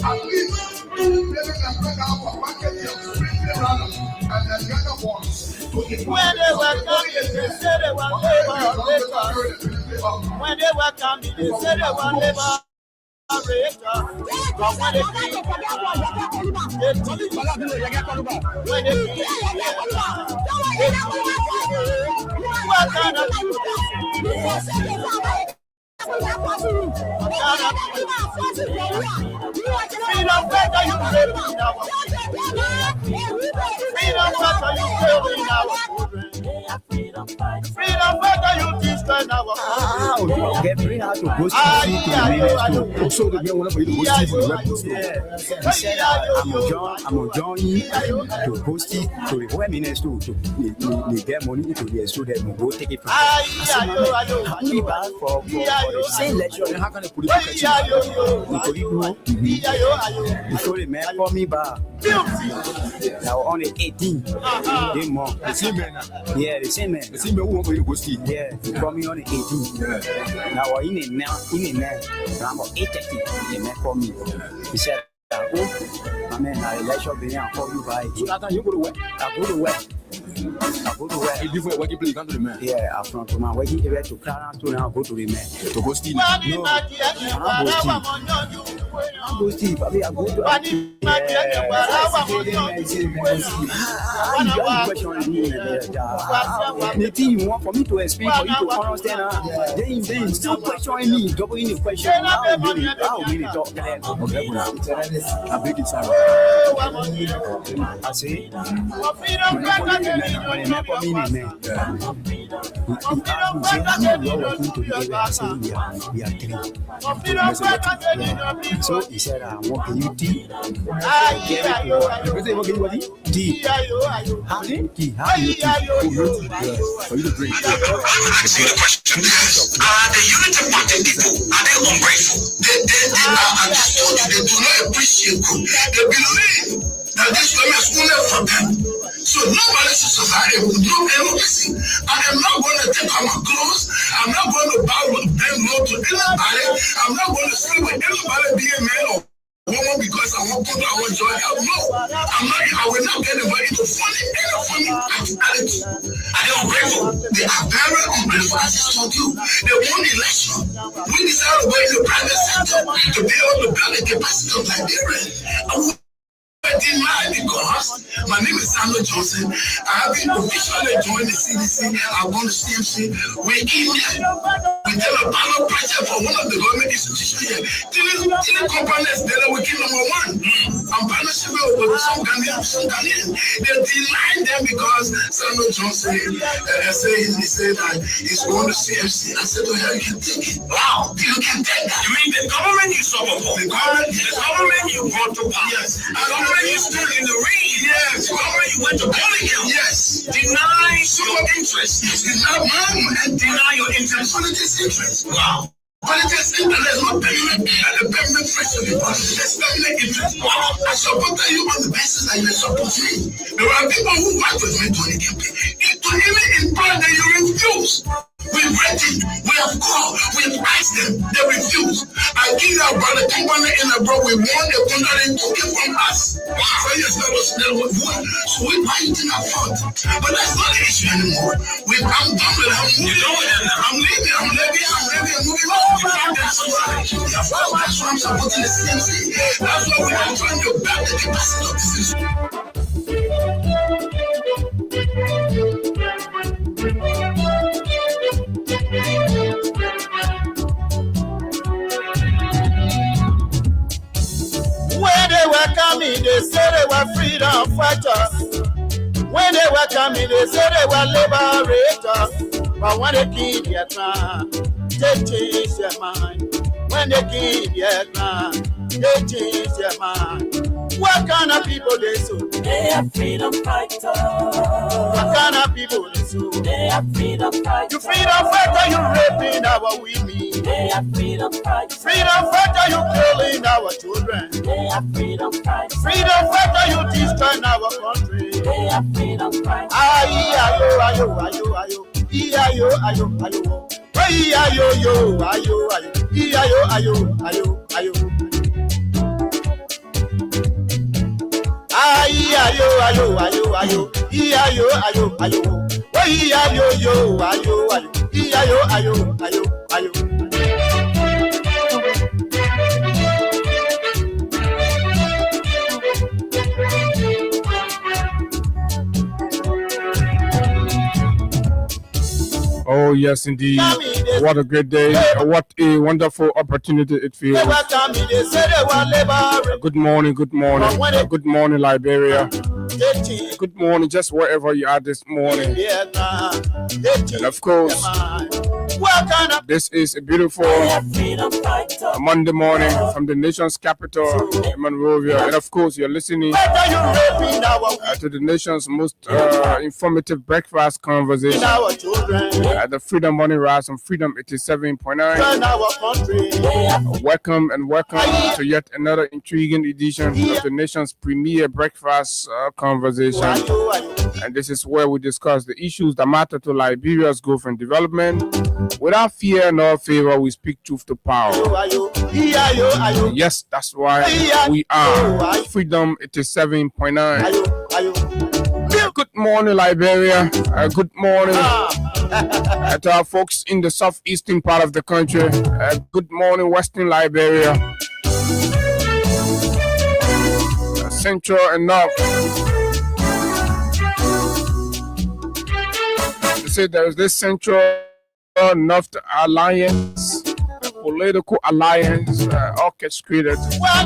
at least living and bring out a package of sprinting runners and the younger ones. When they were coming, they said they were labor. When they were coming, they said they were labor. But when they came, when they what kind of people? Freedom better you live in our freedom better you live in our freedom better you destroy our get free how to go to so the young one for you to go to he said I'm on journey to host it to the women to get money to the so that we go take it from me back for the same lecture. How can I put it before the man call me back? Now on the 18th, day more. The same man. Yeah, the same man. The same man who want to go ski. Yeah, he called me on the 18th. Now in it now, I'm about 8:30. The man called me. He said, "Oh, my man, I lecture be here. Call you by." So that time you go to work. I go to work. If you work, you play, you come to the man. Yeah, I'm from my working area to Clarence to now go to the man. To go steal. No, I'm go steal. I go to the thing you want for me to explain for you to understand. Then still questioning me, doubling the question. How will you talk? I beg it, sir. I say, so he said, what can you do? How do you are the unity party people, are they ungrateful? They are understood, they do not appreciate good. They believe that this women is only for them. So nobody should survive with no democracy. I am not going to take off my clothes. I'm not going to bow with them low to anybody. I'm not going to sleep with anybody being male or woman because I want to join. No, I'm not. I will not get anybody to funny attitude. I am ungrateful. They are very ungrateful. As I told you, they won the election. We decided to go in the private sector to be able to build the capacity of Nigeria. Denied because my name is Samuel Johnson. I have been officially joined the CDC. I won the CMC. We're in there. We did a panel project for one of the government institutions here. Three companies that we came number one. I'm partnership with some Ghanaian. They denied them because Samuel Johnson said that he's going to CMC. I said, oh yeah, you can take it. Wow, you can take that. You mean the government you support? The government you brought to power? Yes. You stood in the ring, yes. You went to Bellingham, yes. Deny your interest. Deny mine and deny your interest. Politics interest. Wow. Politics interest is not permanent. And the permanent pressure is permanent interest. Wow. I support you on the basis that you support me. There are people who work with me to the campaign. Even in prayer that you refuse. We've read it, we have called, we've asked them, they refuse. I give our brother company in the bro, we want the contract to get from us. So yes, that was one. So we buy it in our front. But that's not the issue anymore. I'm done with it, I'm leaving, I'm moving on. That's why I'm supporting the CMC. That's why we are trying to build the capacity of this issue. When they were coming, they said they were freedom fighters. When they were coming, they said they were liberators. But when they killed their time, they changed their mind. When they killed their time, they changed their mind. What kind of people they so? They are freedom fighters. What kind of people they so? They are freedom fighters. You freedom fighter, you raping our women. They are freedom fighters. Freedom fighter, you killing our children. They are freedom fighters. Freedom fighter, you destroying our country. They are freedom fighters. Ayo. ayo, ayo, ayo. Ayo, ayo, ayo. Ayo, ayo, ayo, ayo. Ayo, ayo, ayo, ayo. Oh, yes, indeed. What a great day. What a wonderful opportunity it feels. Good morning, good morning. Good morning, Liberia. Good morning, just wherever you are this morning. And of course, this is a beautiful Monday morning from the nation's capital, Monrovia. And of course, you're listening to the nation's most informative breakfast conversation. The Freedom Morning Rise on Freedom 87.9. Welcome and welcome to yet another intriguing edition of the nation's premier breakfast conversation. And this is where we discuss the issues that matter to Liberia's growth and development. Without fear nor favor, we speak truth to power. Yes, that's why we are Freedom 87.9. Good morning, Liberia. Good morning to our folks in the southeastern part of the country. Good morning, Western Liberia. Central and North. They say there is this Central North Alliance, a political alliance orchestrated,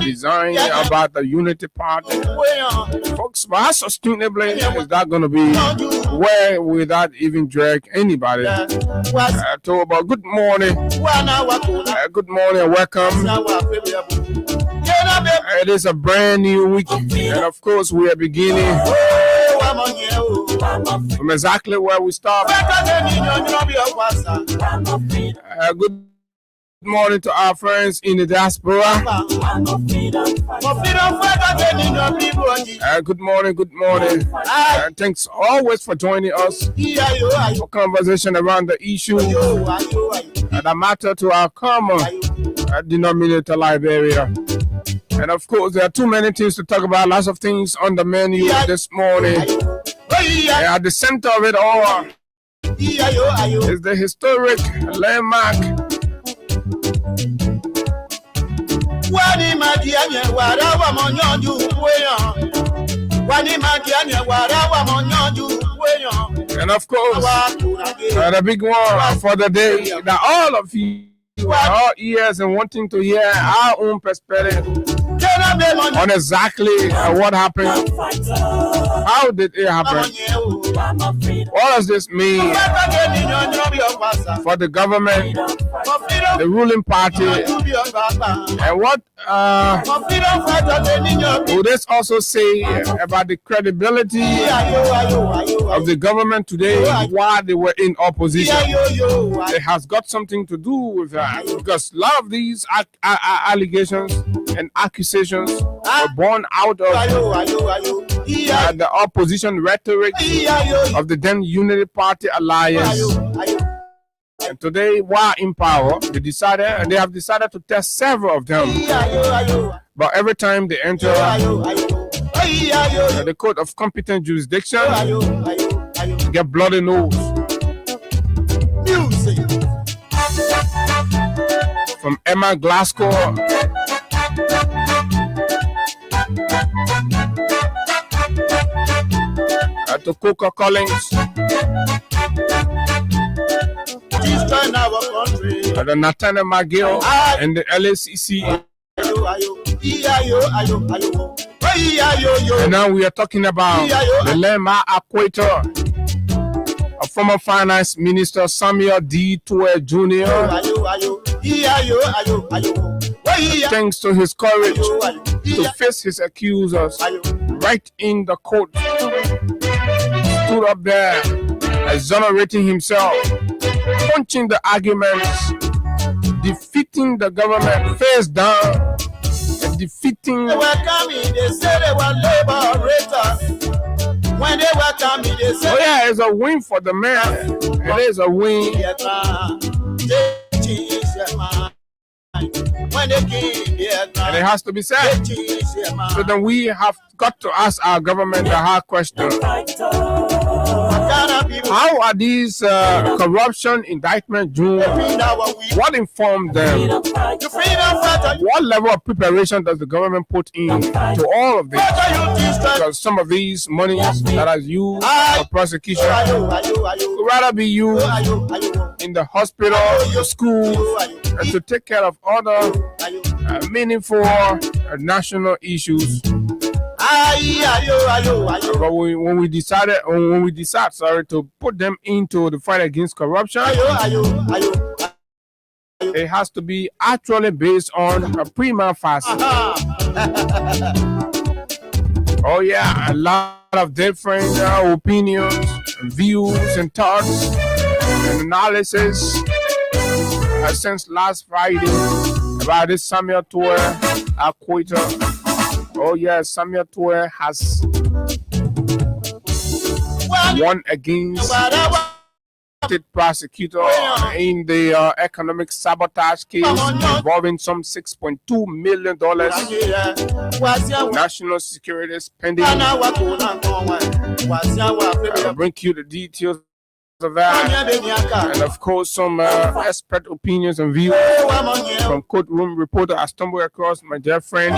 designed about the Unity Party. Folks, but how sustainably is that going to be? Where without even drag anybody? To about good morning. Good morning and welcome. It is a brand new week, and of course, we are beginning from exactly where we started. Good morning to our friends in the diaspora. Good morning, good morning. Thanks always for joining us for conversation around the issue that matter to our common denominator, Liberia. And of course, there are too many things to talk about, lots of things on the menu this morning. At the center of it all is the historic landmark and of course, the big one for the day that all of you are all ears and wanting to hear our own perspective on exactly what happened. How did it happen? What does this mean for the government, the ruling party, and what will this also say about the credibility of the government today while they were in opposition? It has got something to do with that, because a lot of these allegations and accusations are born out of the opposition rhetoric of the then Unity Party alliance. And today, while in power, they have decided to test several of them. But every time they enter the court of competent jurisdiction, they get bloody nose. From Emma Glasgow to Coca Collins, the Nathaniel McGill and the LACC. And now we are talking about the Lema Equator, a former finance minister, Samuel D. Tuer Jr. Thanks to his courage to face his accusers right in the court, stood up there, exonerating himself, punching the arguments, defeating the government face down, and defeating. They were coming, they said they were liberators. When they were coming, they said, oh yeah, it's a win for the man. It is a win. When they came here, and it has to be said. So then we have got to ask our government the hard question. How are these corruption indictment doing? What informed them? What level of preparation does the government put in to all of this? Because some of these monies that are used for prosecution would rather be used in the hospital, the schools, and to take care of other meaningful national issues. But when we decide to put them into the fight against corruption, it has to be actually based on a prima facie. Oh yeah, a lot of different opinions, views, and thoughts and analysis since last Friday about this Samuel Tour acquittal. Oh yes, Samuel Tour has won against state prosecutor in the economic sabotage case involving some $6.2 million national security spending. I'll bring you the details of that, and of course some expert opinions and views from Courtroom reporter. I stumbled across my dear friend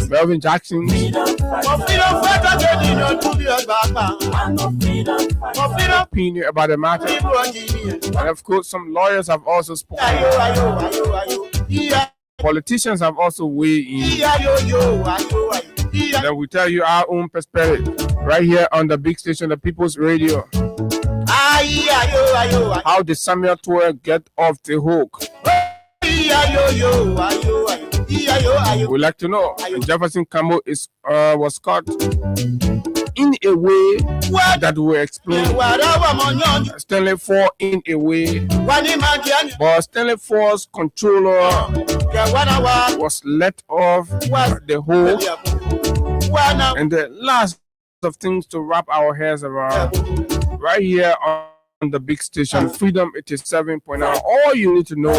Melvin Jackson's opinion about the matter, and of course some lawyers have also spoken. Politicians have also weighed in, and then we tell you our own perspective right here on the big station, the People's Radio. How did Samuel Tour get off the hook? We'd like to know. And Jefferson Campbell was caught in a way that will explain. Stanley Ford in a way, but Stanley Ford's controller was let off the hook. And the last of things to wrap our heads around right here on the big station, Freedom 87.9. All you need to know.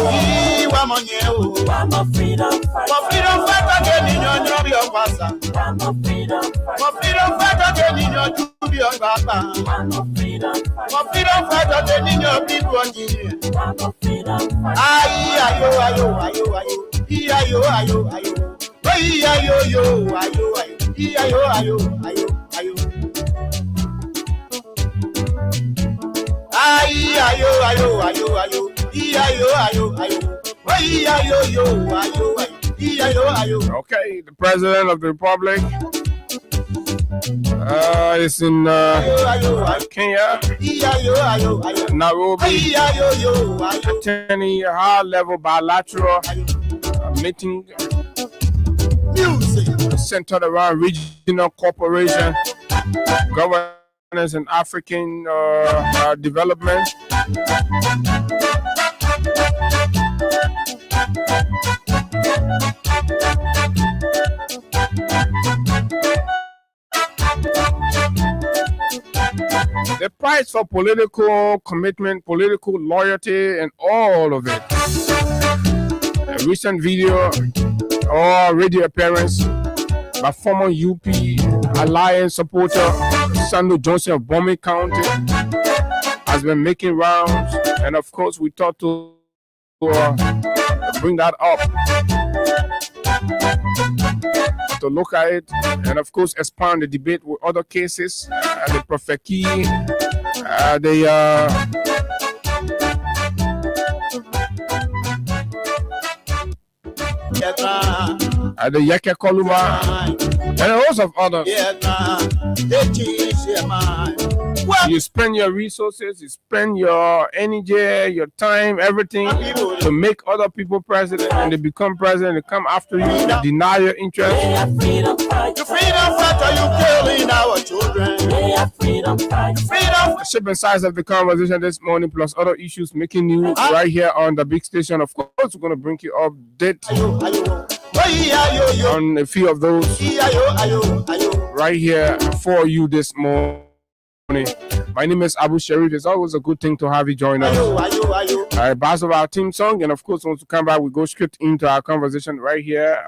Okay, the President of the Republic is in Kenya, Nairobi, attending a high-level bilateral meeting centered around regional cooperation, governance, and African development. The price for political commitment, political loyalty, and all of it. A recent video or radio appearance by former UP Alliance supporter Sando Johnson of Bombay County has been making rounds, and of course we thought to bring that up, to look at it, and of course expand the debate with other cases, the Profeki, the Yeke Koluma, and a host of others. You spend your resources, you spend your energy, your time, everything to make other people president, and they become president, they come after you, they deny your interest. The freedom fighter, you killing our children. The shape and size of the conversation this morning, plus other issues making news right here on the big station. Of course, we're going to bring you update on a few of those right here for you this morning. My name is Abu Sharif. It's always a good thing to have you join us. Bars of our team song, and of course, once we come back, we go straight into our conversation right here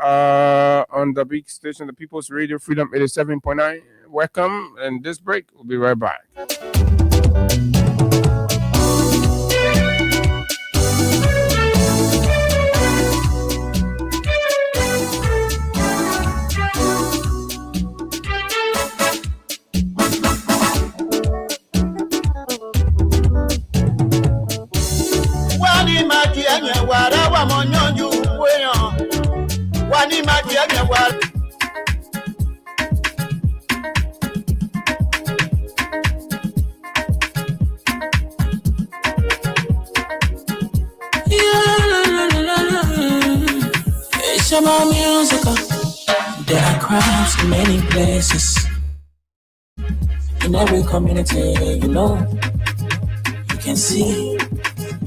on the big station, the People's Radio Freedom 87.9. Welcome, and this break, we'll be right back. It's about music. There are crowds in many places. In every community, you know, you can see.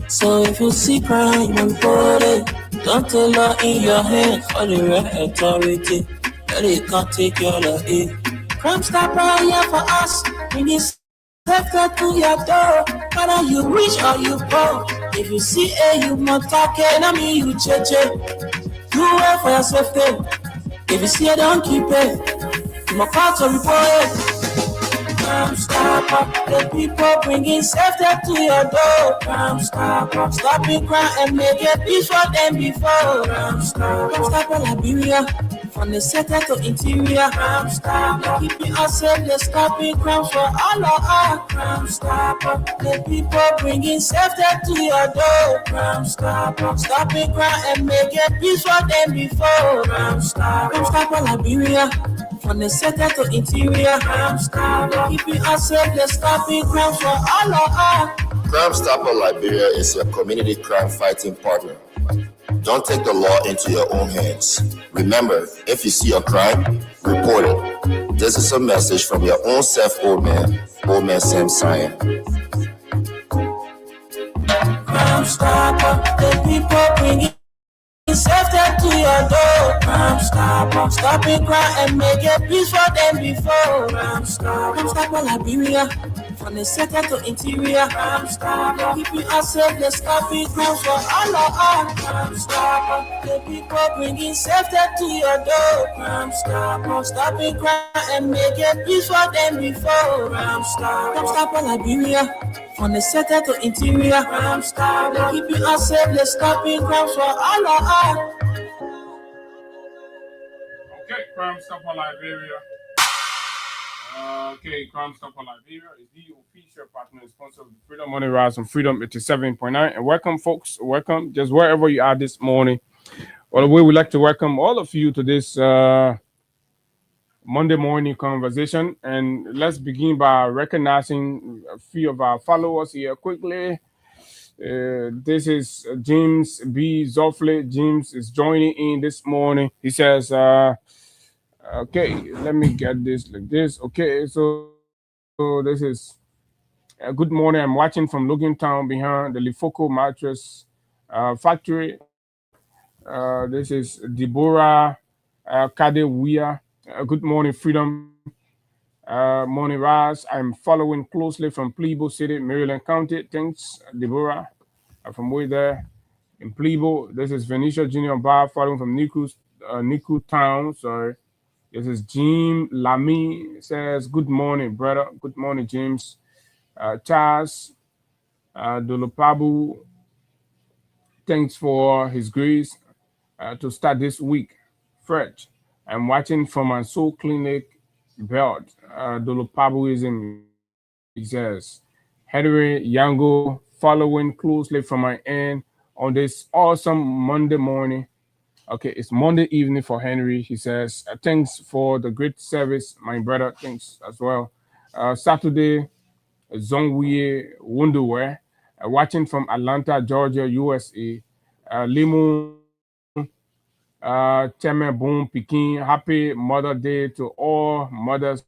So if you see crime, you report it. Don't take law in your hands for the right authority. That it can't take your law in. Crime stopper here for us. Bring this safety to your door. Whether you rich or you poor. If you see you must talk it. I mean you check. Do it for your safety. If you see it, don't keep it. You must call to report it. Crime stopper, the people bringing safety to your door. Crime stopper, stopping crime and make it peace for them before. Crime stopper, Liberia, from the center to interior. Crime stopper, keeping us safe, they're stopping crime for all of us. Crime stopper, the people bringing safety to your door. Crime stopper, stopping crime and make it peace for them before. Crime stopper, Liberia, from the center to interior. Crime stopper, keeping us safe, they're stopping crime for all of us. Crime Stopper Liberia is your community crime fighting partner. Don't take the law into your own hands. Remember, if you see a crime, report it. This is a message from your own self, old man Sam Cyan. Crime Stopper, the people bringing safety to your door. Crime stopper, stopping crime and make it peace for them before. Crime stopper, Liberia, from the center to interior. Crime stopper, keeping us safe, they're stopping crime for all of us. Crime stopper, the people bringing safety to your door. Crime stopper, stopping crime and make it peace for them before. Crime stopper, Liberia, from the center to interior. Crime stopper, keeping us safe, they're stopping crime for all of us. Okay, Crime Stopper Liberia. Crime Stopper Liberia is the official partner and sponsor of the Freedom Money Rise on Freedom 87.9. And welcome, folks. Welcome, just wherever you are this morning. Well, we would like to welcome all of you to this Monday morning conversation. And let's begin by recognizing a few of our followers here quickly. This is James B. Zoffley. James is joining in this morning. He says, okay, let me get this like this. Okay, so this is good morning. I'm watching from Logan Town behind the Lifoco mattress factory. This is Deborah Kadewia. Good morning, Freedom. Morning, Raz. I'm following closely from Plebo City, Maryland County. Thanks, Deborah, from way there in Plebo. This is Venetia Junior Bar following from Niku Town. Sorry. This is Jim Lamy. Says, good morning, brother. Good morning, James. Charles Dolopabu. Thanks for his grace to start this week. Fresh. I'm watching from my soul clinic belt. Dolopabuism, he says. Henry Yango following closely from my end on this awesome Monday morning. Okay, it's Monday evening for Henry. He says, thanks for the great service, my brother. Thanks as well. Saturday, Zongwie Wonderwear, watching from Atlanta, Georgia, USA. Limu Cheme Boom Peking. Happy Mother Day to all mothers,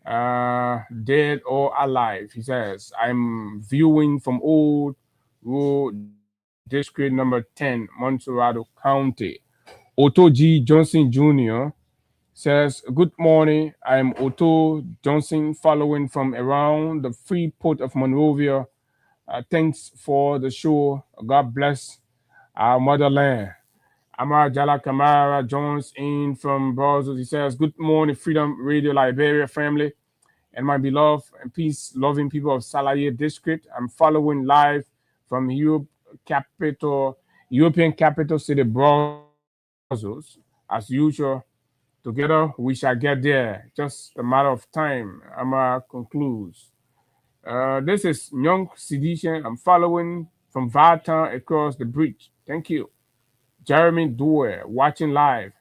dead or alive. He says, I'm viewing from Old Road District number 10, Montserrat County. Otto G. Johnson Jr. Says, good morning. I am Otto Johnson, following from around the free port of Monrovia. Thanks for the show. God bless our motherland. Amar Jala Kamara joins in from Brussels. He says, good morning, Freedom Radio Liberia family and my beloved and peace-loving people of Salaye District. I'm following live from European capital city, Brussels. As usual, together we shall get there. Just a matter of time. Amar concludes. This is Young Sedition. I'm following from Vartan across the bridge. Thank you. Jeremy Dwyer, watching live.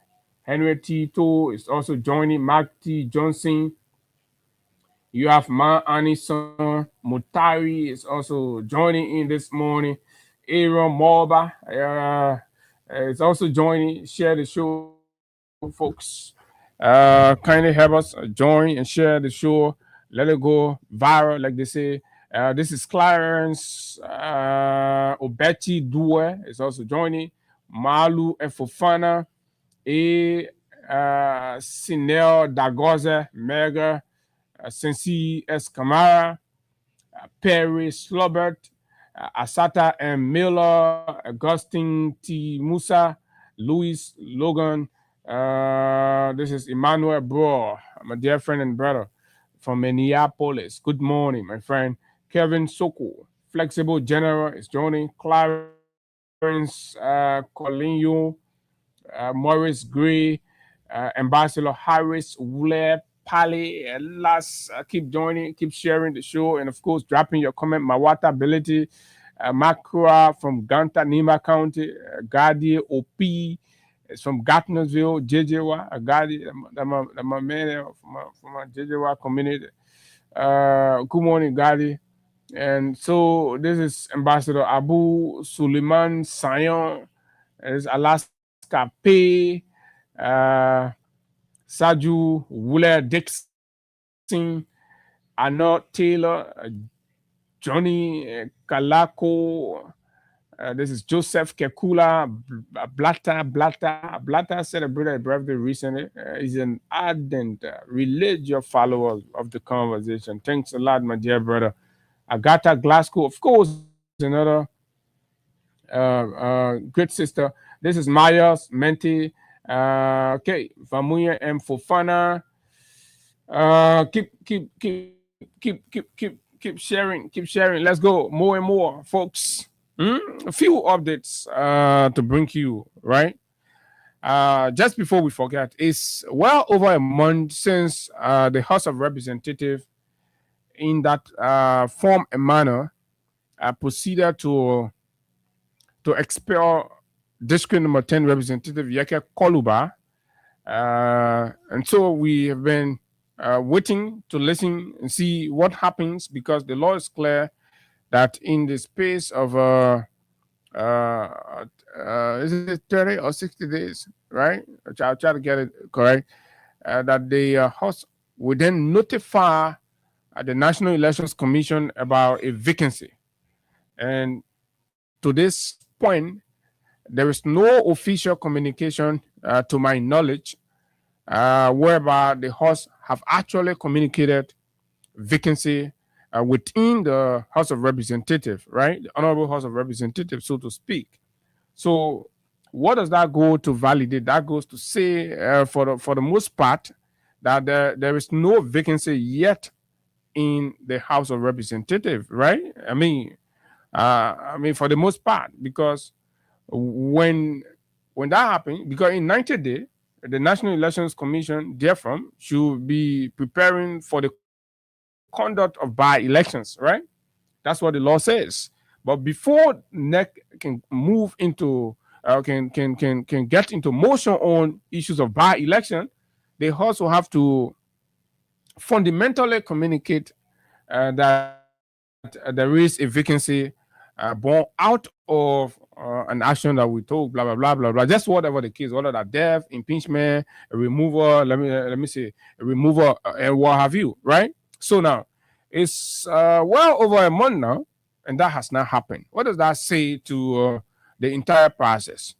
Henry Tito is also joining. Mark T. Johnson. You have Ma Anison. Mutari is also joining in this morning. Aaron Morba is also joining. Share the show, folks. Kindly help us join and share the show. Let it go viral, like they say. This is Clarence Obeti Due is also joining. Malu Efofana, A. Sinel Dagoze, Mega, Sensi S. Kamara, Perry Slobert, Asata M. Miller, Augustine T. Musa, Louis Logan. This is Emmanuel Bro, my dear friend and brother from Minneapolis. Good morning, my friend. Kevin Soko, Flexible General is joining. Clarence Colinho, Morris Gray, Ambassador Harris, Wule, Pali, Las, keep joining, keep sharing the show, and of course, dropping your comment. Mawata Ability, Makura from Ganta, Nima County, Gadi OP is from Gartnersville, JJW, Gadi, my man from my JJW community. Good morning, Gadi. And so this is Ambassador Abu Suleiman Sayon, is Alaska Pay, uh, Saju Wooler Dixon, Arnold Taylor, Johnny Kalako. This is Joseph Kekula Blatta celebrated a birthday recently. He's an ardent religious follower of the conversation. Thanks a lot, my dear brother. Agatha Glasgow, of course, another great sister. This is Mayas Menti. Okay, Vamuya M Fofana. Keep sharing. Let's go more and more, folks. A few updates to bring you, right? Just before we forget, it's well over a month since the House of Representatives, in that form and manner, proceeded to expel District Number 10 Representative Yeke Koluba. And so we have been waiting to listen and see what happens, because the law is clear that in the space of is it 30 or 60 days, right? I'll try to get it correct. That the House will then notify the National Elections Commission about a vacancy. And to this point, there is no official communication, to my knowledge, whereby the House have actually communicated vacancy within the House of Representatives, right? The Honorable House of Representatives, so to speak. So, what does that go to validate? That goes to say, for the most part, that there is no vacancy yet in the House of Representatives, right? I mean, for the most part, because when that happens, because in 90 days, the National Elections Commission, therefrom, should be preparing for the conduct of by-elections, right? That's what the law says. But before NEC can move into, can get into motion on issues of by-election, they also have to fundamentally communicate that there is a vacancy born out of an action that we took, blah blah blah blah blah. Just whatever the case, whether that death, impeachment, a removal, let me say, a removal, and what have you, right? So now it's well over a month now, and that has not happened. What does that say to the entire process?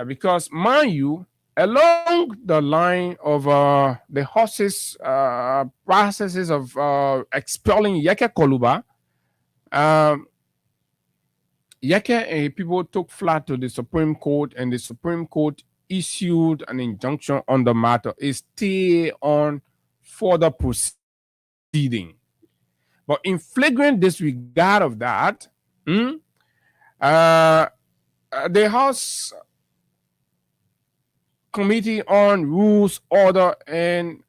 Because mind you, along the line of the horses processes of expelling Yeke Koluba, um, Yeke and people took flat to the Supreme Court, and the Supreme Court issued an injunction on the matter, a stay on further proceeding. But in flagrant disregard of that, uh, the House Committee on Rules, Order, and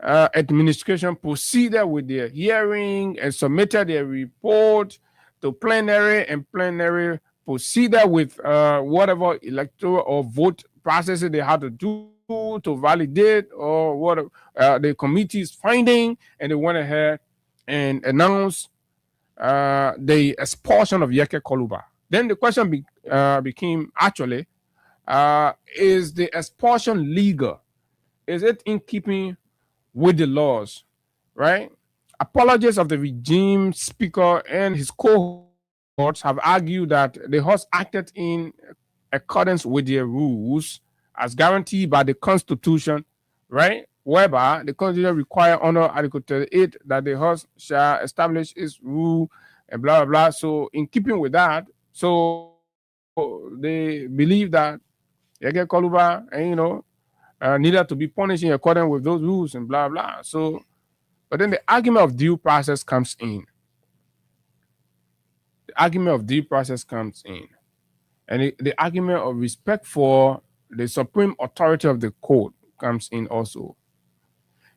Administration proceeded with their hearing and submitted their report to plenary, and plenary proceeded with whatever electoral or vote processes they had to do to validate or what the committee's finding, and they went ahead and announced the expulsion of Yeke Koluba. Then the question became actually, is the expulsion legal? Is it in keeping with the laws, right? Apologists of the regime speaker and his cohorts have argued that the host acted in accordance with their rules as guaranteed by the Constitution, right? Whereby the Constitution requires under Article 38 that the host shall establish its rule and blah, blah, blah. So, in keeping with that, so they believe that Yeke Koluba, and needed to be punished in accordance with those rules and blah blah. So, but then the argument of due process comes in. The argument of due process comes in, and the argument of respect for the supreme authority of the court comes in also,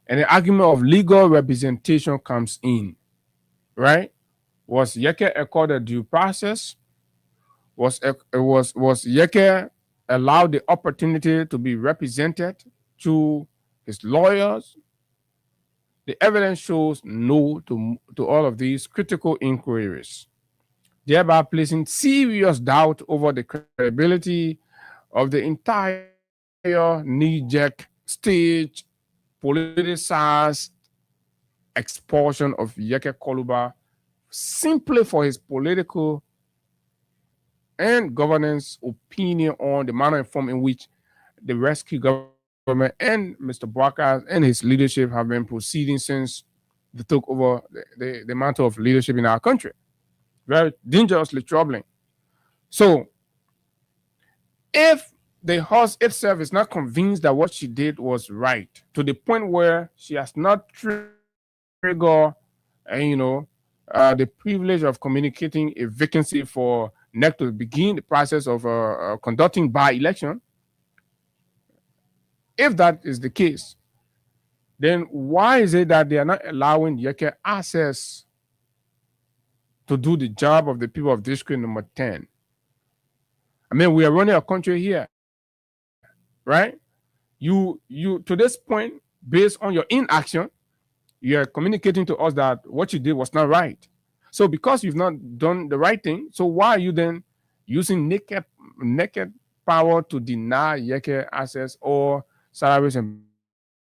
and the argument of legal representation comes in. Right? Was Yeke accorded due process? Was Yeke allowed the opportunity to be represented to his lawyers? The evidence shows no to all of these critical inquiries, thereby placing serious doubt over the credibility of the entire knee-jerk, stage, politicized expulsion of Yeke Koluba simply for his political and governance opinion on the manner and form in which the rescue government and Mr. Bouakas and his leadership have been proceeding since they took over the mantle of leadership in our country. Very dangerously troubling. So, if the host itself is not convinced that what she did was right, to the point where she has not triggered, the privilege of communicating a vacancy for NEC to begin the process of conducting by-election, if that is the case, then why is it that they are not allowing Yeke access to do the job of the people of district number 10? I mean, we are running a country here, right? You to this point, based on your inaction, you are communicating to us that what you did was not right. So because you've not done the right thing, so why are you then using naked power to deny Yeke access or salaries and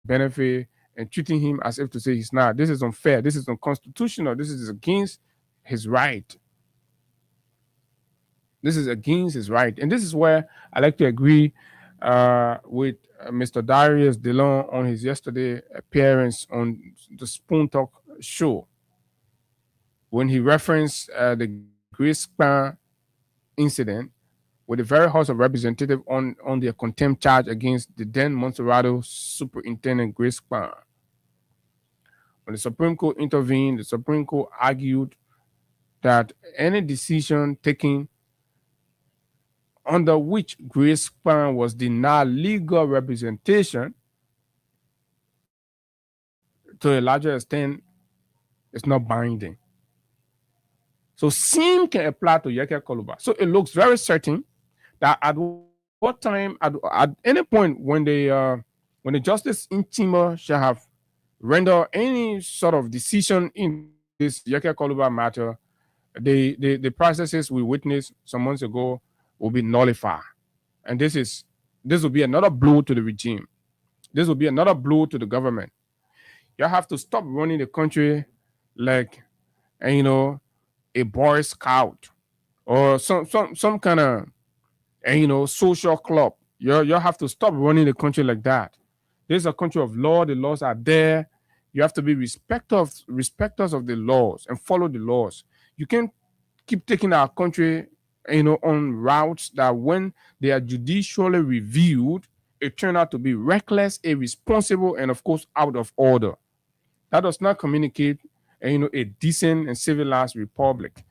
benefit, and treating him as if to say he's not? This is unfair. This is unconstitutional. This is against his right. This is against his right. And this is where I like to agree with Mr. Darius Delon on his yesterday appearance on the Spoon Talk show, when he referenced the Grace Span incident with the very House of Representatives on their contempt charge against the then Montserrado Superintendent Grace Span. When the Supreme Court intervened, the Supreme Court argued that any decision taken under which Grace Span was denied legal representation to a larger extent is not binding. So same can apply to Yeke Koluba. So it looks very certain that at what time, at any point when the justice in chamber shall have rendered any sort of decision in this Yeke Koluba matter, the processes we witnessed some months ago will be nullified. And this will be another blow to the regime. This will be another blow to the government. You have to stop running the country like, a Boy Scout or some kind of, social club. You have to stop running the country like that. This is a country of law. The laws are there. You have to be respecters of the laws and follow the laws. You can't keep taking our country, on routes that when they are judicially reviewed, it turned out to be reckless, irresponsible, and of course out of order. That does not communicate, a decent and civilized republic.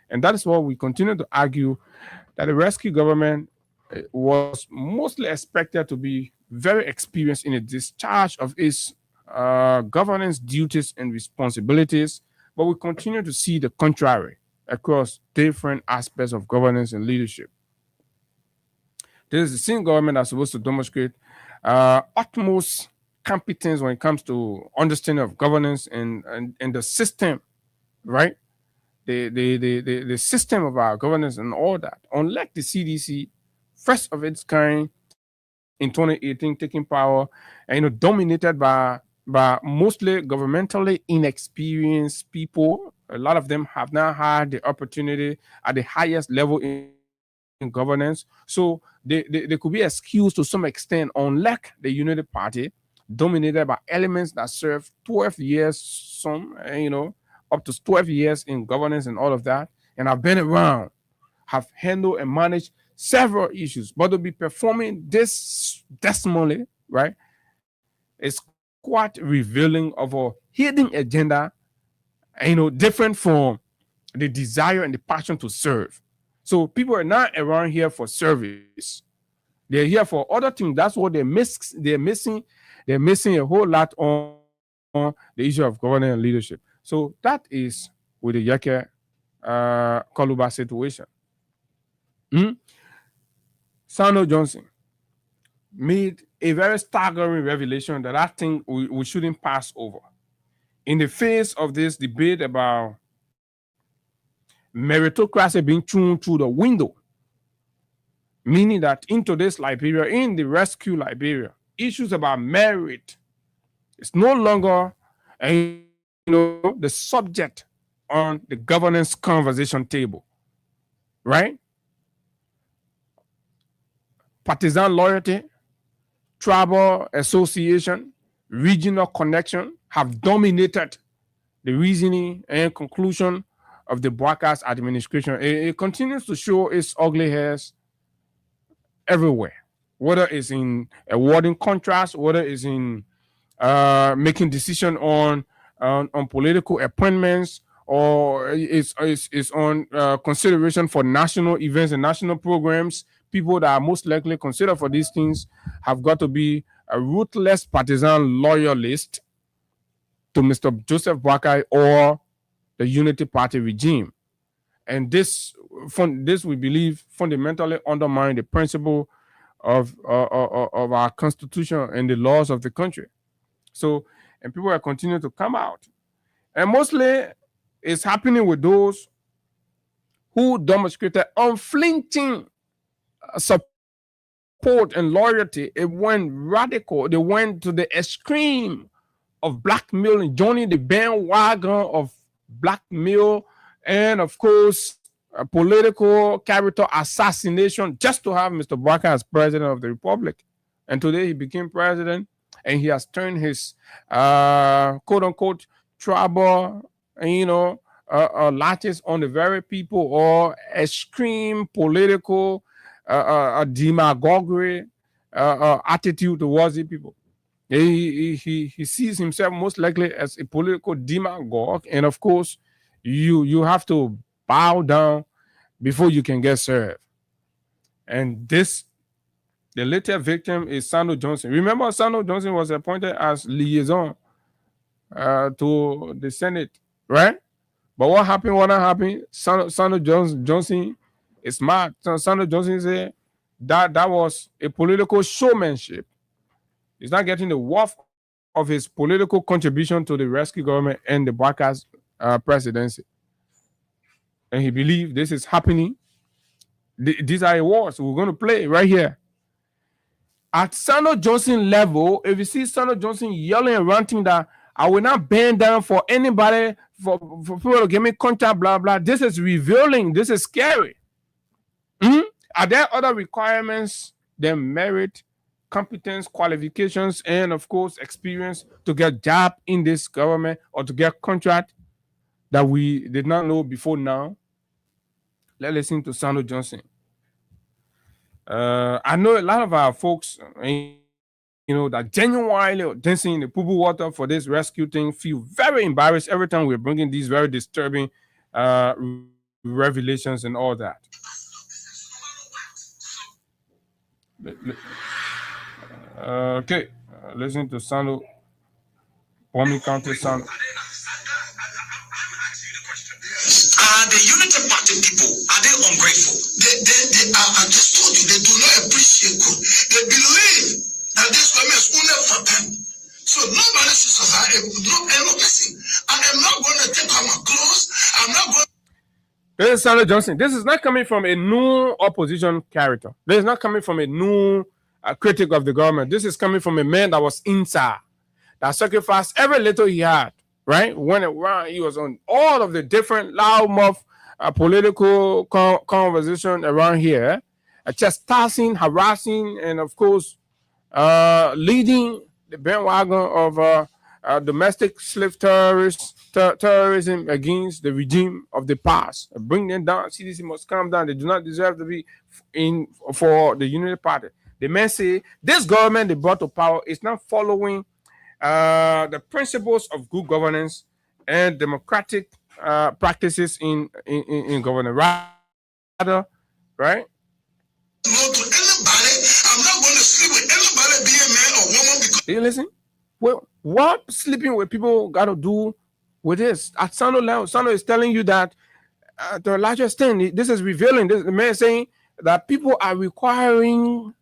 And that is why we continue to argue that the rescue government was mostly expected to be very experienced in the discharge of its governance duties and responsibilities, but we continue to see the contrary across different aspects of governance and leadership. This is the same government that's supposed to demonstrate utmost competence when it comes to understanding of governance and the system, right? The system of our governance and all that. Unlike the CDC, first of its kind in 2018, taking power and dominated by mostly governmentally inexperienced people. A lot of them have now had the opportunity at the highest level in governance. So they could be excused to some extent, unlike the Unity Party, dominated by elements that serve 12 years, some, up to 12 years in governance and all of that, and have been around, have handled and managed several issues, but to be performing this dismally, right, is quite revealing of a hidden agenda, different from the desire and the passion to serve. So people are not around here for service. They're here for other things. That's what they're missing. They're missing a whole lot on the issue of governance and leadership. So that is with the Yeke Koluba situation. Sano Johnson made a very staggering revelation that I think we shouldn't pass over. In the face of this debate about meritocracy being thrown through the window, meaning that in today's Liberia, in the rescue Liberia, issues about merit is no longer, the subject on the governance conversation table, right? Partisan loyalty, tribal association, regional connection have dominated the reasoning and conclusion of the Boakas administration. It continues to show its ugly hairs everywhere, whether it's in awarding contracts, whether it's in making decision on political appointments, or it's on consideration for national events and national programs. People that are most likely considered for these things have got to be a ruthless partisan loyalist to Mr. Joseph Boakai or the Unity Party regime. And this we believe fundamentally undermines the principle of our constitution and the laws of the country. So, and people are continuing to come out. And mostly it's happening with those who demonstrated unflinching support and loyalty. It went radical. They went to the extreme of blackmailing, joining the bandwagon of blackmail, and of course, a political character assassination just to have Mr. Boakai as president of the republic. And today he became president, and he has turned his quote unquote tribal, latches on the very people or extreme political demagoguery attitude towards the people. He sees himself most likely as a political demagogue, and of course, you have to bow down before you can get served. And the later victim is Sano Johnson. Remember, Sano Johnson was appointed as liaison to the Senate, right? But what happened? What not happened? Sano Johnson is smart. Sano Johnson said that was a political showmanship. He's not getting the worth of his political contribution to the rescue government and the Boakai's presidency. And he believed this is happening. These are awards we're going to play right here. At Sano Johnson level, if you see Sano Johnson yelling and ranting that I will not bend down for anybody, for people to give me contract, blah, blah, this is revealing. This is scary. Are there other requirements their merit, competence, qualifications, and of course experience to get job in this government or to get contract that we did not know before now. Let's listen to Sandro Johnson. I know a lot of our folks, that genuinely dancing in the poo water for this rescue thing feel very embarrassed every time we're bringing these very disturbing revelations and all that. Okay, listen to Sandro. Wami County Sandro. Are the Unity Party people, are they ungrateful? They are, I just told you, they do not appreciate good. They believe that this government is only for them. So nobody should survive. Listen, I am not going to take out my clothes. I'm not going. This is Sandro Johnson. This is not coming from a new opposition character. This is not coming from a new critic of the government. This is coming from a man that was inside, that sacrificed every little he had, right? When he was on all of the different loudmouth political conversation around here, chastising, harassing, and of course, leading the bandwagon of domestic slave terrorism against the regime of the past. Bring them down. CDC must calm down. They do not deserve to be in for the Unity Party. The men say this government they brought to power is not following the principles of good governance and democratic practices in governance. Rather, right? No to anybody. I'm not going to sleep with anybody, be a man or woman. Because do you listen? Well, what sleeping with people got to do with this? At Sandro is telling you that to a larger extent, this is revealing. The man is saying that people are requiring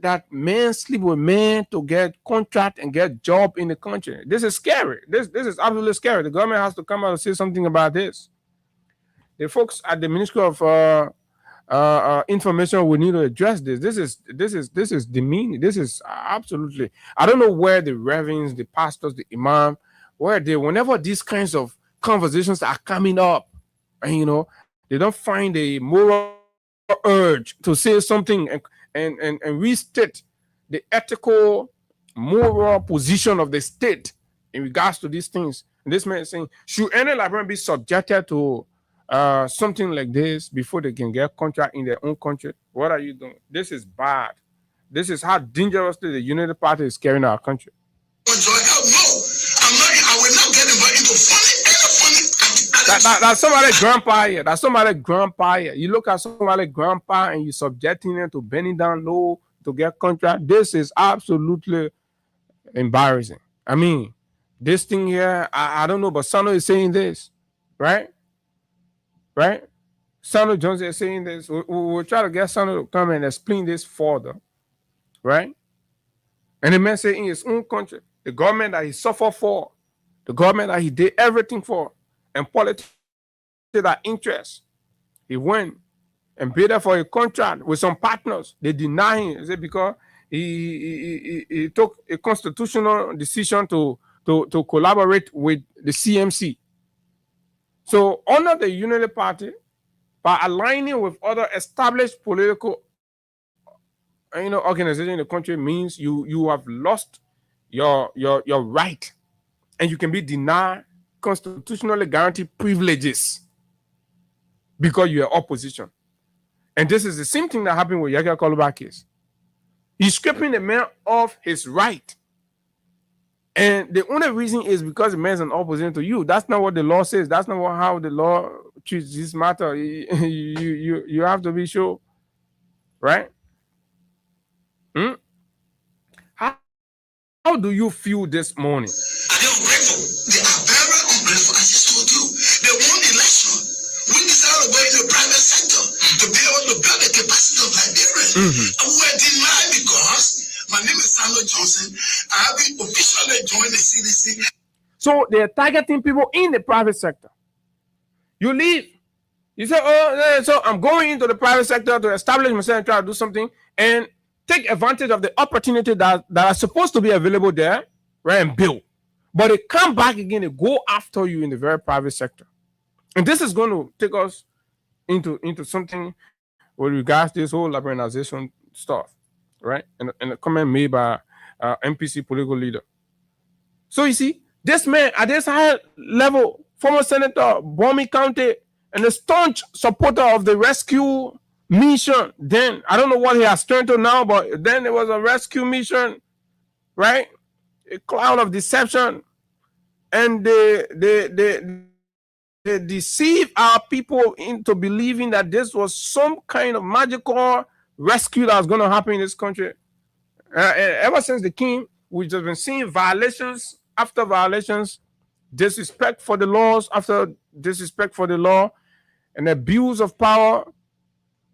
that men sleep with men to get contract and get job in the country. This is scary. This is absolutely scary. The government has to come out and say something about this. The folks at the Ministry of Information will need to address this. This is demeaning. This is absolutely. I don't know where the reverends, the pastors, the imam, where they whenever these kinds of conversations are coming up, and they don't find a moral urge to say something and restate the ethical, moral position of the state in regards to these things. And this man is saying, should any Liberian be subjected to something like this before they can get contract in their own country? What are you doing? This is bad. This is how dangerously the Unity Party is carrying our country. no, I will not get into funny. That's somebody's grandpa here. That's somebody's grandpa here. You look at somebody's grandpa and you're subjecting them to bending down low to get contract. This is absolutely embarrassing. I mean, this thing here, I don't know, but Sandro is saying this, right? Right? Sandro Johnson is saying this. We'll try to get Sandro to come and explain this further, right? And the man said in his own country, the government that he suffered for, the government that he did everything for, and politics that interest, he went and bid for a contract with some partners. They deny him. Is it because he took a constitutional decision to collaborate with the CMC? So under the Unity Party, by aligning with other established political organization in the country means you have lost your right, and you can be denied constitutionally guaranteed privileges because you are opposition. And this is the same thing that happened with Yahya Koluba case. He's stripping the man of his right. And the only reason is because the man's an opposition to you. That's not what the law says. That's not how the law treats this matter. You have to be sure, right? How do you feel this morning? Are they ungrateful? They are very ungrateful. I just told you. They won the election. We decided to go into the private sector to be able to build the capacity of Liberia. And we were denied because my name is Sandro Johnson. I have been officially joined the CDC. So they're targeting people in the private sector. You leave. You say, oh, so I'm going into the private sector to establish myself and try to do something and take advantage of the opportunity that are supposed to be available there, right, and build. But they come back again and go after you in the very private sector. And this is going to take us into something with regards to this whole liberalization stuff. right? And a comment made by MPC political leader. So you see, this man at this high level, former Senator Bomi County, and a staunch supporter of the rescue mission. Then I don't know what he has turned to now, but then it was a rescue mission, right? A cloud of deception, and they deceive our people into believing that this was some kind of magical rescue that was going to happen in this country. Ever since the king, we've just been seeing violations after violations, disrespect for the laws after disrespect for the law, and abuse of power,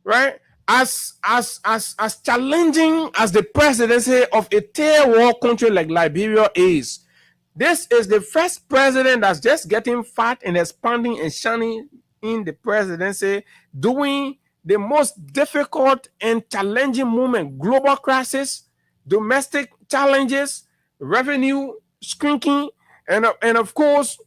right? As challenging as the presidency of a third world country like Liberia is, this is the first president that's just getting fat and expanding and shining in the presidency, doing the most difficult and challenging moment: global crisis, domestic challenges, revenue shrinking, and of course,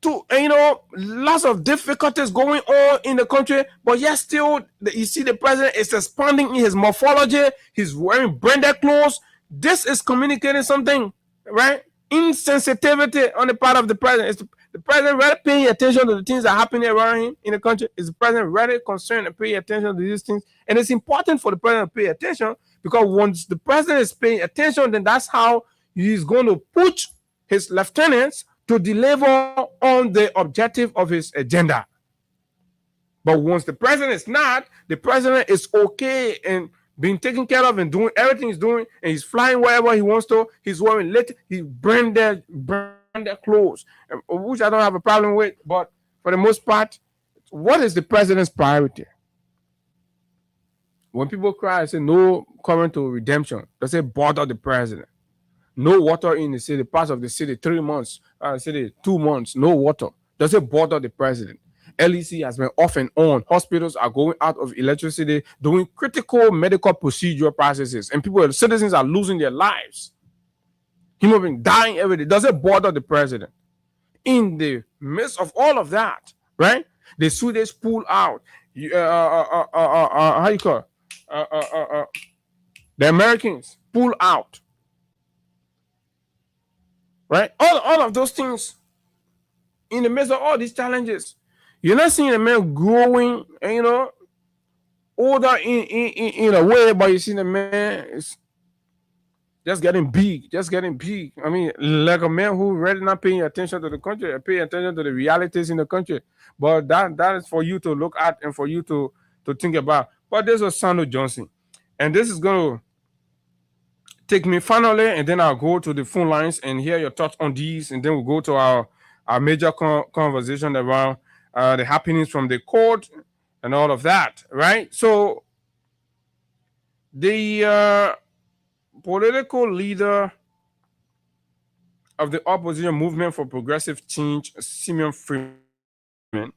lots of difficulties going on in the country. But yet still, you see the president is expanding in his morphology. He's wearing branded clothes. This is communicating something, right? Insensitivity on the part of the president. Is the president really paying attention to the things that are happening around him in the country? Is the president really concerned and paying attention to these things? And it's important for the president to pay attention, because once the president is paying attention, then that's how he's going to push his lieutenants to deliver on the objective of his agenda. But once the president is not, the president is okay and being taken care of and doing everything he's doing, and he's flying wherever he wants to. He's wearing he branded clothes, which I don't have a problem with. But for the most part, what is the president's priority? When people cry and say no current to redemption, they say bother the president. No water in the city, parts of the city, 3 months, city, 2 months, no water. Does it bother the president? LEC has been off and on. Hospitals are going out of electricity, doing critical medical procedure processes, and citizens are losing their lives. Human beings dying every day. Does it bother the president? In the midst of all of that, right? The Swedish pull out. How you call it? The Americans pull out. Right? All of those things, in the midst of all these challenges, you're not seeing a man growing, older in a way, but you see the man is just getting big. I mean, like a man who really not paying attention to the country, paying attention to the realities in the country. But that is for you to look at and for you to think about. But this was Sando Johnson. And this is going to take me finally, and then I'll go to the phone lines and hear your thoughts on these, and then we'll go to our major conversation around the happenings from the court and all of that, right? So the political leader of the opposition movement for progressive change, Simeon Freeman,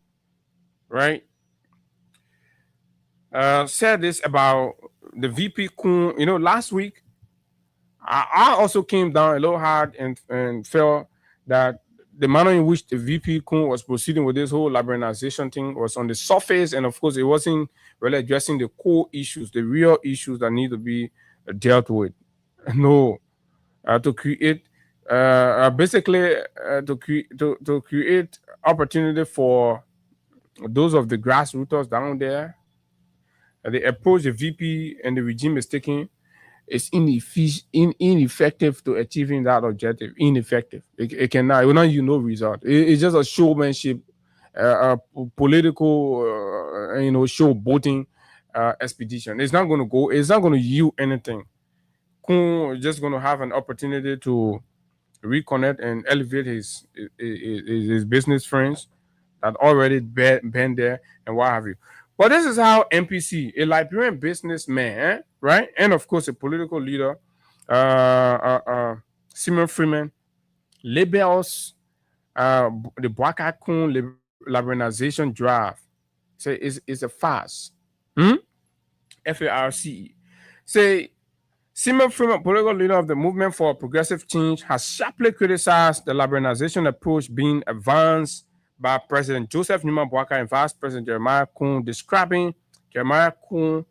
right, said this about the VP Kun. Last week, I also came down a little hard and felt that the manner in which the VP Kun was proceeding with this whole liberalization thing was on the surface, and of course, it wasn't really addressing the core issues, the real issues that need to be dealt with. No, to create, basically, to create opportunity for those of the grassroots down there. The approach the VP and the regime is taking is ineffective to achieving that objective. Ineffective. It cannot. It will not yield no result. It's just a showmanship, political, showboating expedition. It's not going to go. It's not going to yield anything. Kun is just going to have an opportunity to reconnect and elevate his business friends that already been there and what have you. But this is how MPC, a Liberian businessman, right, and of course a political leader, Simon Freeman, labels the Bwaka Kun liberalization draft. Say it's a farce. FARCE. Say Simon Freeman, political leader of the movement for progressive change, has sharply criticized the liberalization approach being advanced by President Joseph Numa Bwaka and Vice President Jeremiah Kun, describing Jeremiah Kun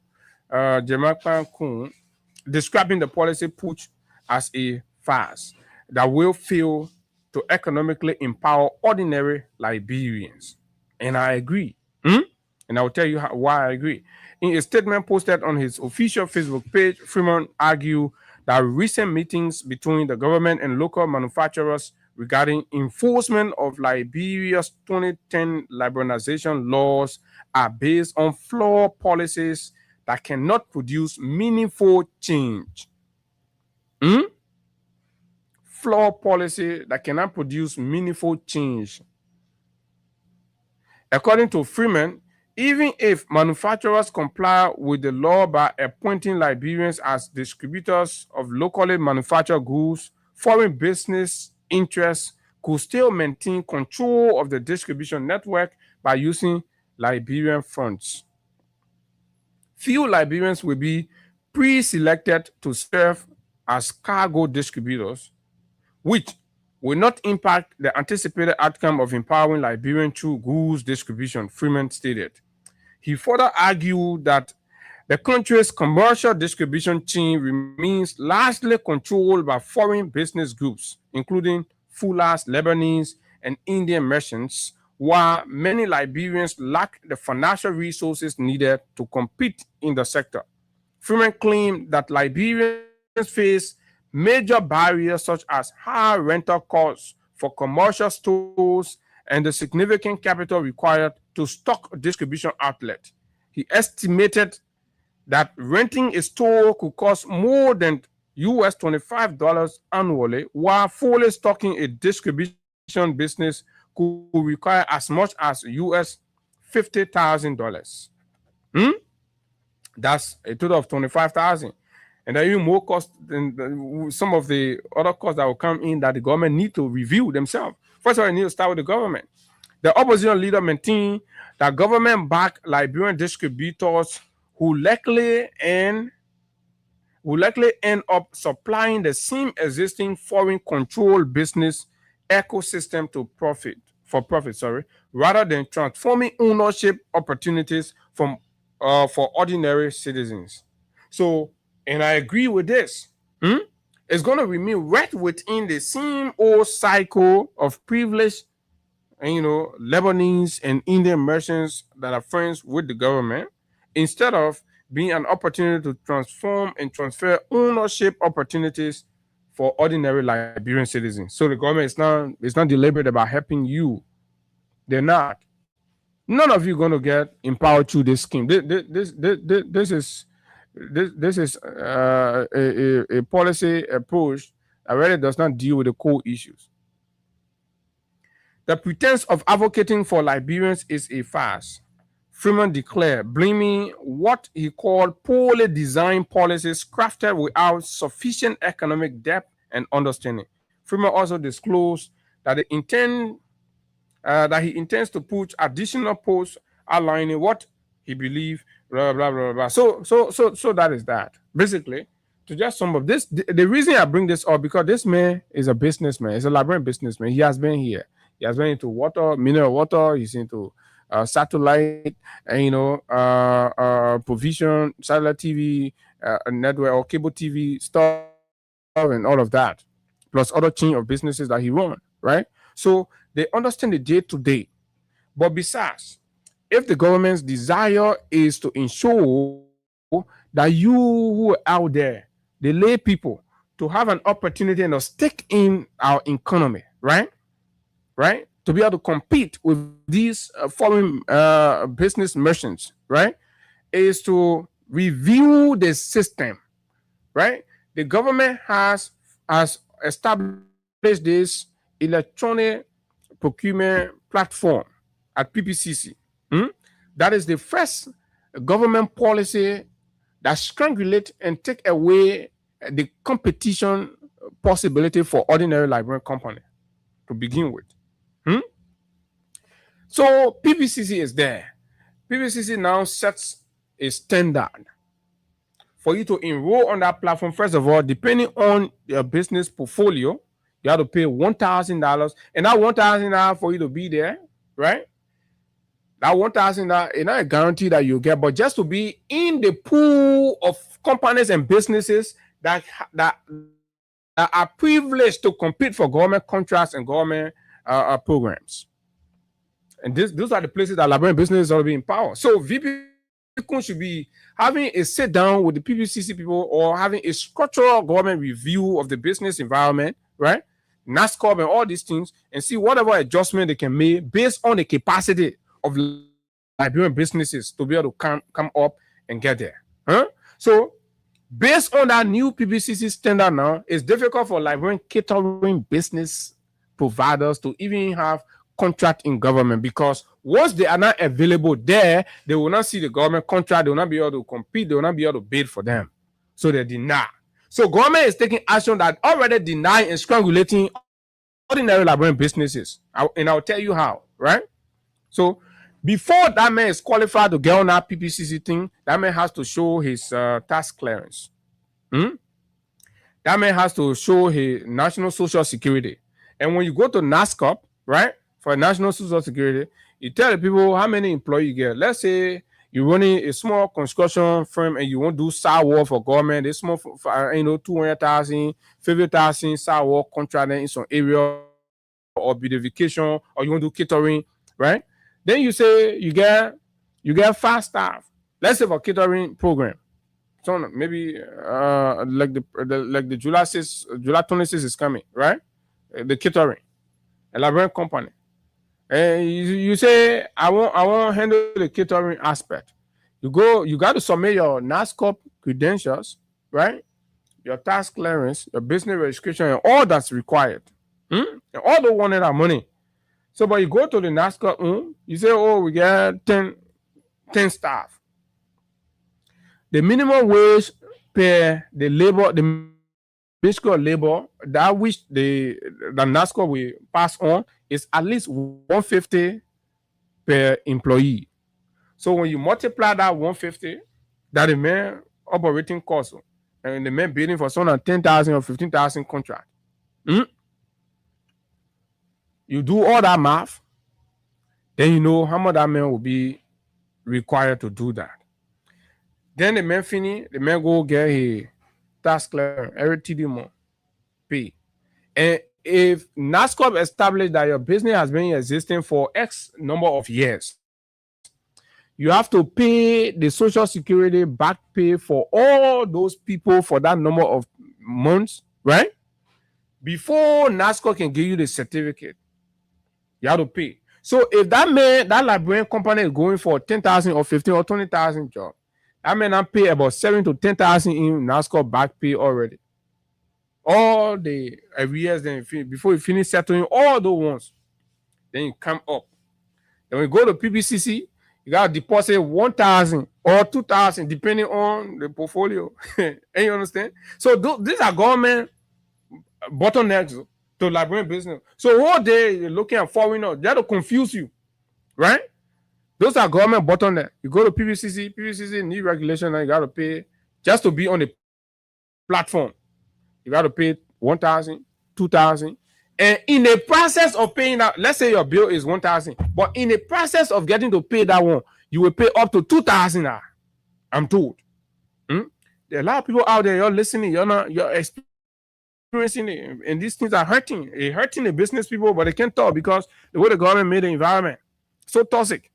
describing the policy push as a farce that will fail to economically empower ordinary Liberians. And I agree. And I will tell you why I agree. In a statement posted on his official Facebook page, Freeman argued that recent meetings between the government and local manufacturers regarding enforcement of Liberia's 2010 liberalization laws are based on flawed policies that cannot produce meaningful change. Flawed policy that cannot produce meaningful change. According to Freeman, even if manufacturers comply with the law by appointing Liberians as distributors of locally manufactured goods, foreign business interests could still maintain control of the distribution network by using Liberian funds. Few Liberians will be pre-selected to serve as cargo distributors, which will not impact the anticipated outcome of empowering Liberian through goods distribution, Freeman stated. He further argued that the country's commercial distribution chain remains largely controlled by foreign business groups, including Fullers, Lebanese, and Indian merchants, while many Liberians lack the financial resources needed to compete in the sector. Freeman claimed that Liberians face major barriers such as high rental costs for commercial stores and the significant capital required to stock a distribution outlet. He estimated that renting a store could cost more than US $25 annually, while fully stocking a distribution business could require as much as US $50,000. That's a total of $25,000. And there are even more costs than some of the other costs that will come in that the government need to review themselves. First of all, it need to start with the government. The opposition leader maintained that government-backed Liberian distributors who likely end up supplying the same existing foreign control business ecosystem to profit, rather than transforming ownership opportunities for ordinary citizens. So, and I agree with this. It's going to remain right within the same old cycle of privilege, and, Lebanese and Indian merchants that are friends with the government, instead of being an opportunity to transform and transfer ownership opportunities for ordinary Liberian citizens. So the government is not deliberate about helping you. They're not. None of you going to get empowered through this scheme. This is a policy approach that really does not deal with the core issues. The pretense of advocating for Liberians is a farce, Freeman declared, blaming what he called poorly designed policies crafted without sufficient economic depth and understanding. Freeman also disclosed that he intends to put additional posts outlining what he believes, blah blah blah blah. So that is that. Basically, to just sum up this, the reason I bring this up because this man is a businessman. He's a Liberian businessman. He has been here. He has been into water, mineral water. He's into satellite, provision, satellite TV, network or cable TV stuff, and all of that, plus other chain of businesses that he run. Right. So they understand the day to day. But besides, if the government's desire is to ensure that you who are out there, the lay people, to have an opportunity and a stake in our economy, right? To be able to compete with these foreign business merchants, right? Is to review the system, right? The government has established this electronic procurement platform at PPCC. That is the first government policy that strangulate and take away the competition possibility for ordinary Liberian company to begin with. So PPCC is there. PPCC now sets a standard for you to enroll on that platform. First of all, depending on your business portfolio, you have to pay $1,000, and that $1,000 for you to be there, right? That 1,000 is not a guarantee that you get, but just to be in the pool of companies and businesses that are privileged to compete for government contracts and government programs. And those are the places that Liberian businesses are being empowered. So VP should be having a sit down with the PPCC people or having a structural government review of the business environment, right? NASCOP and all these things, and see whatever adjustment they can make based on the capacity of Liberian businesses to be able to come up and get there. So based on that new PPCC standard now, it's difficult for Liberian catering business providers to even have contract in government, because once they are not available there, they will not see the government contract, they will not be able to compete, they will not be able to bid for them. So they deny. So government is taking action that already deny and strangulating ordinary Liberian businesses. And I'll tell you how, right? So before that man is qualified to get on that PPCC thing, that man has to show his tax clearance. That man has to show his national social security. And when you go to NASCOP, right, for national social security, you tell the people how many employees you get. Let's say you're running a small construction firm and you want to do sidewalk for government. It's small, 200,000, 50,000 sidewalk contract in some area, or beautification, or you want to do catering, right? Then you say you get 5 staff. Let's say for catering program. So maybe like the July 26 is coming, right? The catering, a Liberian company. And you say I want to handle the catering aspect. You got to submit your NASCOP credentials, right? Your tax clearance, your business registration, and all that's required. And all the wanted our money. So, but you go to the NASCOP, you say, oh, we get 10 staff. The minimum wage per the labor, the Ministry of Labor, that which the NASCOP will pass on is at least 150 per employee. So when you multiply that 150, that the main operating cost, and the main bidding for some 10,000 or 15,000 contract. You do all that math, then you know how much that man will be required to do that. Then the man finish, the man go get his tax clearance, every TD month, pay. And if NASCOP established that your business has been existing for X number of years, you have to pay the social security back pay for all those people for that number of months, right? Before NASCOP can give you the certificate, you have to pay. So if that Liberian company is going for 10,000 or 15 or 20,000 job, that man not pay about 7 to 10,000 in NASCOP back pay already. All the arrears, then before you finish settling all those ones, then you come up. Then we go to PPCC, you got to deposit 1,000 or 2,000 depending on the portfolio. And you understand? So these are government bottlenecks to Liberian business. So all day you're looking at foreign, they to confuse you, right? Those are government bottlenecks. You go to PPCC need regulation, and you got to pay just to be on the platform. You got to pay 1,000, 2,000. And in the process of paying that, let's say your bill is 1,000, but in the process of getting to pay that one, you will pay up to 2,000. I'm told. There are a lot of people out there, you're listening, you're experiencing it, and these things are hurting. It's hurting the business people, but they can't talk because the way the government made the environment so toxic,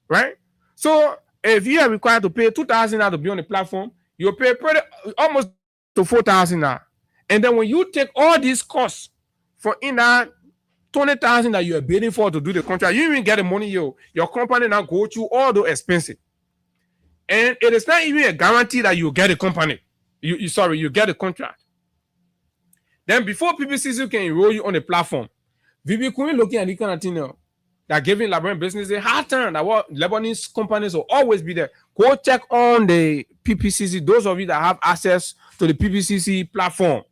right? So if you are required to pay 2,000 to be on the platform, you'll pay almost to 4,000. And then when you take all these costs for in that 20,000 that you are bidding for to do the contract, you even get the money. Your company now go through all those expenses, and it is not even a guarantee that you get a company. You get a contract. Then before PPCC can enroll you on the platform, VP Queen looking at the kind of thing now that giving Liberian business a hard time. That what Lebanese companies will always be there. Go check on the PPCC. Those of you that have access to the PPCC platform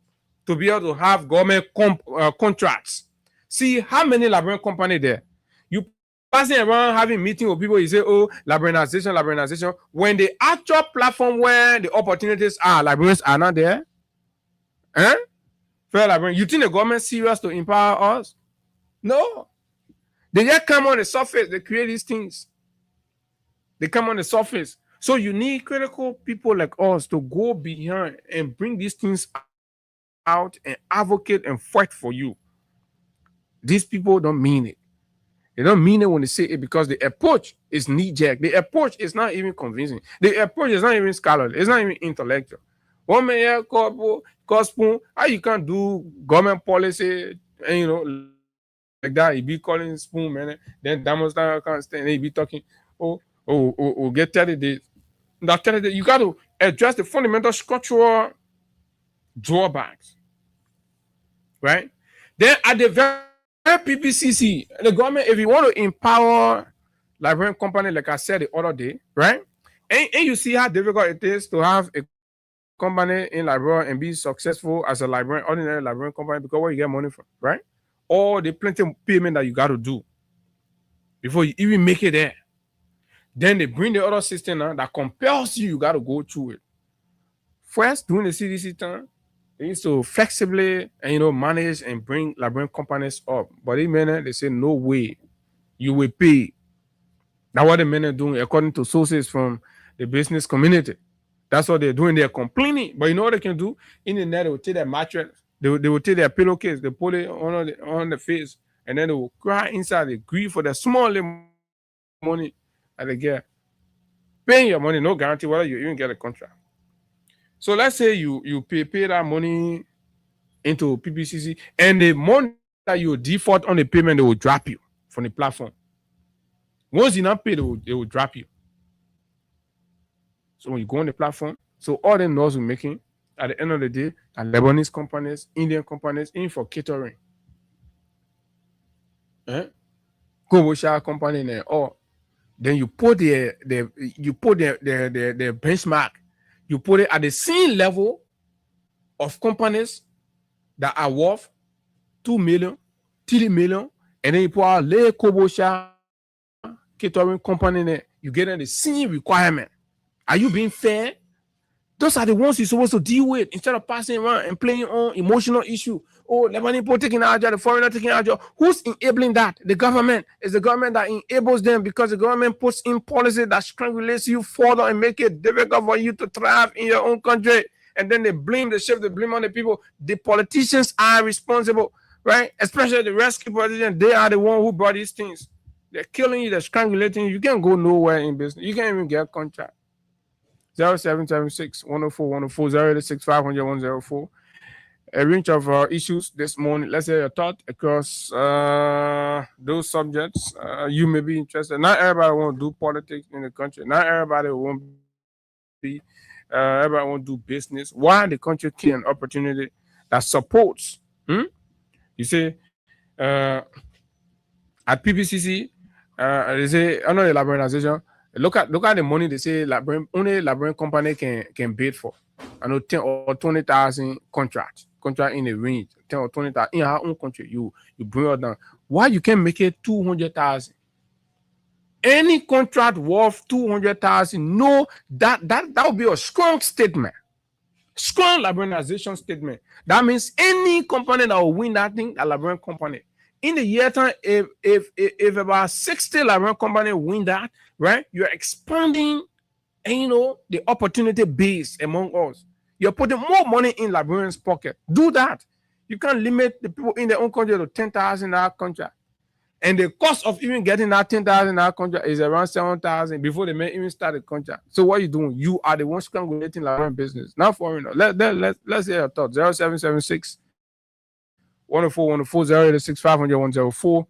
to be able to have government contracts. See how many Liberian companies there. You passing around having meeting with people, you say, oh, Liberianization. When the actual platform where the opportunities are, Liberians are not there. Fair Liberian. You think the government serious to empower us? No. They just come on the surface, they create these things. They come on the surface. So you need critical people like us to go behind and bring these things out and advocate and fight for you. These people don't mean it. They don't mean it when they say it because the approach is knee-jerk. The approach is not even convincing. The approach is not even scholarly. It's not even intellectual. One man here spoon, how you can't do government policy and like that. He be calling spoon, man. Then demonstration can't stand. He be talking, get 30 days. That 30 days, you got to address the fundamental structural drawbacks, right? Then at the very PPCC, the government, if you want to empower librarian company, like I said the other day, right? And you see how difficult it is to have a company in librarian and be successful as a librarian, ordinary librarian company, because where you get money from, right? Or the plenty of payment that you got to do before you even make it there. Then they bring the other system now that compels you got to go through it. First, during the CDC time, they used to flexibly manage and bring librarian companies up. But they say no way, you will pay. That's what the men are doing according to sources from the business community. That's what they're doing. They're complaining. But you know what they can do? In the net, they will take their mattress, they will take their pillowcase, they put it on the face, and then they will cry inside. They grieve for the small little money that they get. Paying your money, no guarantee whether you even get a contract. So let's say you pay that money into PPCC, and the money that you default on the payment, they will drop you from the platform. Once you not pay, they will drop you. So when you go on the platform, so all them laws we're making at the end of the day are Lebanese companies, Indian companies, in for catering. Commercial company there, or then you put the benchmark, you put it at the same level of companies that are worth 2 million, 3 million, and then you put out Le Kobosha catering company there, you get the same requirement. Are you being fair? Those are the ones you're supposed to deal with instead of passing around and playing on emotional issue. Oh, Lebanese people taking our job, the foreigner taking our job. Who's enabling that? The government. It's the government that enables them because the government puts in policy that strangulates you further and make it difficult for you to thrive in your own country. And then they shift the blame on the people. The politicians are responsible, right? Especially the rescue politicians. They are the one who brought these things. They're killing you, they're strangulating you. You can't go nowhere in business. You can't even get a contract. 0776 104 104 086 500 104. A range of issues this morning. Let's say your thought across those subjects you may be interested. Not everybody want to do politics in the country. Not everybody won't be. Everybody want to do business. Why the country create an opportunity that supports? You say at PPCC, they say under the liberalization. Look at the money they say only librarian company can bid for. I know 10 or 20,000 contract in a range, 10 or 20,000 in our own country. You bring it down. Why you can make it 200,000? Any contract worth 200,000? No, that would be a strong statement, strong liberalization statement. That means any company that will win that thing, a librarian company. In the year time, if about 60 librarian company win that, right, you're expanding, the opportunity base among us. You're putting more money in librarians' pocket. Do that. You can't limit the people in their own country to 10,000 contract. And the cost of even getting that 10,000 contract is around 7,000 before they may even start the contract. So what are you doing? You are the one strangulating librarian business, not foreigner. Let's hear your thoughts. 0776 104 104 086 500 104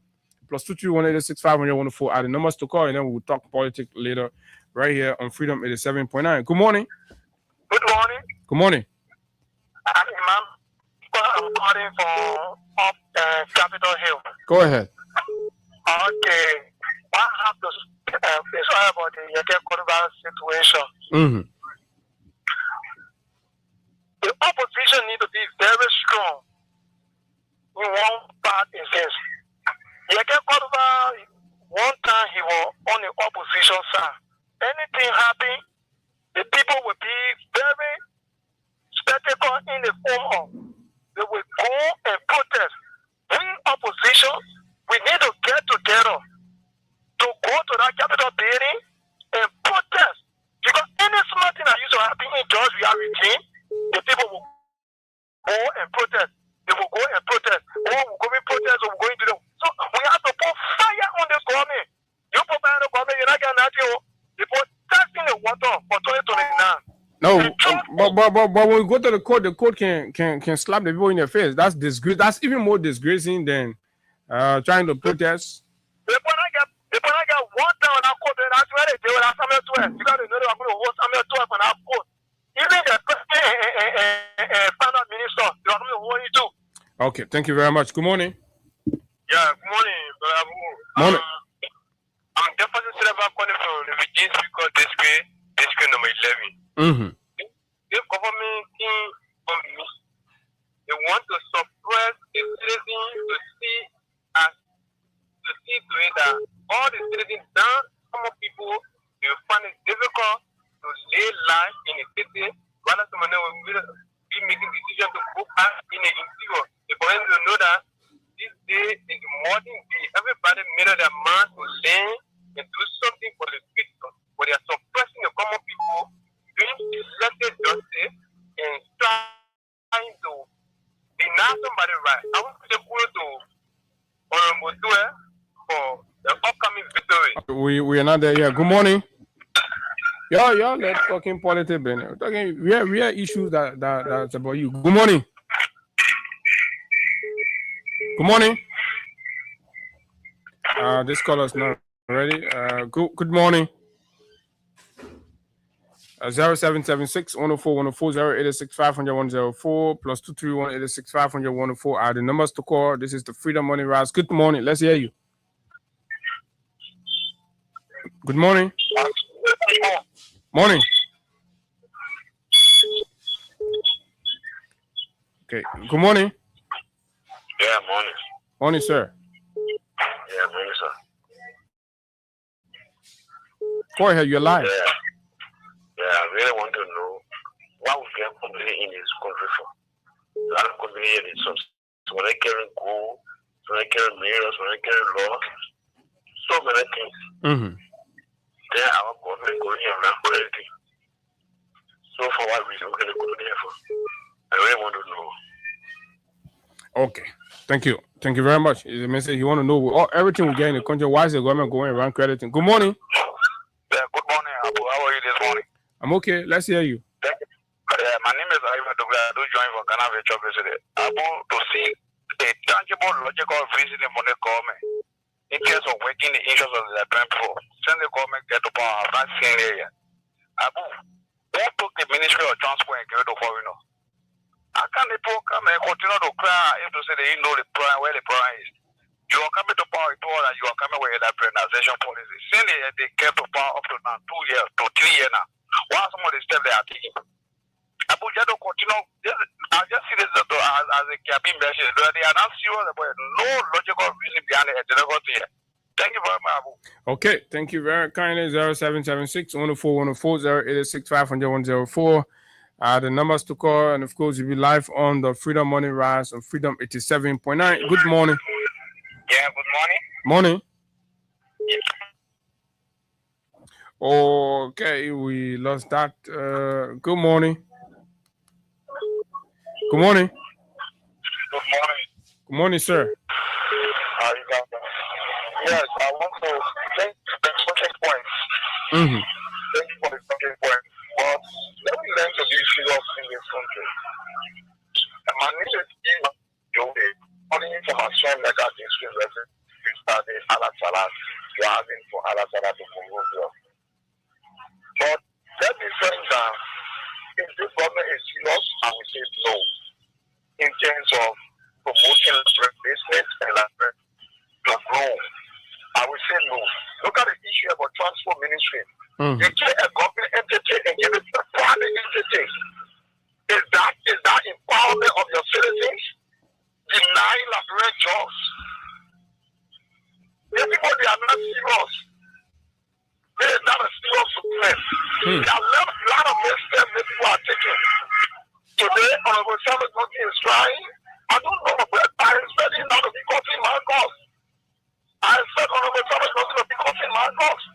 plus 231 186 500 104 are the numbers to call, and then we'll talk politics later right here on Freedom 87.9. Good morning. Good morning. Good morning. I'm Imam. I'm calling from Capitol Hill. Go ahead. Okay. I have to say about the Yeke Koruba situation. Mm-hmm. The opposition need to be very strong. We want part in this. Yeke Koruba, one time he was on the opposition side. Anything happen, the people will be very spectacle in the form of they will go and protest. We opposition, we need to get together to go to that Capitol building and protest of going to them. So we have to put fire on this government. You put fire on the government, you're not getting nothing. They put testing the water for 2029. No, but when we go to the court can slap the people in their face. That's disgrace. That's even more disgracing than trying to protest. They put I got one time on our court, and that's where they do it. That's Samuel 12. You got to know that I'm going to hold Samuel 12 on our court. Even the finance minister, they are going to hold you too. Okay, thank you very much. Good morning. Yeah, good morning, brother. Morning. I'm definitely still about calling for refugees because district number 11. Mm-hmm. This government they want to suppress the citizens to see to it that all the citizens down, some people they find it difficult to live life in a city, rather someone will be making decisions to go back in a interior. They want to know that this day is modern day. Everybody made up their mind to learn and do something for the people, but they are suppressing the common people, doing selected justice and trying to deny somebody right. I want to say to Honorable Due for the upcoming victory. We are not there yet. Good morning. Yeah, let's talking politics, Ben. Talking real issues that's about you. Good morning. Good morning. This caller's not ready. Good morning. 0776 104 104 086 500 104 plus 231 86 500 104 are the numbers to call. This is the Freedom Money Rise. Good morning. Let's hear you. Good morning. Morning. Okay. Good morning. Yeah, morning. Morning, sir. Yeah, morning, sir. Go ahead. You're live. Yeah, I really want to know what we can company in this country for. A lot of company in this country. So when they carry gold, so when they carry mirrors, when they carry law, so many things. Mm-hmm. Then our government going around everything. So for what reason we're going to go there for? I really want to know. Okay. Thank you. Thank you very much. It's a message you want to know everything we get in the country. Why is the government going around crediting? Good morning. Yeah, good morning, Abu. How are you this morning? I'm okay. Let's hear you. My name is Ivan Douglas. I do join from Ghana Virtual President. Abu, to see a tangible, logical reasoning for the government in terms of working the interests of the people. Since the government get to power, I've not seen it yet. Abu, who took the Ministry of Transport and get rid of foreigners? How can the people come and continue to cry if to say they know the prime, where the prime is? You are coming to power at all and you are coming with that privatization policy. Since they get to power up to now 2 years to 3 years now, what are some of the steps they are taking? Abuja don't continue. I just see this as a cabin message. They are not serious about it. No logical reason behind it. Thank you very much, Abu. Okay, thank you very kindly. 0776 104 104 086 500 104. The numbers to call, and of course, you'll be live on the Freedom Money Rise on Freedom 87.9. Good morning. Yeah, good morning. Morning. Okay, we lost that. Good morning. Good morning. Good morning. Good morning, sir. Yes, I want to thank the subject points. Mm-hmm. Thank you for the subject point. But let me learn to be serious in this country. And my name is Ima Joe. Only information like I think we started Allah Salah. You are having for Allah Salah to promote you. But let me say that if this government is serious, I will say no. In terms of promoting business and to grow, I will say no. Look at the issue about transport ministry. Mm-hmm. You take a government entity and give it to a private entity. Is that empowerment of your citizens? Denying laborer jobs. These people, they are not serious. They are not a serious success. There are a lot of missteps that people are taking. Today, Honorable Samuel is trying. I don't know, but I expect him not to be cutting my cost. I expect Honorable Samuel to be cutting my cost.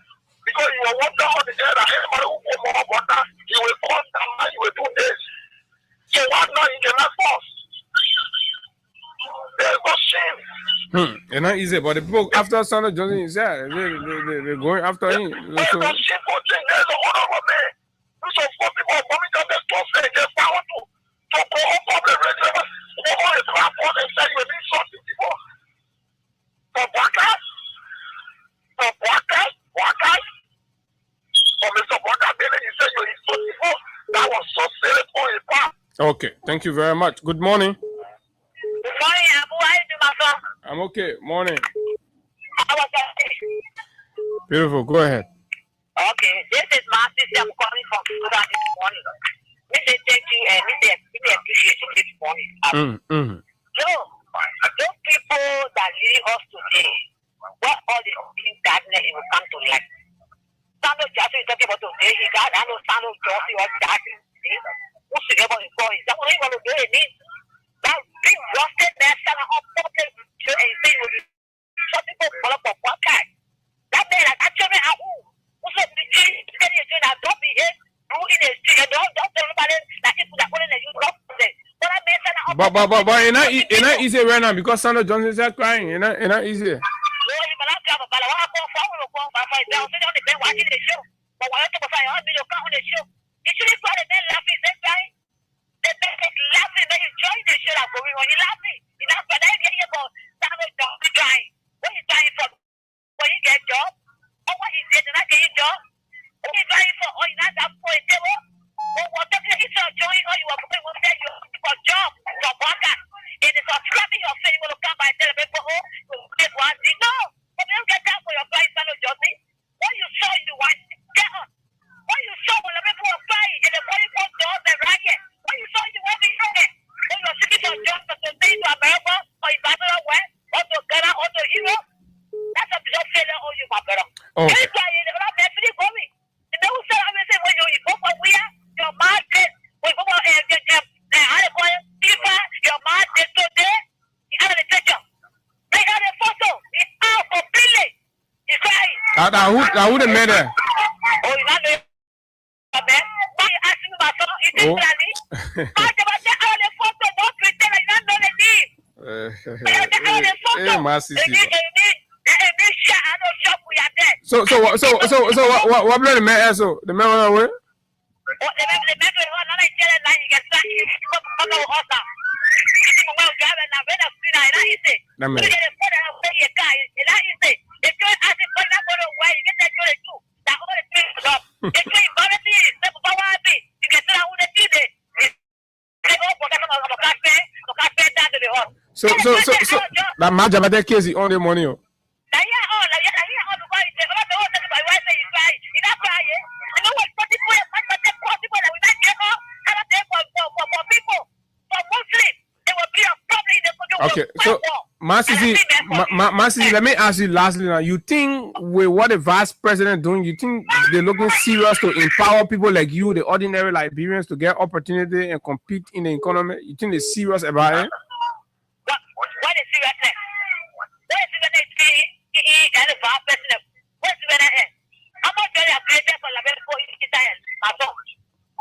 Because you will wonder on the air that anybody who will more about that, you will cut down and you will do this. So what now you cannot force? There is no shame. It's not easy, but the people after Sandra Johnson is there, they're going after him. So, There's a simple thing. There's a honorable man. So for people coming to the store saying they found to go on public radio, go on a platform and say you need something before. For workers, for Mr. Walker, then he said you need something before. That was so serious on his part. okay, thank you very much. Good morning. Good morning, Abu. How you doing, my son? I'm okay. Morning. How was that? Beautiful. Go ahead. Okay, this is my sister. I'm calling from Sudan this morning. Me say thank you and me appreciate you this morning. So, those people that lead us today, what all the gardener it will come to life. Sandro Jackson is talking about today. He got I know Sandro Jackson was Jackson. Who's the neighbor in boys? That's what he want to do. It means that big rusted man standing up public and saying will be some people follow up one guy. That man actually who's up the tree, don't be here, do in the street, and don't tell nobody that people that put in the youth don't say. So that man standing up. But it's not easy right now because Sandra Johnson is crying. It's not easy. Watching the show, but when I talk about your video on the show, you should have got a man laughing, that guy. The man is laughing, they enjoy the show that's going on. You're laughing. You're not going to get your boss. That's what you're trying. What are you trying for? When you get a job? Or what is it? Did I get a job? What are you trying for? Or you're not that for a table? Or whatever it's your joy, or you are putting one day you're looking for a job, for worker. And it's a slapping your face, you will come by and tell people, oh, you want it. No. But you don't get that for your client, Sandro Johnson. What you saw in the white, get up. What you saw when the people were crying and the body was doors and riot. What you saw in the white, when you were seeking for jobs to stay to America, or in Barcelona West, or to Ghana, or to Europe, that's a big failure on you, my brother. Okay. That's why you're not definitely going. And they will say, I will say, when you go for where, your market, when you go for your market today, you have a picture. They have a photo. It's out completely. It's crying. Now who the man there? Oh, you not know man. Why you asking me about something? You think that me? Why you about that all the photo? Don't pretend like you don't know the name. Hey, my sister. So what blood the man? So the man went away. So that match about that case on the money. Okay, so Masisi, let me ask you lastly now. You think with what the vice president doing, you think they're looking serious to empower people like you, the ordinary Liberians, to get opportunity and compete in the economy? You think they're serious about it? What is seriousness? What is seriousness? And the vice president. What is seriousness? How much they are created for Liberia for Israel?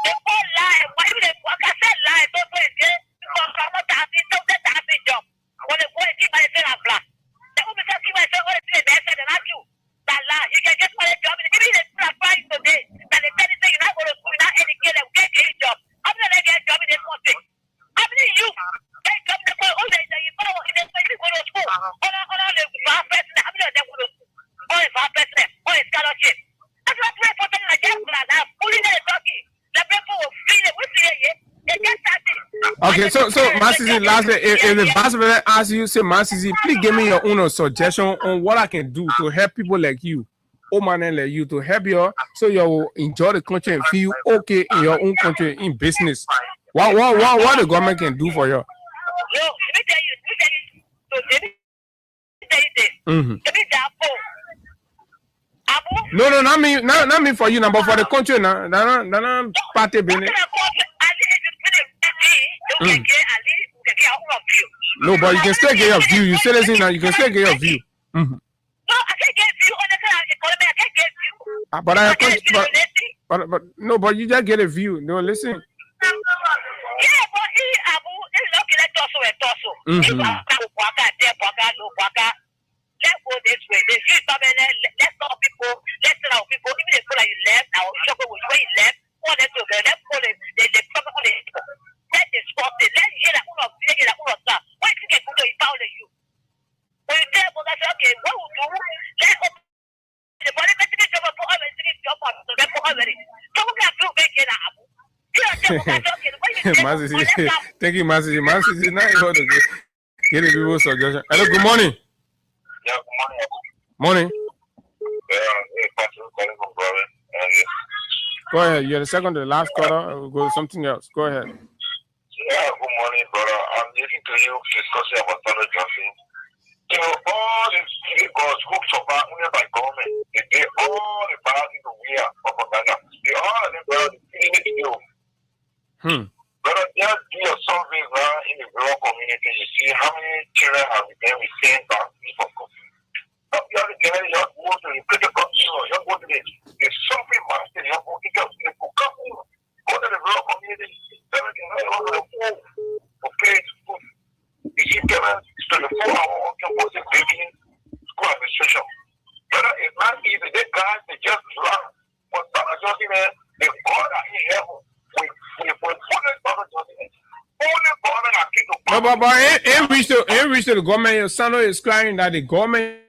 They all lie. Why do they? What I said lie? Don't say it. Because I'm not happy. Don't get a happy job. When they go and give myself a black, they will because give myself what they say. They not you. That lie. You can get my job. Give me the price today. But they tell you you're not going to school, you're not educated, you can't get a job. How many they get a job in this country? How many you? They come to go. Oh, they follow in this way. They go to school. All the vice president. How many of them go to school? All the vice president. All the scholarship. That's what we're talking like that. Pulling the talking. The people will feel it. We feel it. They get started. Okay, so Masisi, lastly, if the vice president asks you, say, Masisi, please give me your own suggestion on what I can do to help people like you, old man like you, to help you so you will enjoy the country and feel okay in your own country in business. What the government can do for you? Let me tell you. So let me tell you this. Let me tell you. No, not me for you, but for the country now. Not party business. No, but you can still get your view. You say this now, you can still get your view. No, I can't get view on the economy. I can't get view. But no, but you just get a view. No, listen. Yeah, but it's lucky that torso. Let's go this way. They see something. Let's not people. Let's not people. Even the people that you left, now show when you left. All them to let's call it. They problem on the people. Let's discuss it. Let's hear that one of that. Why you get good? You found you. When you tell them that okay, what will do? Let's open the body. Let's get job for already. Job for them already. So we can do make it up. Thank you, Master. Master is not able to get the people's suggestion. Hello, good morning. Yeah, good morning. Morning. Patrick calling from Brooklyn. Go ahead. You're the second to the last caller. We'll go to something else. Go ahead. Yeah, good morning, brother. I'm listening to you discussing about Standard Johnson. You know, all the gods who survive by government, they all the parties to wear propaganda. They all the brothers to do. Brother, just do your survey around in the rural community. You see how many children have been with same vaccine for COVID. You have to get it, you have to go to the critical, you have to go to the survey master, you have to go to the Courtroom. Go to the rural community, everything, all the food, okay, food. You see, parents, 24-hour working for the baby school administration. Brother, it's not easy. They guys, they just run. But Standard Johnson, they God are in heaven. No, but in reach to the government, Sano is crying that the government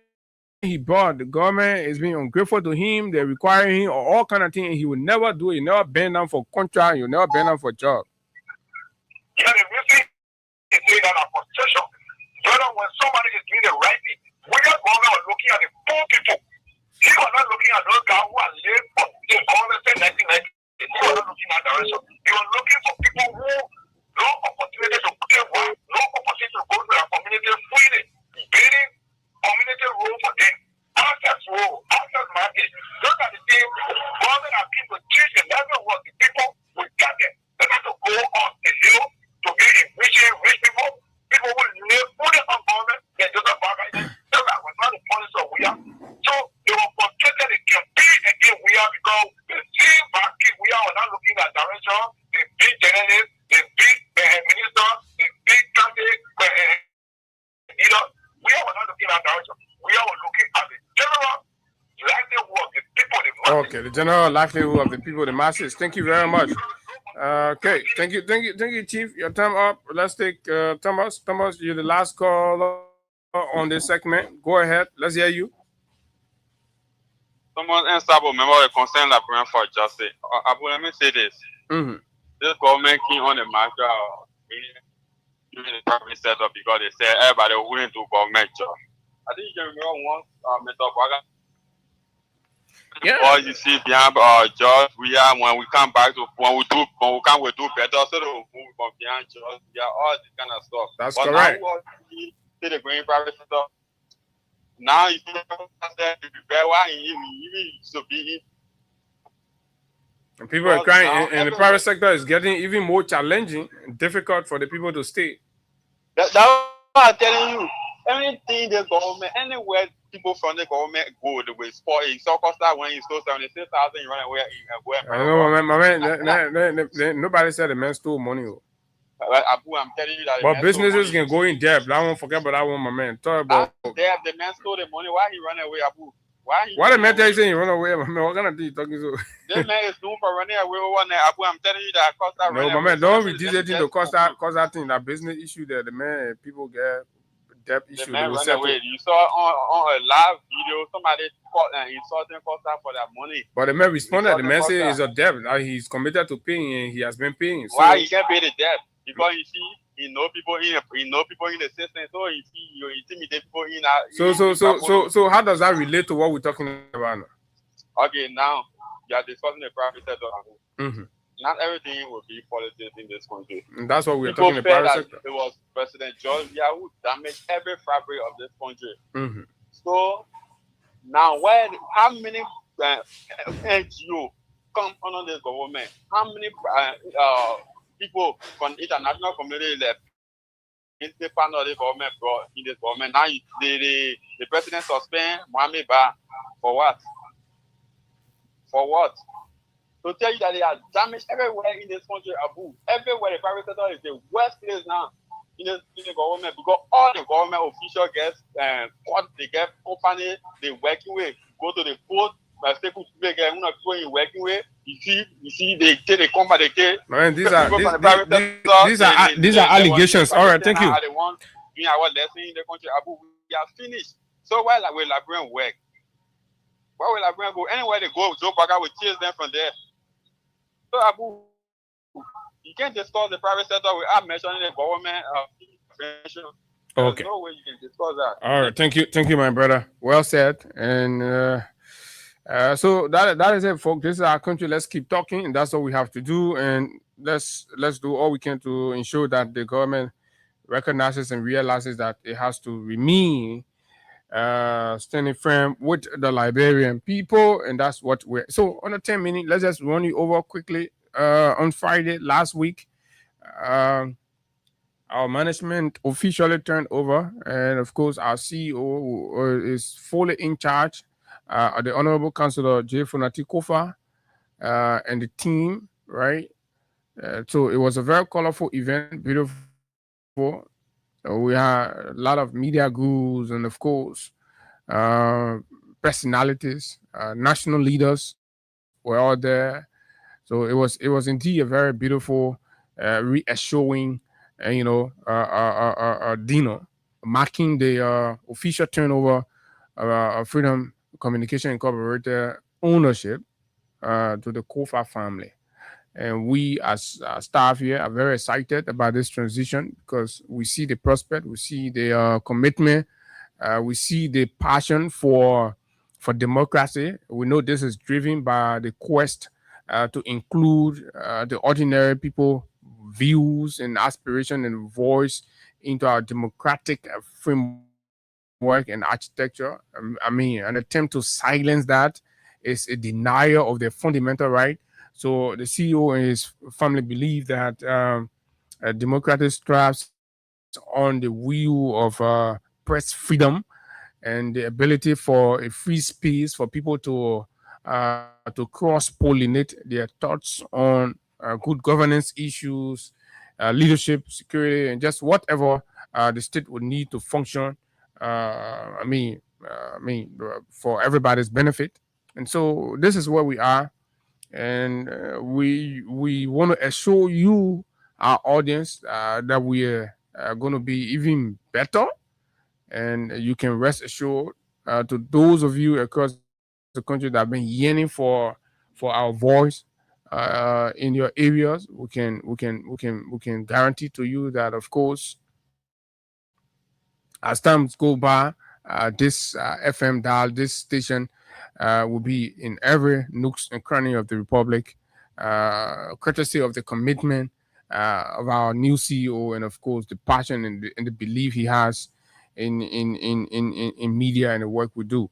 he brought, the government is being ungrateful to him. They're requiring him all kind of things. He will never do it. He never bend down for contract. He'll never bend down for job. Yeah, the music is doing that frustration. Brother, when somebody is doing the right thing, we are going looking at the poor people. He was not looking at those guys who are late for the government in 1990. He was not looking at direction. He was looking for people who no opportunity to get work, no opportunity to go to their community freely, building community role for them. Access role, access market. Those are the things government are people to teach the level of the people we got them. They have to go on the hill to be enriching rich people. People who live fully on government, they do not bargain. That's why we're not the policy of we are. So they were frustrated they can be again we are because the same market we are not looking at direction, the big journalists, the big minister, the big candidate, we are not looking at direction. We are looking at the general livelihood of the people, the masses. Okay, the general livelihood of the people, the masses. Thank you very much. Okay, thank you, Chief. Your time up. Let's take Thomas. Thomas, you're the last caller on this segment. Go ahead. Let's hear you. Someone unstable member of the concern that bring for justice. Abu, let me say this. This government came on the matter during the private setup because they said everybody willing to government job. I think you can remember once, Mr. Baga. Yeah. Or you see behind jobs, we are when we come back to when we do better, so that we move from behind jobs, we are all this kind of stuff. That's but correct. Now we see the green private sector. Now you see why he used to be. And people are crying, and the private sector is getting even more challenging and difficult for the people to stay. That's what I'm telling you. Anything the government, anywhere people from the government go, the way sport is so cost that when you stole 76,000, you run away. I know, my man. Nobody said the man stole money. Abu, I'm telling you that. But businesses can go in debt. I won't forget about that one, my man. Talk about debt. The man stole the money. Why he run away, Abu? Why the man tell you saying you run away, my man? What kind of thing you talking to? This man is known for running away. Abu, I'm telling you that cost that. No, my man, don't reduce it to cost that thing. That business issue that the man people get. Debt issue. The man run away. You saw on a live video somebody insulting Costa for that money. But the man responded. The man said it's a debt. He's committed to paying and he has been paying. So why he can't pay the debt? Because you see, he know people in the system. So you see, you intimidate people in. So how does that relate to what we're talking about now? Okay, now you are discussing the private sector. Not everything will be politics in this country. And that's what we're talking about. Private sector. It was President George who damaged every fabric of this country. So now, how many NGO come under this government? How many people from the international community left? The part of the government brought in this government. Now the president suspend Mohamed Ba for what? For what? To tell you that they are damaged everywhere in this country, Abu. Everywhere the private sector is the worst place now. in the government, because all the government officials get they get company they working with, go to the court, but they could make people in working with. You see, they take the company, they take Man, these people are from the private sector, these are allegations. All right, thank you. are the ones doing our lesson in the country. Abu, we are finished. So why will Liberian work? Why will Liberian go anywhere they go? Joe Bagger will chase them from there. So Abu, you can't discuss the private sector without mentioning the government intervention. There's no way you can discuss that. All right, thank you, my brother. Well said. And so that is it, folks. This is our country. Let's keep talking, and that's all we have to do. And let's do all we can to ensure that the government recognizes and realizes that it has to remain standing firm with the Liberian people, and that's what we're. So on a 10 minute, let's just run you over quickly. On Friday last week, our management officially turned over, and of course, our CEO is fully in charge. The Honorable Councillor J. Funati Kofa and the team, right? So it was a very colorful event, beautiful. We had a lot of media gurus and, of course, personalities, national leaders were all there. So it was indeed a very beautiful, reassuring, dinner marking the official turnover of Freedom Communication Incorporated ownership to the Kofa family. And we, as staff here, are very excited about this transition because we see the prospect, we see the commitment, we see the passion for democracy. We know this is driven by the quest to include the ordinary people views and aspiration and voice into our democratic framework and architecture. An attempt to silence that is a denial of their fundamental right. So the CEO and his family believe that democracy thrives on the will of press freedom and the ability for a free space for people to cross-pollinate their thoughts on good governance issues, leadership, security, and just whatever the state would need to function. For everybody's benefit. And so this is where we are, and we want to assure you, our audience, that we are going to be even better, and you can rest assured to those of you across the country that have been yearning for our voice in your areas. We can guarantee to you that, of course, as times go by, this FM dial, this station will be in every nooks and cranny of the republic, courtesy of the commitment of our new CEO, and of course the passion and the belief he has in media and the work we do.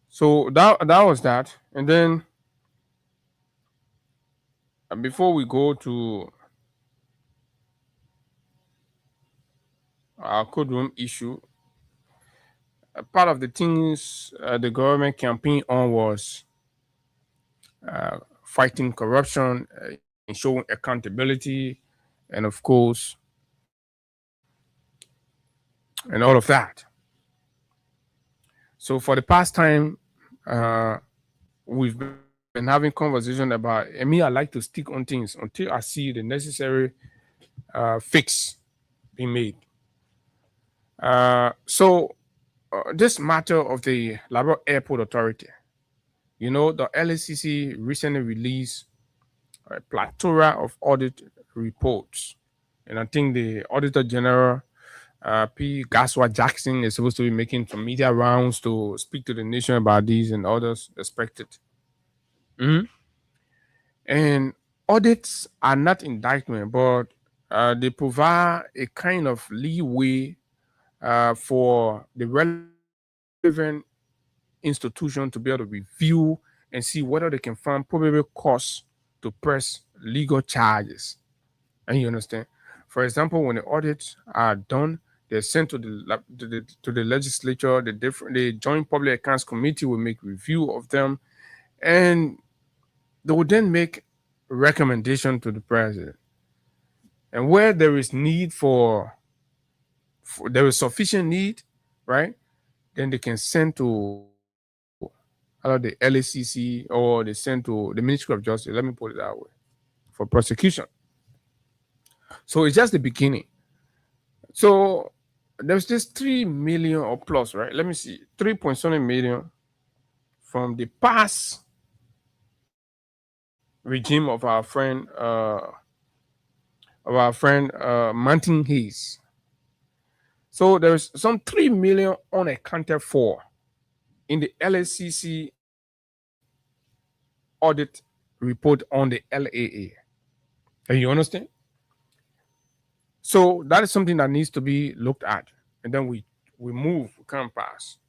So that was that. And then before we go to our courtroom issue, part of the things the government campaigned on was fighting corruption, ensuring accountability, and of course, and all of that. So for the past time, we've been having conversation about, and me, I like to stick on things until I see the necessary fix being made. This matter of the Labrador Airport Authority, the LACC recently released a plethora of audit reports, and I think the Auditor General, P. Gaswa Jackson, is supposed to be making some media rounds to speak to the nation about these, and others expected. And audits are not indictment, but they provide a kind of leeway for the relevant institution to be able to review and see whether they can find probable cause to press legal charges. And you understand? For example, when the audits are done, they're sent to the legislature. The Joint Public Accounts Committee will make review of them, and they will then make recommendation to the president. And where there is need for there is sufficient need, right? Then they can send to either the LACC or they send to the Ministry of Justice. Let me put it that way, for prosecution. So it's just the beginning. So there's this 3 million or plus, right? Let me see, 3.7 million from the past regime of our friend Martin Hayes. So there's some 3 million unaccounted for in the LACC audit report on the LAA. And you understand? So that is something that needs to be looked at. And then we move, we come past.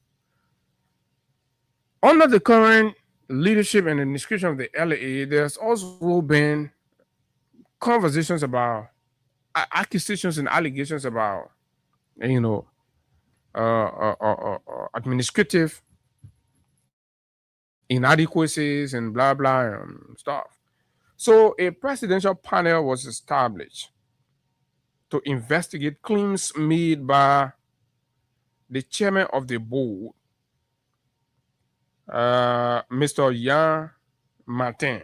Under the current leadership and administration of the LAA, there's also been conversations about accusations and allegations about, you know, administrative inadequacies and blah blah stuff. So a presidential panel was established to investigate claims made by the chairman of the board, Mr. Yan Martin.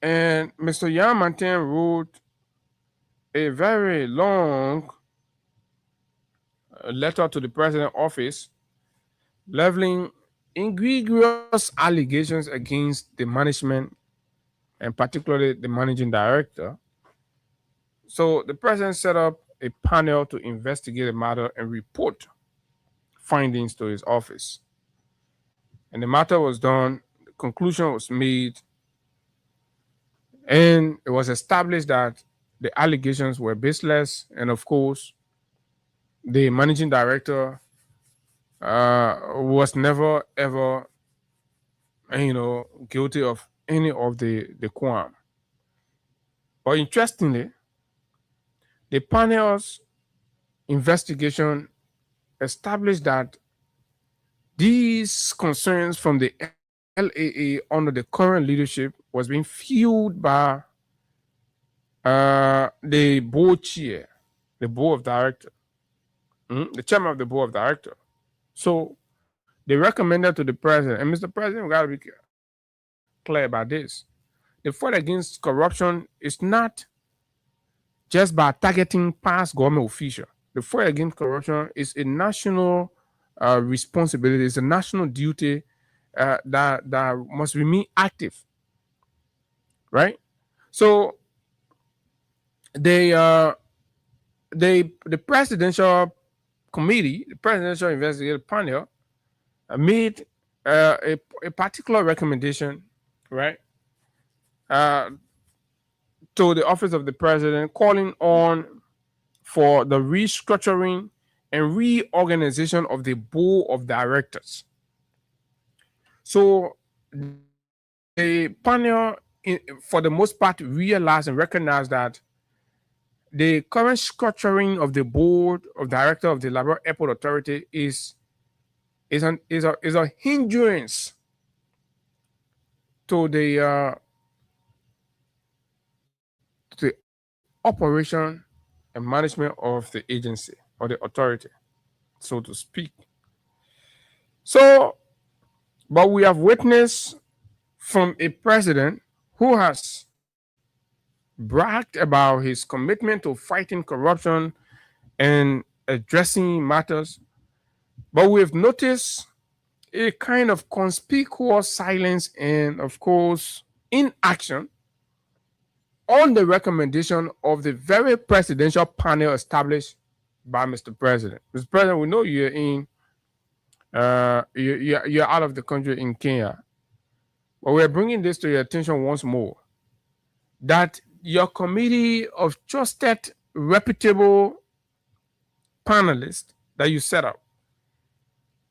And Mr. Yan Martin wrote a very long letter to the president's office leveling egregious allegations against the management and particularly the managing director. So the president set up a panel to investigate the matter and report findings to his office. And the matter was done, the conclusion was made, and it was established that the allegations were baseless. And of course, the managing director was never ever, guilty of any of the crime. But interestingly, the panel's investigation established that these concerns from the LAA under the current leadership was being fueled by the board chair, the board of director, the chairman of the board of director. So they recommended to the president, and Mr. President, we got to be clear about this. The fight against corruption is not just by targeting past government officials. The fight against corruption is a national responsibility, it's a national duty that must remain active, right? So the presidential committee, the presidential investigative panel, made a particular recommendation, right, to the office of the president, calling on for the restructuring and reorganization of the board of directors. So the panel, for the most part, realized and recognized that the current structuring of the board of director of the Labrador Airport Authority is a hindrance to the operation and management of the agency or the authority, so to speak. So, but we have witnessed from a president who has bragged about his commitment to fighting corruption and addressing matters, but we've noticed a kind of conspicuous silence and, of course, inaction on the recommendation of the very presidential panel established by Mr. President. Mr. President, we know you're you're out of the country in Kenya, but we're bringing this to your attention once more, that your committee of trusted, reputable panelists that you set up,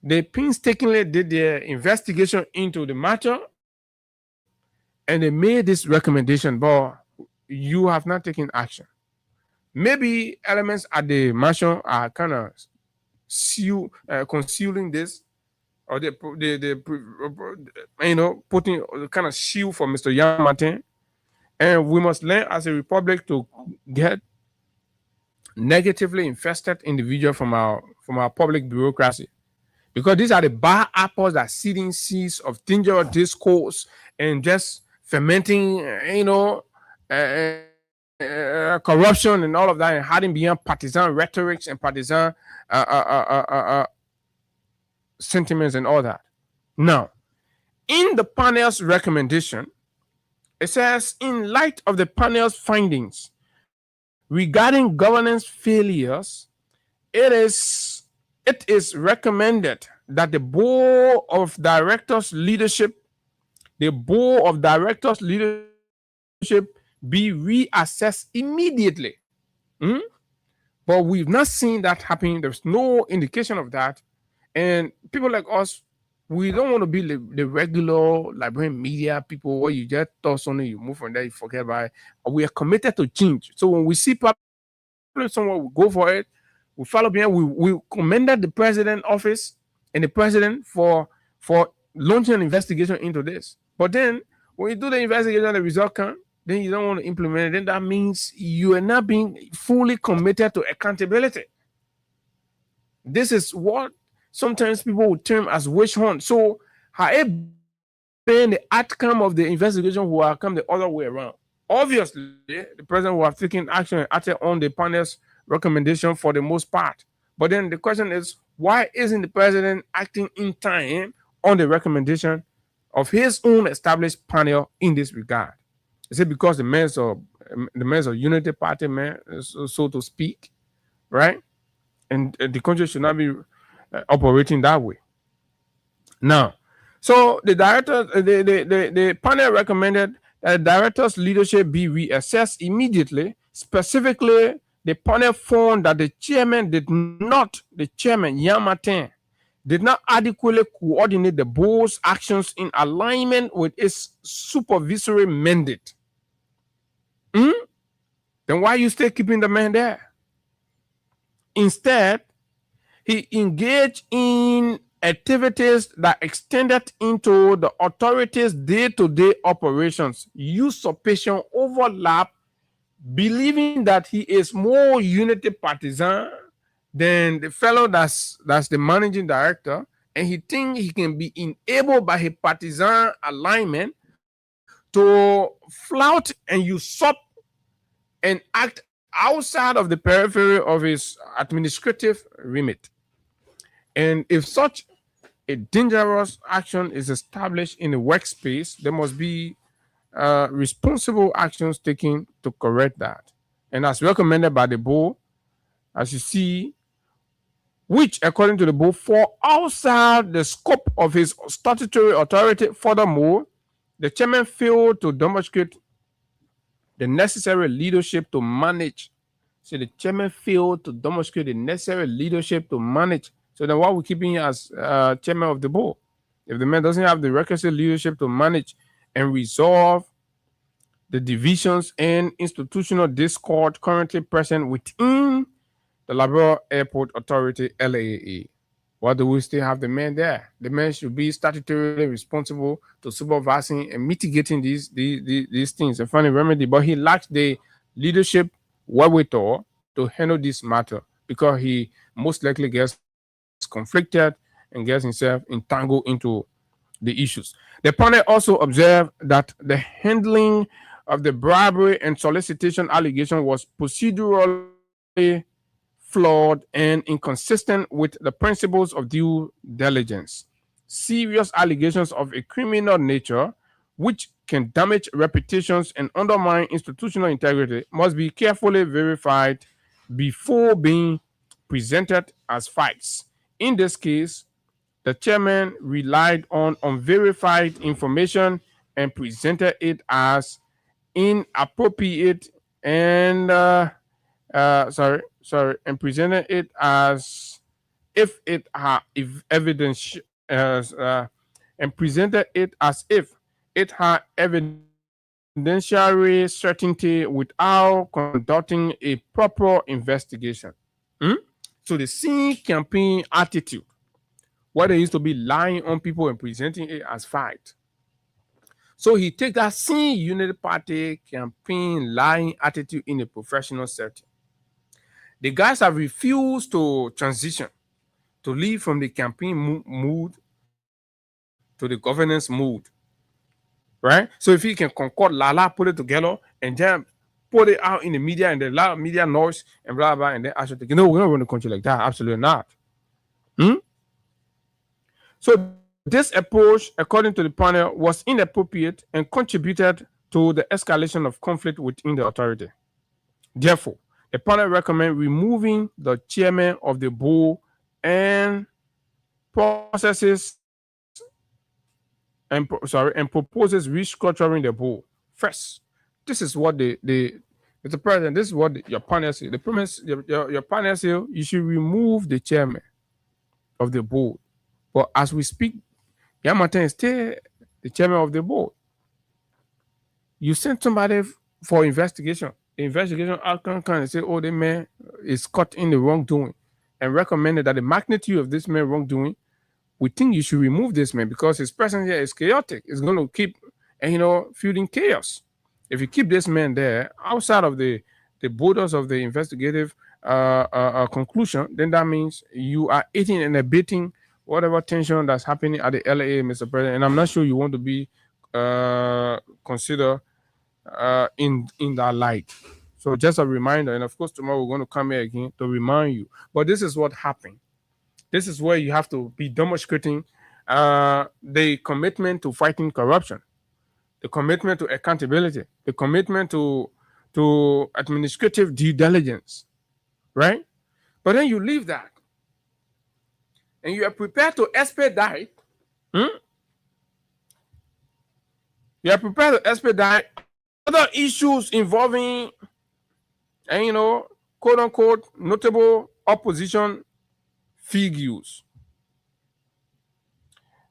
they painstakingly did their investigation into the matter and they made this recommendation, but you have not taken action. Maybe elements at the mansion are kind of concealing this, or they putting kind of shield for Mr. Yan Martin. And we must learn as a republic to get negatively infested individual from our public bureaucracy, because these are the bad apples that seeding seeds of dangerous discourse and just fermenting, corruption and all of that, and hiding behind partisan rhetorics and partisan sentiments and all that. Now, in the panel's recommendation, it says, in light of the panel's findings regarding governance failures, it is recommended that the board of directors leadership be reassessed immediately. But we've not seen that happen. There's no indication of that. And people like us, we don't want to be the regular Liberian media people where you just toss on it, you move from there, you forget about it. We are committed to change. So when we see somewhere, we go for it. We follow behind. We commended the president office and the president for launching an investigation into this. But then when you do the investigation, the result comes, then you don't want to implement it. Then that means you are not being fully committed to accountability. This is what sometimes people would term as witch hunt. So, however, the outcome of the investigation will have come the other way around. Obviously, the president will have taken action and acted on the panel's recommendation for the most part. But then the question is, why isn't the president acting in time on the recommendation of his own established panel in this regard? Is it because the men's of Unity Party, man, so to speak, right? And the country should not be operating that way. Now, so the panel recommended that the director's leadership be reassessed immediately. Specifically, the panel found that the chairman, Yan Martin, did not adequately coordinate the board's actions in alignment with its supervisory mandate. Then why are you still keeping the man there? Instead, he engaged in activities that extended into the authorities' day-to-day operations, usurpation, overlap, believing that he is more unity partisan than the fellow that's the managing director, and he thinks he can be enabled by his partisan alignment to flout and usurp and act outside of the periphery of his administrative remit. And if such a dangerous action is established in the workspace, there must be responsible actions taken to correct that. And as recommended by the board, as you see, which according to the board fall outside the scope of his statutory authority. Furthermore, the chairman failed to demonstrate the necessary leadership to manage. So the chairman failed to demonstrate the necessary leadership to manage. So then why are we keeping him as chairman of the board? If the man doesn't have the requisite leadership to manage and resolve the divisions and institutional discord currently present within the Liberia Airport Authority, LAA, why do we still have the man there? The man should be statutorily responsible to supervising and mitigating these things and finding remedy, but he lacks the leadership wherewithal to handle this matter because he most likely gets conflicted and gets himself entangled into the issues. The panel also observed that the handling of the bribery and solicitation allegation was procedurally flawed and inconsistent with the principles of due diligence. Serious allegations of a criminal nature, which can damage reputations and undermine institutional integrity, must be carefully verified before being presented as facts. In this case, the chairman relied on unverified information and presented it as inappropriate and and presented it as if it had evidence and presented it as if it had evidentiary certainty without conducting a proper investigation. So the scene campaign attitude, where they used to be lying on people and presenting it as fact. So he take that same Unity Party campaign lying attitude in a professional setting. The guys have refused to transition, to leave from the campaign mood to the governance mood. Right? So if he can concord Lala, put it together, and then put it out in the media and the loud media noise and blah blah, and then actually think, no, we're not running the country like that. Absolutely not. So this approach, according to the panel, was inappropriate and contributed to the escalation of conflict within the authority. Therefore, the panel recommend removing the chairman of the board and processes and proposes restructuring the board. First, this is what Mr. President, this is what your panel say. The premise, your panel say you should remove the chairman of the board. But as we speak, Yamatan is still the chairman of the board. You sent somebody for investigation. The investigation outcome can say, oh, the man is caught in the wrongdoing, and recommended that the magnitude of this man wrongdoing, we think you should remove this man because his presence here is chaotic. It's going to keep, fueling chaos. If you keep this man there outside of the borders of the investigative conclusion, then that means you are aiding and abetting whatever tension that's happening at the LAA, Mr. President. And I'm not sure you want to be considered in that light. So just a reminder, and of course tomorrow we're going to come here again to remind you. But this is what happened. This is where you have to be demonstrating the commitment to fighting corruption, the commitment to accountability, the commitment to administrative due diligence, right? But then you leave that, and you are prepared to expedite. You are prepared to expedite other issues involving, quote unquote, notable opposition figures.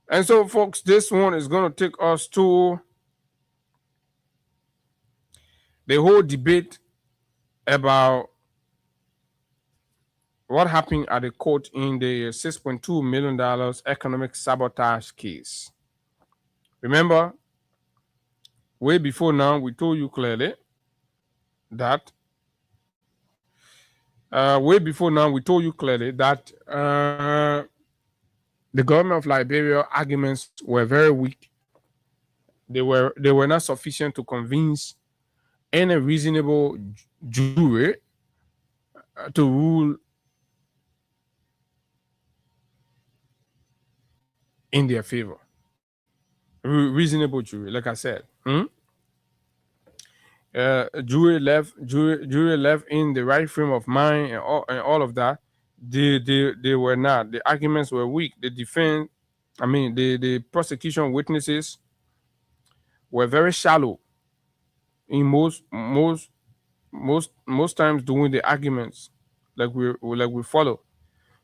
And so, folks, this one is going to take us to the whole debate about what happened at the court in the $6.2 million economic sabotage case. Remember, way before now, we told you clearly that the government of Liberia arguments were very weak. They were not sufficient to convince any reasonable jury to rule in their favor. Reasonable jury, like I said. Jury left in the right frame of mind and all of that. They were not. The arguments were weak. The prosecution witnesses were very shallow in most times during the arguments, like we follow.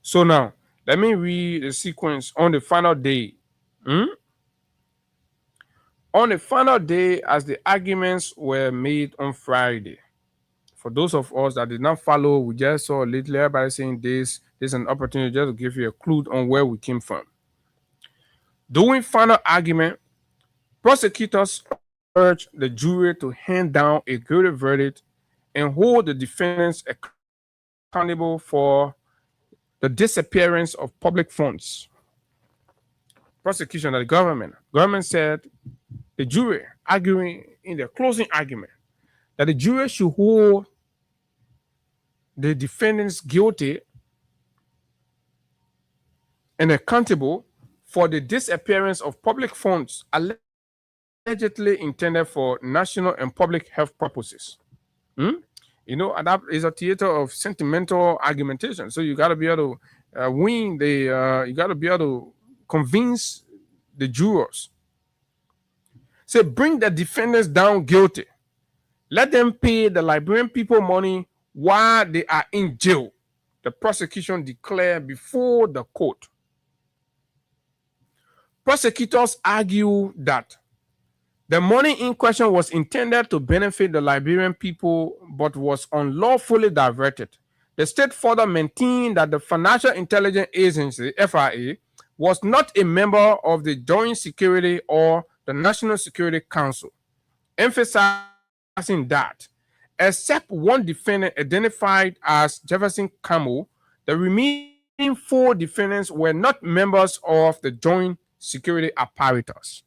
So now let me read the sequence on the final day. On the final day, as the arguments were made on Friday. For those of us that did not follow, we just saw a little everybody saying this. This is an opportunity just to give you a clue on where we came from. During final argument, prosecutors urged the jury to hand down a guilty verdict and hold the defendants accountable for the disappearance of public funds. Prosecution of the government said the jury, arguing in their closing argument, that the jury should hold the defendants guilty and accountable for the disappearance of public funds allegedly intended for national and public health purposes. And that is a theater of sentimental argumentation. So you got to be able to win you got to be able to convince the jurors. Say, bring the defendants down guilty. Let them pay the Liberian people money while they are in jail, the prosecution declared before the court. Prosecutors argue that the money in question was intended to benefit the Liberian people but was unlawfully diverted. The state further maintained that the Financial Intelligence Agency, FIA, was not a member of the Joint Security or the National Security Council, emphasizing that except one defendant identified as Jefferson Campbell, the remaining 4 defendants were not members of the joint security apparatus.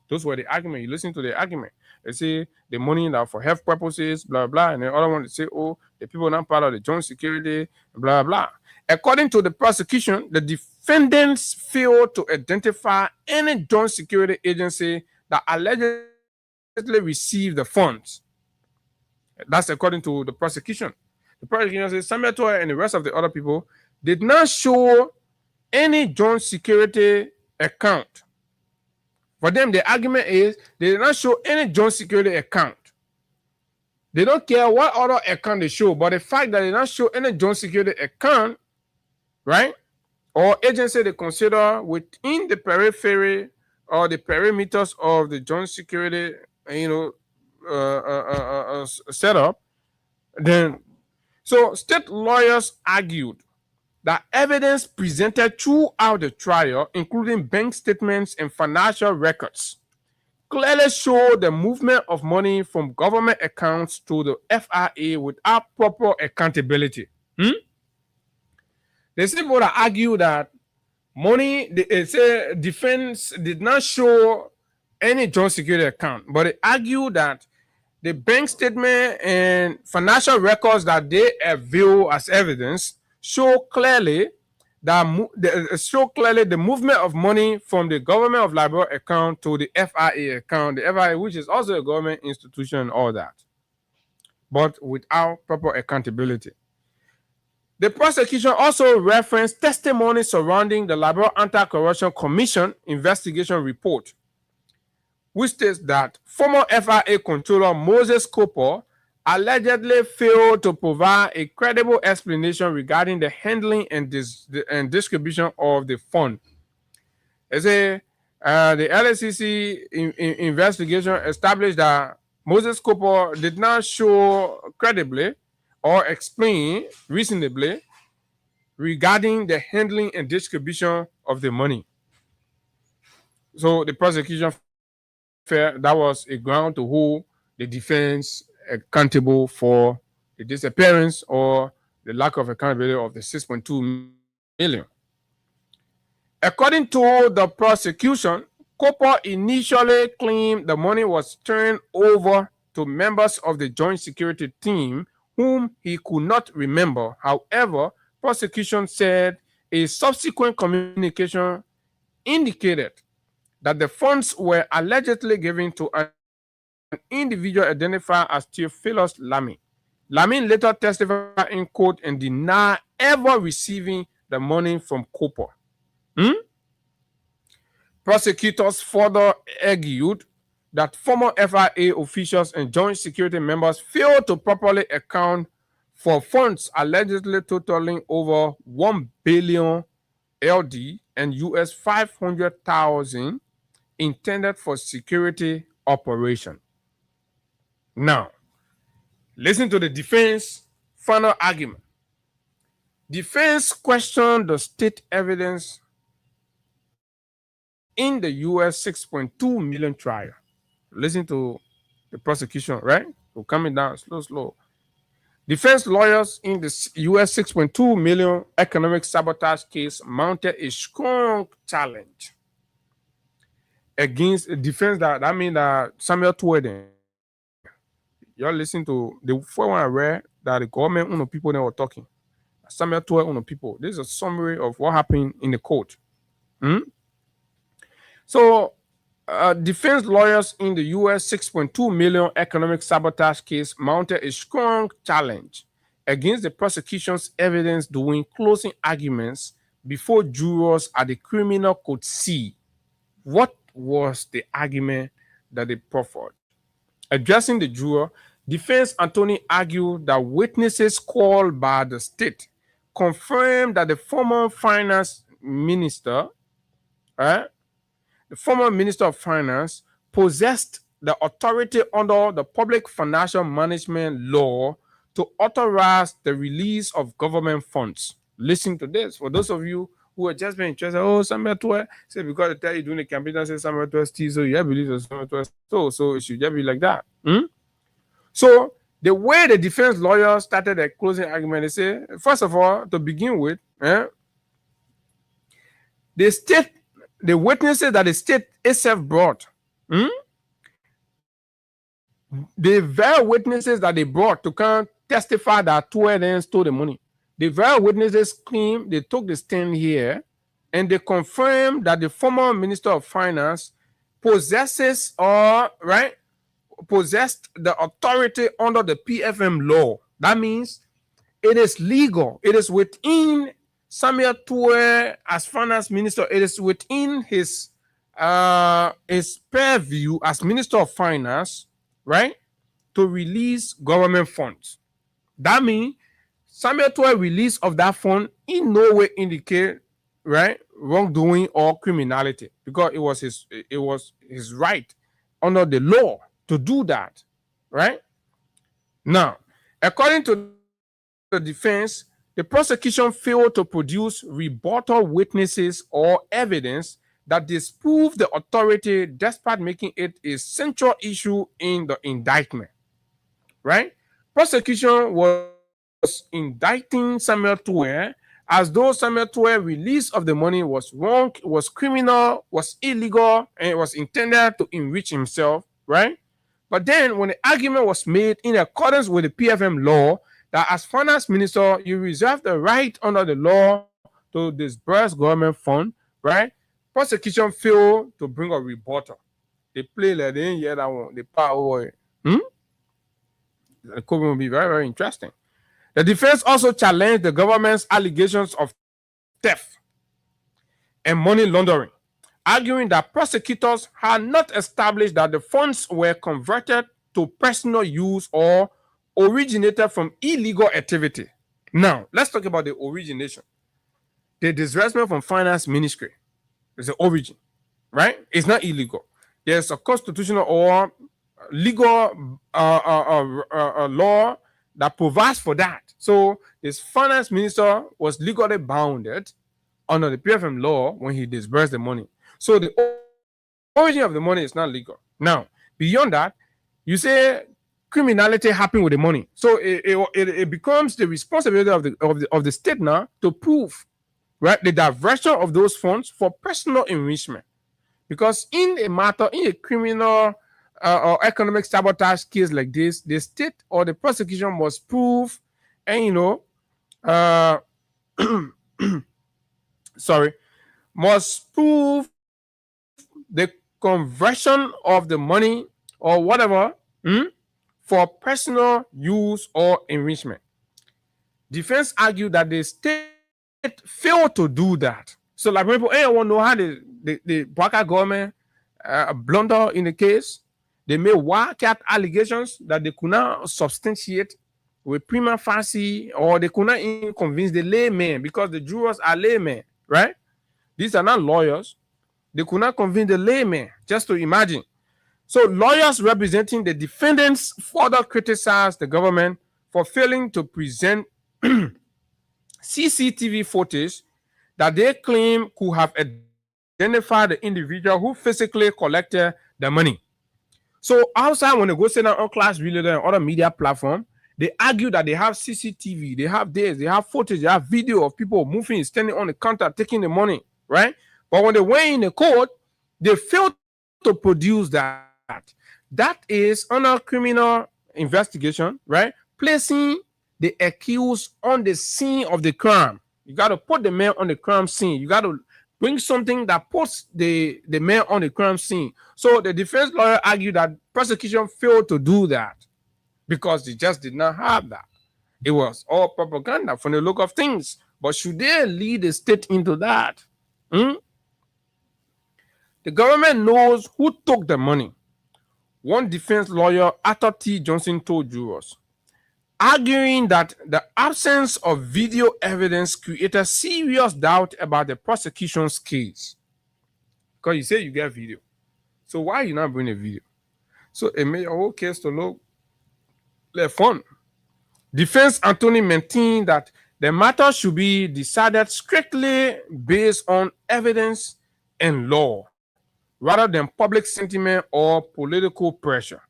Those were the argument. You listen to the argument. They say the money now for health purposes, blah, blah. And the other one, they say, oh, the people not part of the joint security, blah, blah. According to the prosecution, the defendants failed to identify any joint security agency that allegedly received the funds. That's according to the prosecution. The prosecution says Samuel Toy and the rest of the other people did not show any joint security account. For them, the argument is they did not show any joint security account. They don't care what other account they show, but the fact that they don't show any joint security account, right, or agency they consider within the periphery or the perimeters of the joint security, setup, then so state lawyers argued that evidence presented throughout the trial, including bank statements and financial records, clearly showed the movement of money from government accounts to the FIA without proper accountability. They say people that argue that money, they say defense did not show any joint security account, but they argue that the bank statement and financial records that they view as evidence show clearly the movement of money from the government of Liberia account to the FIA account, the FIA, which is also a government institution and all that, but without proper accountability. The prosecution also referenced testimony surrounding the Liberia Anti-Corruption Commission investigation report, which states that former FIA controller Moses Cooper allegedly failed to provide a credible explanation regarding the handling and distribution of the fund. They say the LACC investigation established that Moses Cooper did not show credibly or explain reasonably regarding the handling and distribution of the money. So the prosecution felt that was a ground to hold the defense accountable for the disappearance or the lack of accountability of the 6.2 million. According to the prosecution, Cooper initially claimed the money was turned over to members of the joint security team whom he could not remember. However, prosecution said a subsequent communication indicated that the funds were allegedly given to an individual identified as Theophilus Lamy. Lamy later testified in court and denied ever receiving the money from Cooper. Prosecutors further argued that former FIA officials and joint security members failed to properly account for funds allegedly totaling over 1 billion LD and US 500,000 intended for security operation. Now, listen to the defense final argument. Defense questioned the state evidence in the US 6.2 million trial. Listen to the prosecution, right? We're coming down slow. Defense lawyers in the US 6.2 million economic sabotage case mounted a strong challenge against a defense that means that Samuel Tweeden. Y'all listen to the first one I read that the government people that were talking. Samuel Tweeden people. This is a summary of what happened in the court. So, defense lawyers in the US 6.2 million economic sabotage case mounted a strong challenge against the prosecution's evidence during closing arguments before jurors at the criminal could see what was the argument that they proffered. Addressing the juror, defense attorney argued that witnesses called by the state confirmed that the former finance minister, the former Minister of Finance, possessed the authority under the Public Financial Management Law to authorize the release of government funds. Listen to this. For those of you who have just been interested, Samuel Twe, say because they tell you doing the campaign, say Samuel Twe steals, so you believe Samuel Twe. So it should just be like that. So the way the defense lawyer started their closing argument, they say, first of all, to begin with, the witnesses that the state itself brought, the very witnesses that they brought to come testify that two of them stole the money. The very witnesses claim they took the stand here and they confirmed that the former Minister of Finance possessed the authority under the PFM law. That means it is legal. It is within Samuel Tuer as finance minister. It is within his purview as Minister of Finance, right, to release government funds. That means Samuel Tuer release of that fund in no way indicate, right, wrongdoing or criminality, because it was his right under the law to do that, right? Now, according to the defense, the prosecution failed to produce rebuttal witnesses or evidence that disprove the authority, despite making it a central issue in the indictment, right? Prosecution was indicting Samuel Tuer as though Samuel Tuer's release of the money was wrong, was criminal, was illegal, and it was intended to enrich himself, right? But then when the argument was made in accordance with the PFM law, that as finance minister, you reserve the right under the law to disburse government fund, right? Prosecution failed to bring a rebuttal. They play like they didn't hear that one. They power. The courtroom will be very, very interesting. The defense also challenged the government's allegations of theft and money laundering, arguing that prosecutors had not established that the funds were converted to personal use or originated from illegal activity. Now, let's talk about the origination. The disbursement from finance ministry is the origin, right? It's not illegal. There's a constitutional or legal law that provides for that. So this finance minister was legally bounded under the PFM law when he disbursed the money. So the origin of the money is not legal. Now, beyond that, you say criminality happened with the money. So it becomes the responsibility of the state now to prove, right, the diversion of those funds for personal enrichment. Because in a criminal or economic sabotage case like this, the state or the prosecution must prove, and must prove the conversion of the money or whatever for personal use or enrichment. Defense argued that the state failed to do that. So, like, people, anyone know how the Baka government blunder in the case? They made wildcat allegations that they could not substantiate with prima facie, or they could not even convince the laymen, because the jurors are laymen, right? These are not lawyers. They could not convince the laymen, just to imagine. So lawyers representing the defendants further criticized the government for failing to present CCTV footage that they claim could have identified the individual who physically collected the money. So outside, when they go sit down on Class Relay and other media platform, they argue that they have CCTV, they have this, they have footage, they have video of people moving, standing on the counter, taking the money, right? But when they went in the court, they failed to produce that. That is under criminal investigation, right? Placing the accused on the scene of the crime. You got to put the man on the crime scene. You got to bring something that puts the man on the crime scene. So the defense lawyer argued that prosecution failed to do that because they just did not have that. It was all propaganda from the look of things. But should they lead the state into that? The government knows who took the money. One defense lawyer, Arthur T. Johnson, told jurors, arguing that the absence of video evidence created serious doubt about the prosecution's case. Because you say you get video. So why you not bring a video? So it made your whole case to look like fun. Defense attorney maintained that the matter should be decided strictly based on evidence and law, rather than public sentiment or political pressure.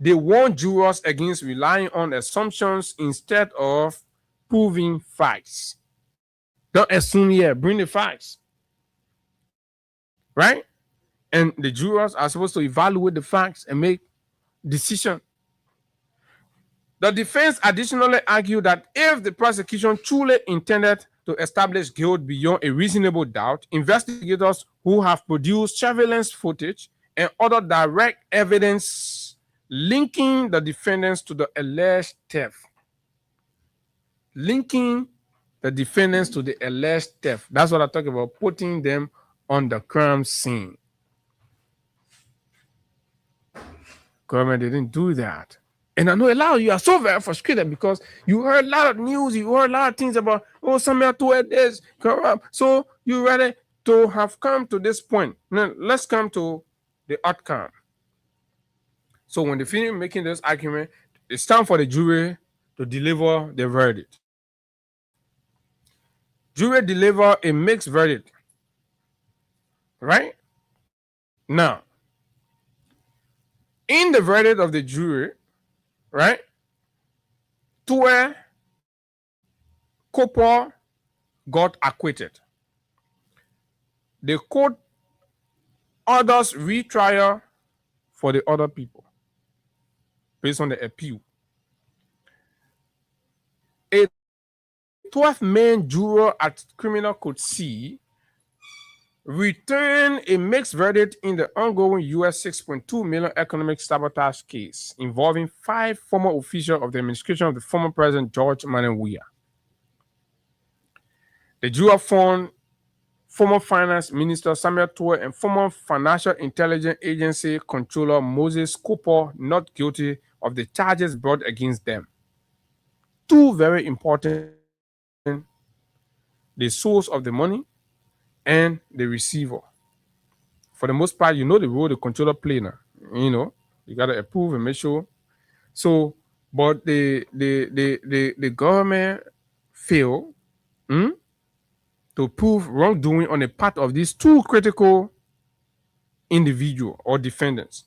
They warn jurors against relying on assumptions instead of proving facts. Don't assume here, bring the facts. Right? And the jurors are supposed to evaluate the facts and make decision. The defense additionally argued that if the prosecution truly intended to establish guilt beyond a reasonable doubt, investigators who have produced surveillance footage and other direct evidence linking the defendants to the alleged theft. Linking the defendants to the alleged theft. That's what I talk about, putting them on the crime scene. Government didn't do that. And I know a lot of you are so very frustrated because you heard a lot of news, you heard a lot of things about, oh, somebody told this, corrupt. So you ready to have come to this point. Now, let's come to the outcome. So when they finish making this argument, it's time for the jury to deliver the verdict. Jury deliver a mixed verdict. Right? Now, in the verdict of the jury, right, Tue Cooper got acquitted. The court orders retrial for the other people based on the appeal. A 12-man juror at Criminal Code C returned a mixed verdict in the ongoing US $6.2 million economic sabotage case involving 5 former officials of the administration of the former President George Manawia. The juror found former Finance Minister Samuel Tue and former Financial Intelligence Agency Controller Moses Cooper not guilty of the charges brought against them. 2 very important: the source of the money and the receiver. For the most part, you know the role the controller play now. You know, you gotta approve and make sure. So, but the government failed to prove wrongdoing on the part of these 2 critical individuals or defendants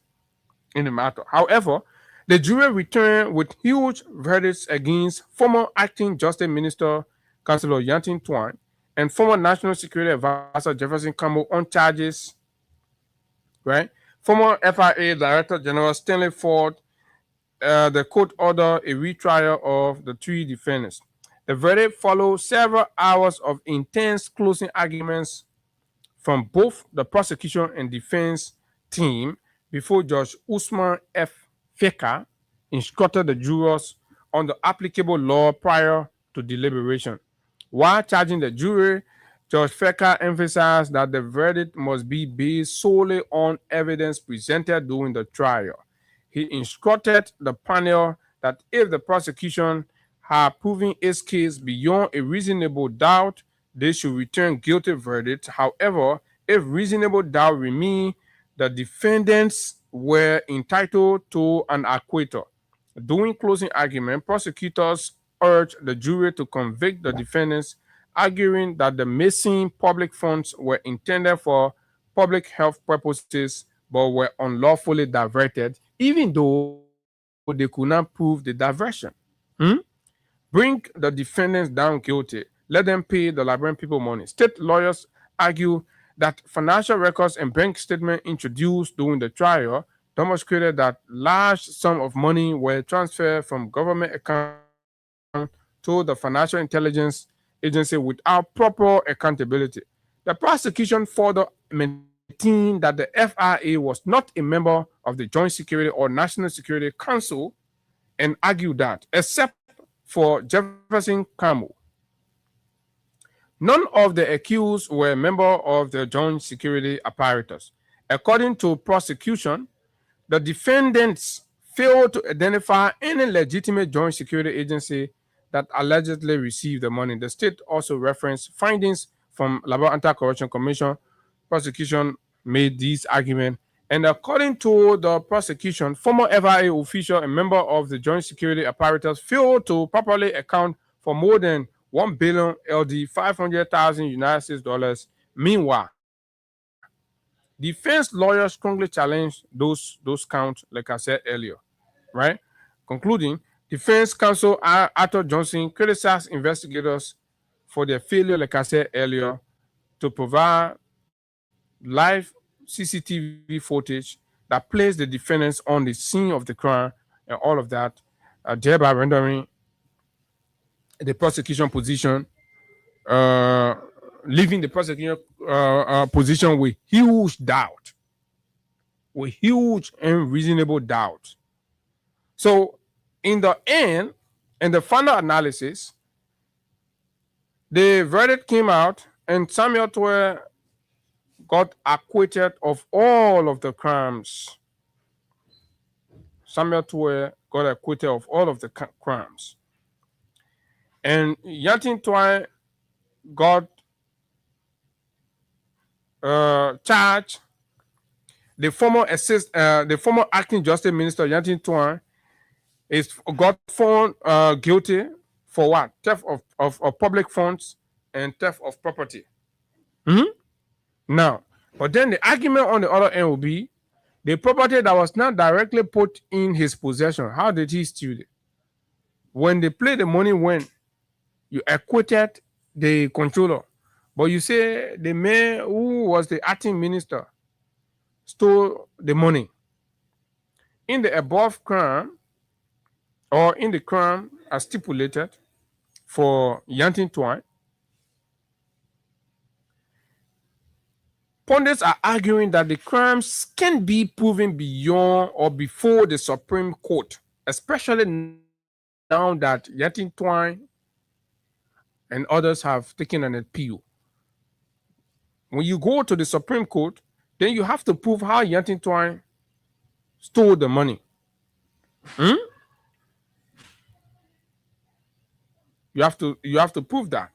in the matter. However, the jury returned with huge verdicts against former acting Justice Minister Councilor Yantin Twan and former National Security Advisor Jefferson Campbell on charges, right? Former FIA Director General Stanley Ford, the court ordered a retrial of the 3 defendants. The verdict followed several hours of intense closing arguments from both the prosecution and defense team before Judge Usman F. Feka instructed the jurors on the applicable law prior to deliberation. While charging the jury, Judge Feka emphasized that the verdict must be based solely on evidence presented during the trial. He instructed the panel that if the prosecution had proven its case beyond a reasonable doubt, they should return guilty verdict. However, if reasonable doubt remained, the defendants were entitled to an acquittal. During closing argument, prosecutors urged the jury to convict the defendants, arguing that the missing public funds were intended for public health purposes but were unlawfully diverted, even though they could not prove the diversion. Bring the defendants down guilty. Let them pay the Liberian people money. State lawyers argue that financial records and bank statements introduced during the trial demonstrated that large sums of money were transferred from government accounts to the Financial Intelligence Agency without proper accountability. The prosecution further maintained that the FIA was not a member of the Joint Security or National Security Council and argued that, except for Jefferson Campbell, none of the accused were members of the Joint Security apparatus. According to prosecution, the defendants failed to identify any legitimate Joint Security agency that allegedly received the money. The state also referenced findings from Liberia Anti-Corruption Commission. Prosecution made these arguments. And according to the prosecution, former FIA official and member of the Joint Security apparatus failed to properly account for more than 1 billion LD, 500,000 United States dollars. Meanwhile, defense lawyers strongly challenged those counts, like I said earlier. right? Concluding, defense counsel Arthur Johnson criticized investigators for their failure, like I said earlier, to provide live CCTV footage that placed the defendants on the scene of the crime and all of that, thereby rendering the prosecution position, uh, leaving the prosecution position with huge and reasonable doubt. So, in the end, in the final analysis, the verdict came out, and Samuel Twe got acquitted of all of the crimes. Samuel Twe got acquitted of all of the crimes. And Yantin Twe got charged. The former acting justice minister Yantin Twe got found guilty for what? Theft of public funds and theft of property. Now, but then the argument on the other end will be the property that was not directly put in his possession. How did he steal it? When they play the money, when you acquitted the controller, but you say the man who was the acting minister stole the money. In the above crime, or in the crime as stipulated for Yantin Twe, pundits are arguing that the crimes can be proven beyond or before the Supreme Court, especially now that Yantin Twe and others have taken an appeal. When you go to the Supreme Court, then you have to prove how Yantin Twe stole the money. You have to prove that.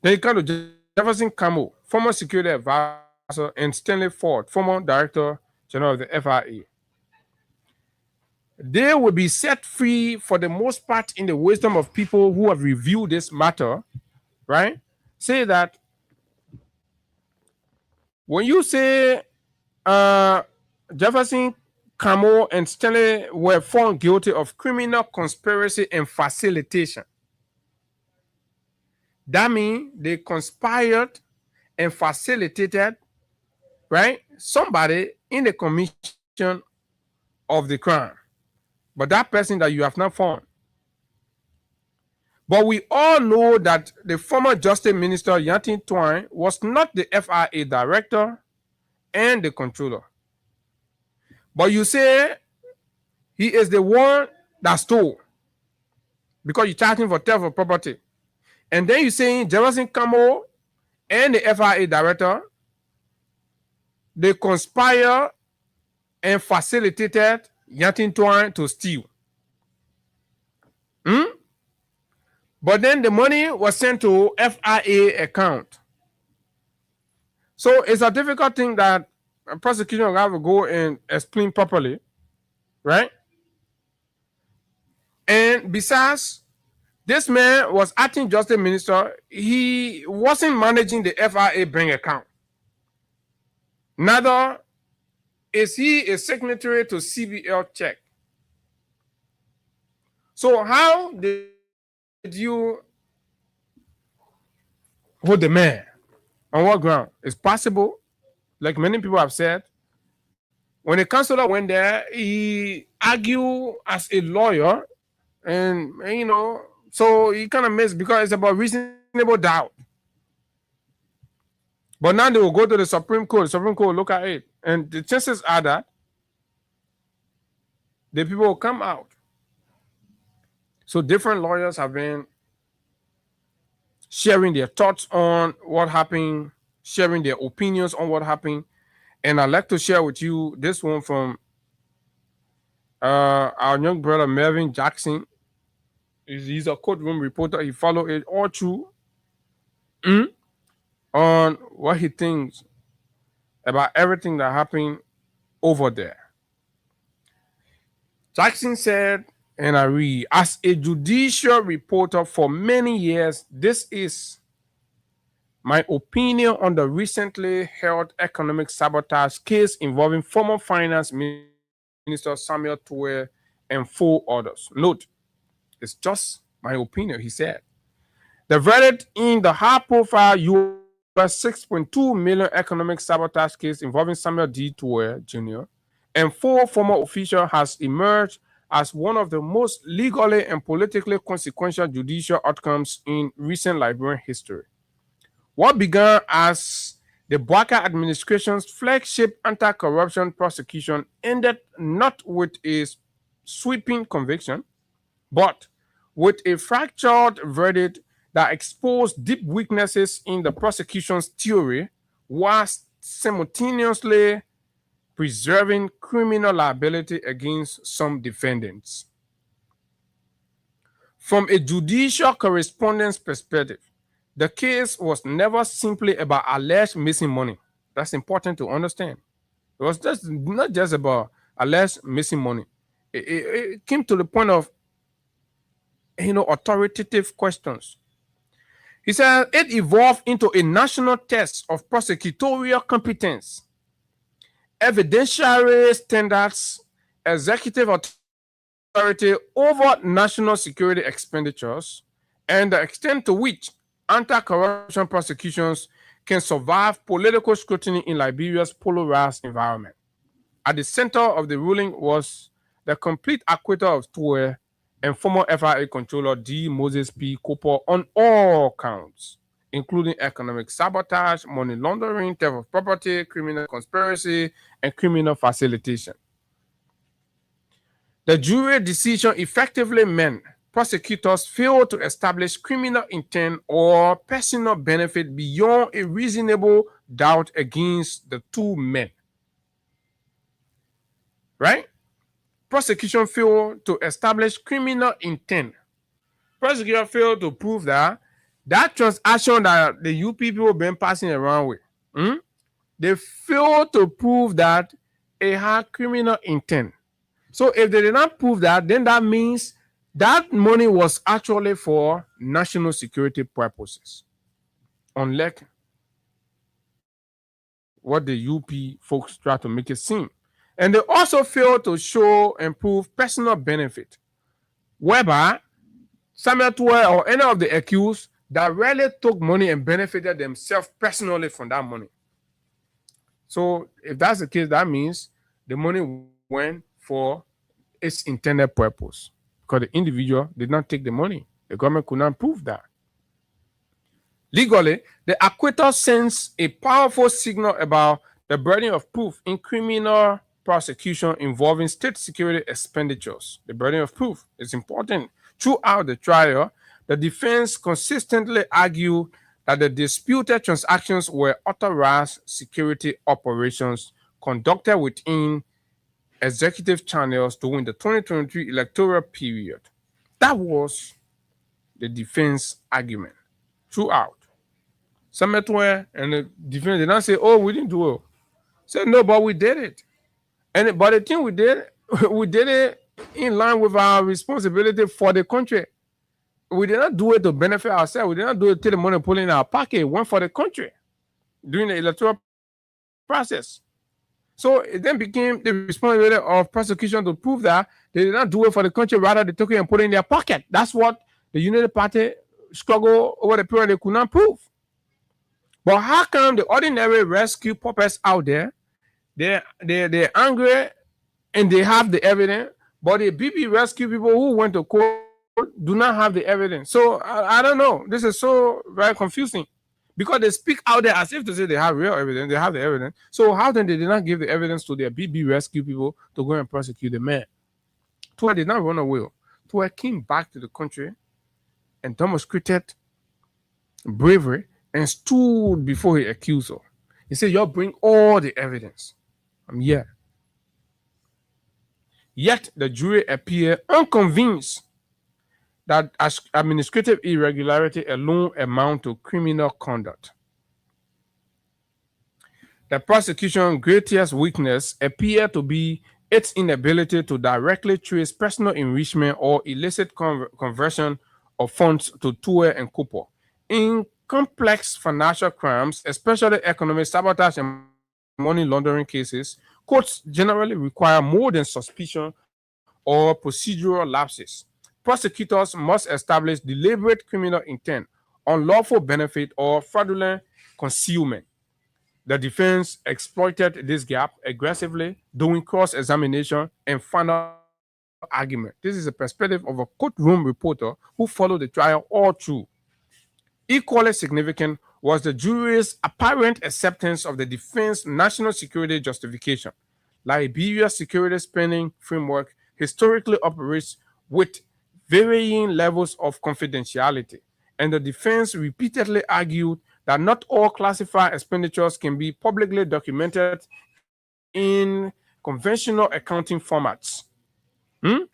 Then you come to Jefferson Camo, former security advisor, and Stanley Ford, former director general of the FIA. They will be set free for the most part in the wisdom of people who have reviewed this matter, right? Say that when you say Jefferson Camo and Stanley were found guilty of criminal conspiracy and facilitation, that means they conspired and facilitated, right, somebody in the commission of the crime, but that person that you have not found. But we all know that the former Justice Minister Yantin Twe was not the FIA director and the controller. But you say he is the one that stole because you charge him for theft of property. And then you say Jefferson Camo and the FIA director, they conspire and facilitated Yantin Twe to steal. But then the money was sent to FIA account. So it's a difficult thing that a prosecution will have to go and explain properly, right? And besides, this man was acting justice minister. He wasn't managing the FIA bank account. Neither is he a signatory to CBL check. So how did you hold the man? On what ground? It's possible, like many people have said, when the counselor went there, he argued as a lawyer, and so he kind of missed because it's about reasonable doubt. But now they will go to the Supreme Court. The Supreme Court will look at it, and the chances are that the people will come out. So different lawyers have been sharing their thoughts on what happened, sharing their opinions on what happened. And I'd like to share with you this one from our young brother, Melvin Jackson. He's a courtroom reporter. He followed it all through on what he thinks about everything that happened over there. Jackson said, and I read, as a judicial reporter for many years, this is my opinion on the recently held economic sabotage case involving former finance minister Samuel Twe and 4 others. Note, it's just my opinion, he said. The verdict in the high-profile U.S. 6.2 million economic sabotage case involving Samuel D. Toure Jr. and 4 former officials has emerged as one of the most legally and politically consequential judicial outcomes in recent Liberian history. What began as the Bouaka administration's flagship anti-corruption prosecution ended not with a sweeping conviction, but with a fractured verdict that exposed deep weaknesses in the prosecution's theory whilst simultaneously preserving criminal liability against some defendants. From a judicial correspondence perspective, the case was never simply about alleged missing money. That's important to understand. It was just not just about alleged missing money. It came to the point of authoritative questions. He said it evolved into a national test of prosecutorial competence, evidentiary standards, executive authority over national security expenditures, and the extent to which anti-corruption prosecutions can survive political scrutiny in Liberia's polarized environment. At the center of the ruling was the complete acquittal of Toure and former FIA controller D. Moses P. Cooper on all counts, including economic sabotage, money laundering, theft of property, criminal conspiracy, and criminal facilitation. The jury decision effectively meant prosecutors failed to establish criminal intent or personal benefit beyond a reasonable doubt against the 2 men. Right? Prosecution failed to establish criminal intent. Prosecutor failed to prove that transaction that the UP people been passing around with, they failed to prove that it had criminal intent. So if they did not prove that, then that means that money was actually for national security purposes, unlike what the UP folks try to make it seem. And they also failed to show and prove personal benefit, whereby Samuel Toure or any of the accused that really took money and benefited themselves personally from that money. So if that's the case, that means the money went for its intended purpose, because the individual did not take the money. The government could not prove that. Legally, the acquittal sends a powerful signal about the burden of proof in criminal prosecution involving state security expenditures. The burden of proof is important. Throughout the trial, the defense consistently argued that the disputed transactions were authorized security operations conducted within executive channels during the 2023 electoral period. That was the defense argument throughout. Samuel Toure and the defense did not say, "Oh, we didn't do it." Said, "No, but we did it." But the thing we did it in line with our responsibility for the country. We did not do it to benefit ourselves. We did not do it to the money put in our pocket. It went for the country during the electoral process. So it then became the responsibility of prosecution to prove that they did not do it for the country, rather they took it and put it in their pocket. That's what the United Party struggled over the period they could not prove. But how come the ordinary rescue puppets out there, they're angry and they have the evidence, but the BB rescue people who went to court do not have the evidence? So I don't know. This is so very confusing, because they speak out there as if to say they have real evidence, they have the evidence. So how then they did not give the evidence to their BB rescue people to go and prosecute the man? Toure did not run away. Toure came back to the country and demonstrated bravery and stood before his accuser. He said, "You bring all the evidence. I'm here." Yet the jury appeared unconvinced that administrative irregularity alone amount to criminal conduct. The prosecution's greatest weakness appeared to be its inability to directly trace personal enrichment or illicit conversion of funds to Toure and Cooper. In complex financial crimes, especially economic sabotage and money laundering cases, courts generally require more than suspicion or procedural lapses. Prosecutors must establish deliberate criminal intent, unlawful benefit, or fraudulent concealment. The defense exploited this gap aggressively during cross examination and final argument. This is a perspective of a courtroom reporter who followed the trial all through. Equally significant was the jury's apparent acceptance of the defense's national security justification. Liberia's security spending framework historically operates with varying levels of confidentiality, and the defense repeatedly argued that not all classified expenditures can be publicly documented in conventional accounting formats. Hmm?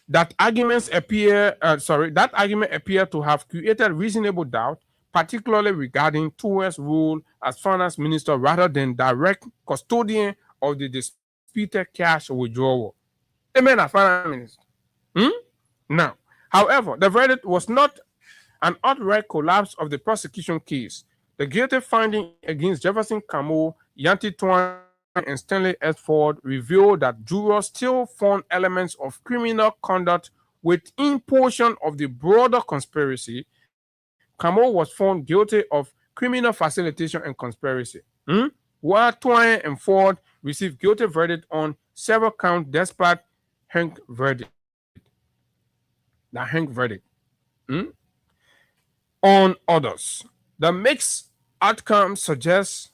That argument appeared to have created reasonable doubt, particularly regarding Tour's role as finance minister rather than direct custodian of the disputed cash withdrawal. Amen as finance minister. Hmm? Now, however, the verdict was not an outright collapse of the prosecution case. The guilty finding against Jefferson Camo, Yanti Twine, and Stanley S. Ford revealed that jurors still found elements of criminal conduct within portion of the broader conspiracy. Camo was found guilty of criminal facilitation and conspiracy. While Twine and Ford received guilty verdict on several counts despite Hank verdict. The Hank verdict. Hmm? On others. The mixed outcome suggests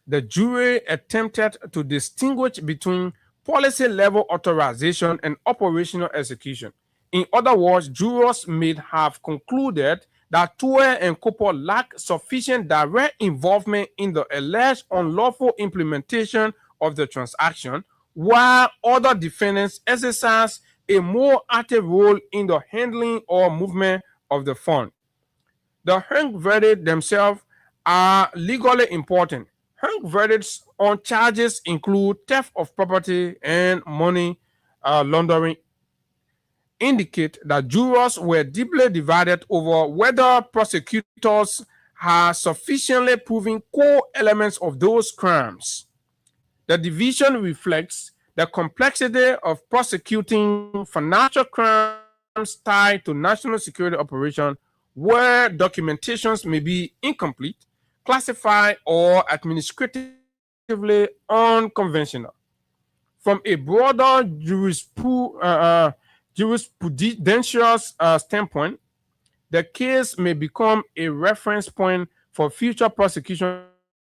the jury attempted to distinguish between policy level authorization and operational execution. In other words, jurors may have concluded that Tour and Cooper lacked sufficient direct involvement in the alleged unlawful implementation of the transaction, while other defendants exercised a more active role in the handling or movement of the fund. The hung verdicts themselves are legally important. Hung verdicts on charges include theft of property and money laundering, indicate that jurors were deeply divided over whether prosecutors had sufficiently proven core elements of those crimes. The division reflects the complexity of prosecuting financial crimes tied to national security operations where documentations may be incomplete, classified, or administratively unconventional. From a broader jurisprudential standpoint, the case may become a reference point for future prosecution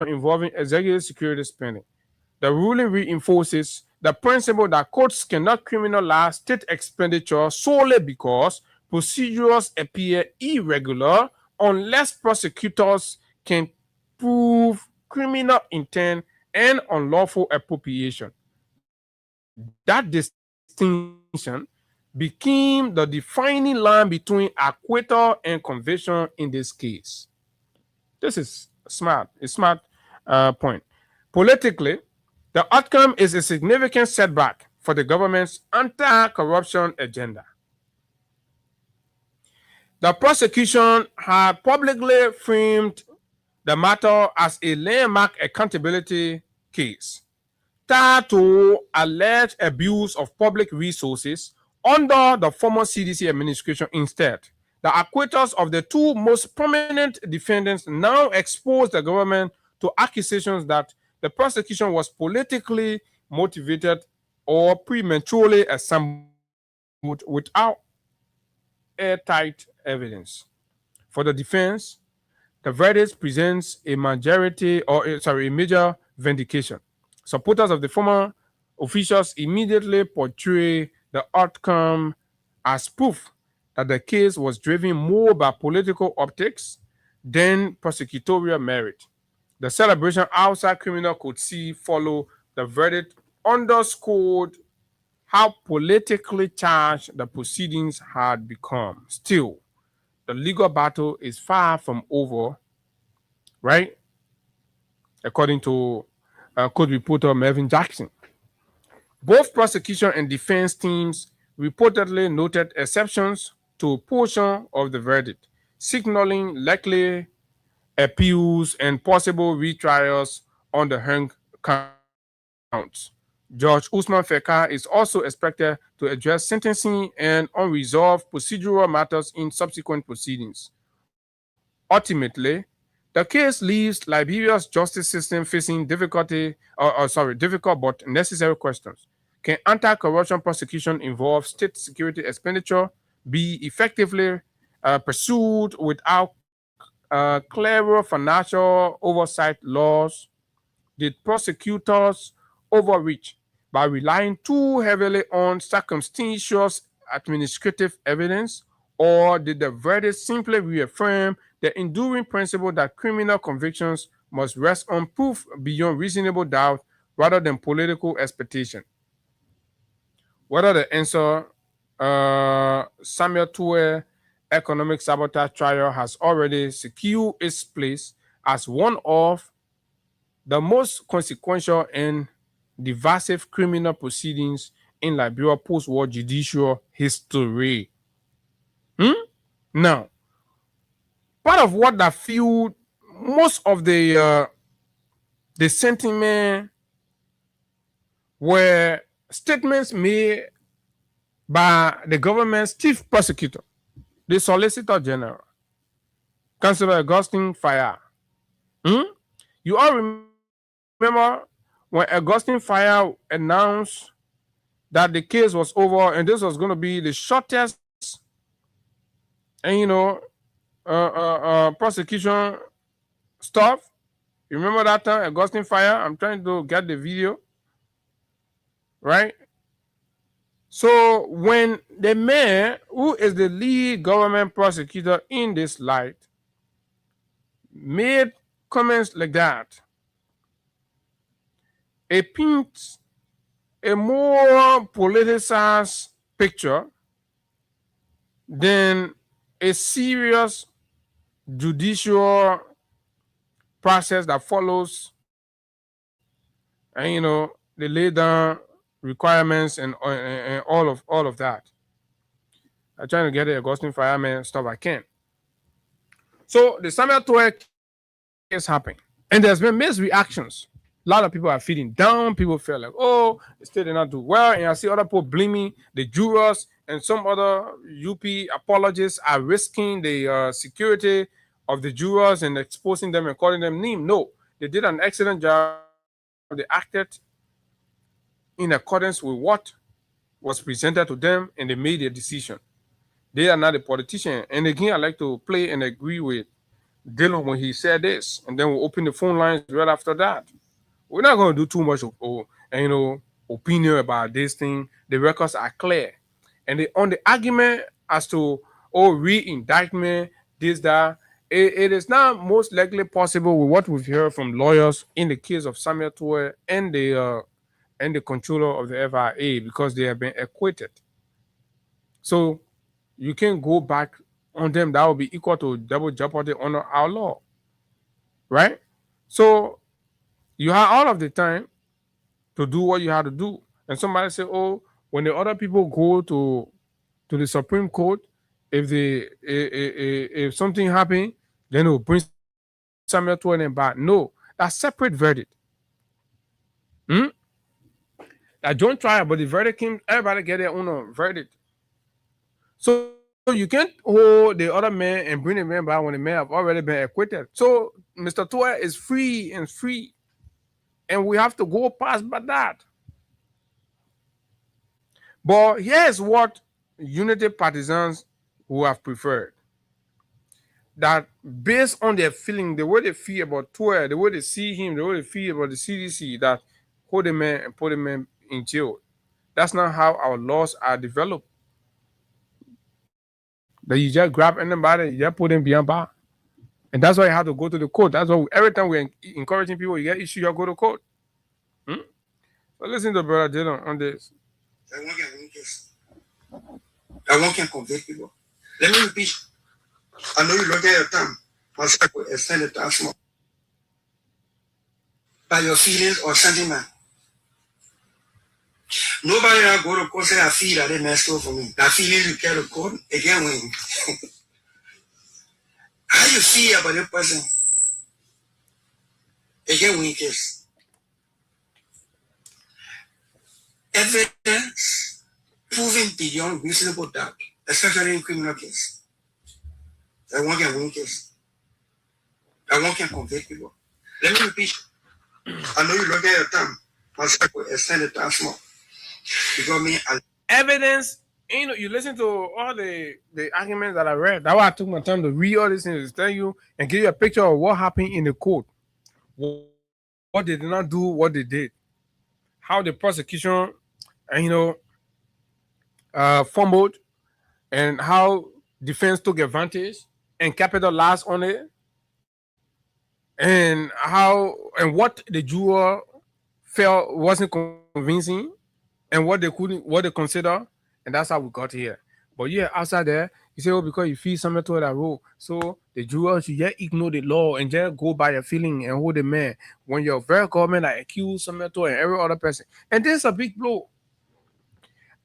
involving executive security spending. The ruling reinforces the principle that courts cannot criminalize state expenditure solely because procedures appear irregular unless prosecutors can prove criminal intent and unlawful appropriation. That distinction became the defining line between acquittal and conviction in this case. This is a smart point. Politically, the outcome is a significant setback for the government's anti-corruption agenda. The prosecution had publicly framed the matter as a landmark accountability case tied to alleged abuse of public resources under the former CDC administration. Instead, the acquittals of the two most prominent defendants now expose the government to accusations that the prosecution was politically motivated or prematurely assembled without airtight evidence. For the defense, the verdict presents a major vindication. Supporters of the former officials immediately portray the outcome as proof that the case was driven more by political optics than prosecutorial merit. The celebration outside criminal could see follow the verdict underscored how politically charged the proceedings had become. Still, the legal battle is far from over, right? According to court reporter Melvin Jackson. Both prosecution and defense teams reportedly noted exceptions to a portion of the verdict, signaling likely appeals and possible retrials on the hung counts. Judge Usman Fekar is also expected to address sentencing and unresolved procedural matters in subsequent proceedings. Ultimately, the case leaves Liberia's justice system facing difficult but necessary questions. Can anti-corruption prosecution involve state security expenditure be effectively pursued without clearer financial oversight laws? Did prosecutors overreach by relying too heavily on circumstantial administrative evidence, or did the verdict simply reaffirm the enduring principle that criminal convictions must rest on proof beyond reasonable doubt rather than political expectation? Whether the answer, Samuel Toure economic sabotage trial has already secured its place as one of the most consequential and divisive criminal proceedings in Liberia post-war judicial history. Now, part of what that fueled most of the sentiment were statements made by the government's chief prosecutor, the Solicitor General, Councillor Augustine Fire. You all remember when Augustine Fire announced that the case was over and this was going to be the shortest and prosecution stuff. You remember that time, Augustine Fire? I'm trying to get the video, right? So when the man, who is the lead government prosecutor in this light, made comments like that, it paints a more politicized picture than a serious judicial process that follows, and they lay down requirements and all of that. I'm trying to get the Augustine Fireman stuff I can. So the Samuel Toure case happened, and there's been mixed reactions. A lot of people are feeling down. People feel like, oh, the state did not do well. And I see other people blaming the jurors, and some other UP apologists are risking the security of the jurors and exposing them and calling them name. No, they did an excellent job. They acted in accordance with what was presented to them, and they made a decision. They are not a politician. And again, I like to play and agree with Dylan when he said this, and then we'll open the phone lines right after that. We're not going to do too much opinion about this thing. The records are clear. And on the argument as to, re-indictment, this, that, it is not most likely possible with what we've heard from lawyers in the case of Samuel Toure and the controller of the FIA, because they have been acquitted. So you can go back on them. That will be equal to double jeopardy under our law, right? So you have all of the time to do what you have to do. And somebody say, oh, when the other people go to the Supreme Court, if something happened, then they'll bring Samuel Toure and back. No, that's separate verdict. A joint trial, but the verdict came, everybody get their own verdict. So you can't hold the other man and bring the man back when the man have already been acquitted. So Mr. Toure is free and free. And we have to go past by that. But here's what unity partisans who have preferred. That based on their feeling, the way they feel about Toure, the way they see him, the way they feel about the CDC, that hold the man and put the man in jail. That's not how our laws are developed. That you just grab anybody, you just put them behind bar. And that's why you have to go to the court. That's why every time we're encouraging people, you get issue, you go to court. So listen to Brother Dylan on this. That one can convict people. Let me repeat. I know you look at your time. My circle extend it that small. By your feelings or sentiment. Nobody that go to court say I feel that they messed up for me. That feeling you carry to court again when how you feel about that person again when case. evidence proving beyond reasonable doubt, especially in criminal case. That one can win case. That one can convict people. Let me repeat. I know you look at your time. My circle extended time small. Because me, evidence, you listen to all the arguments that I read. That's why I took my time to read all these things to tell you and give you a picture of what happened in the court. What they did not do, what they did. How the prosecution, fumbled, and how defense took advantage and capitalized on it. And what the juror felt wasn't convincing, and what they consider, and that's how we got here. But yeah, outside there, you say, because you feel something to that rule, so the juror should just ignore the law and just go by your feeling and hold the man when your very government like accuse something to and every other person. And this is a big blow.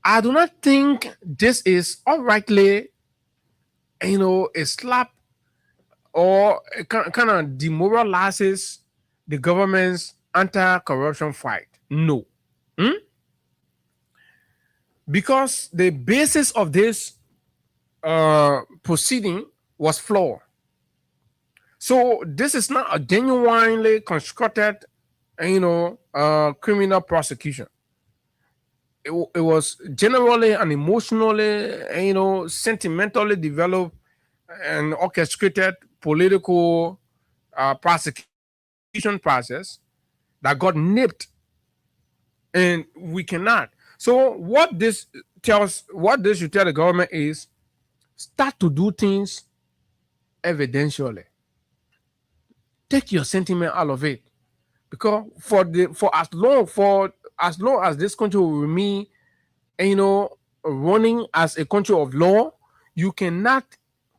I do not think this is outrightly, a slap or it kind of demoralizes the government's anti-corruption fight. No. Because the basis of this proceeding was flawed. So this is not a genuinely constructed, criminal prosecution. It was generally an emotionally, sentimentally developed and orchestrated political prosecution process that got nipped, and we cannot. So what this should tell the government is start to do things evidentially. Take your sentiment out of it, because for as long as this country will remain, running as a country of law, you cannot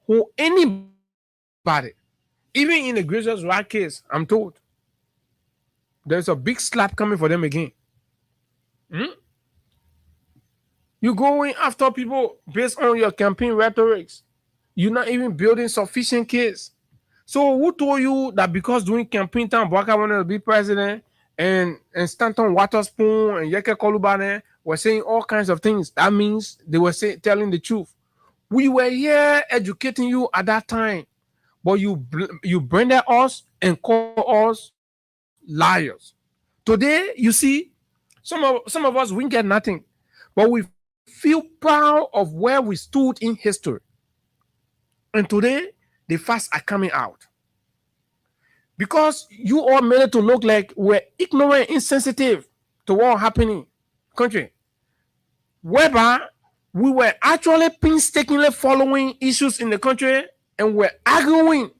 hold anybody. Even in the greatest right case, I'm told there's a big slap coming for them again. You're going after people based on your campaign rhetorics. You're not even building sufficient case. So who told you that because during campaign time, Bwaka wanted to be president and Stanton Waterspoon and Yeke Kolubane were saying all kinds of things? That means they were telling the truth. We were here educating you at that time, but you branded us and called us liars. Today, you see, some of us, we get nothing, but we feel proud of where we stood in history. And today, the facts are coming out. Because you all made it to look like we're ignorant, insensitive to what happening country. Whereby we were actually painstakingly following issues in the country and we're arguing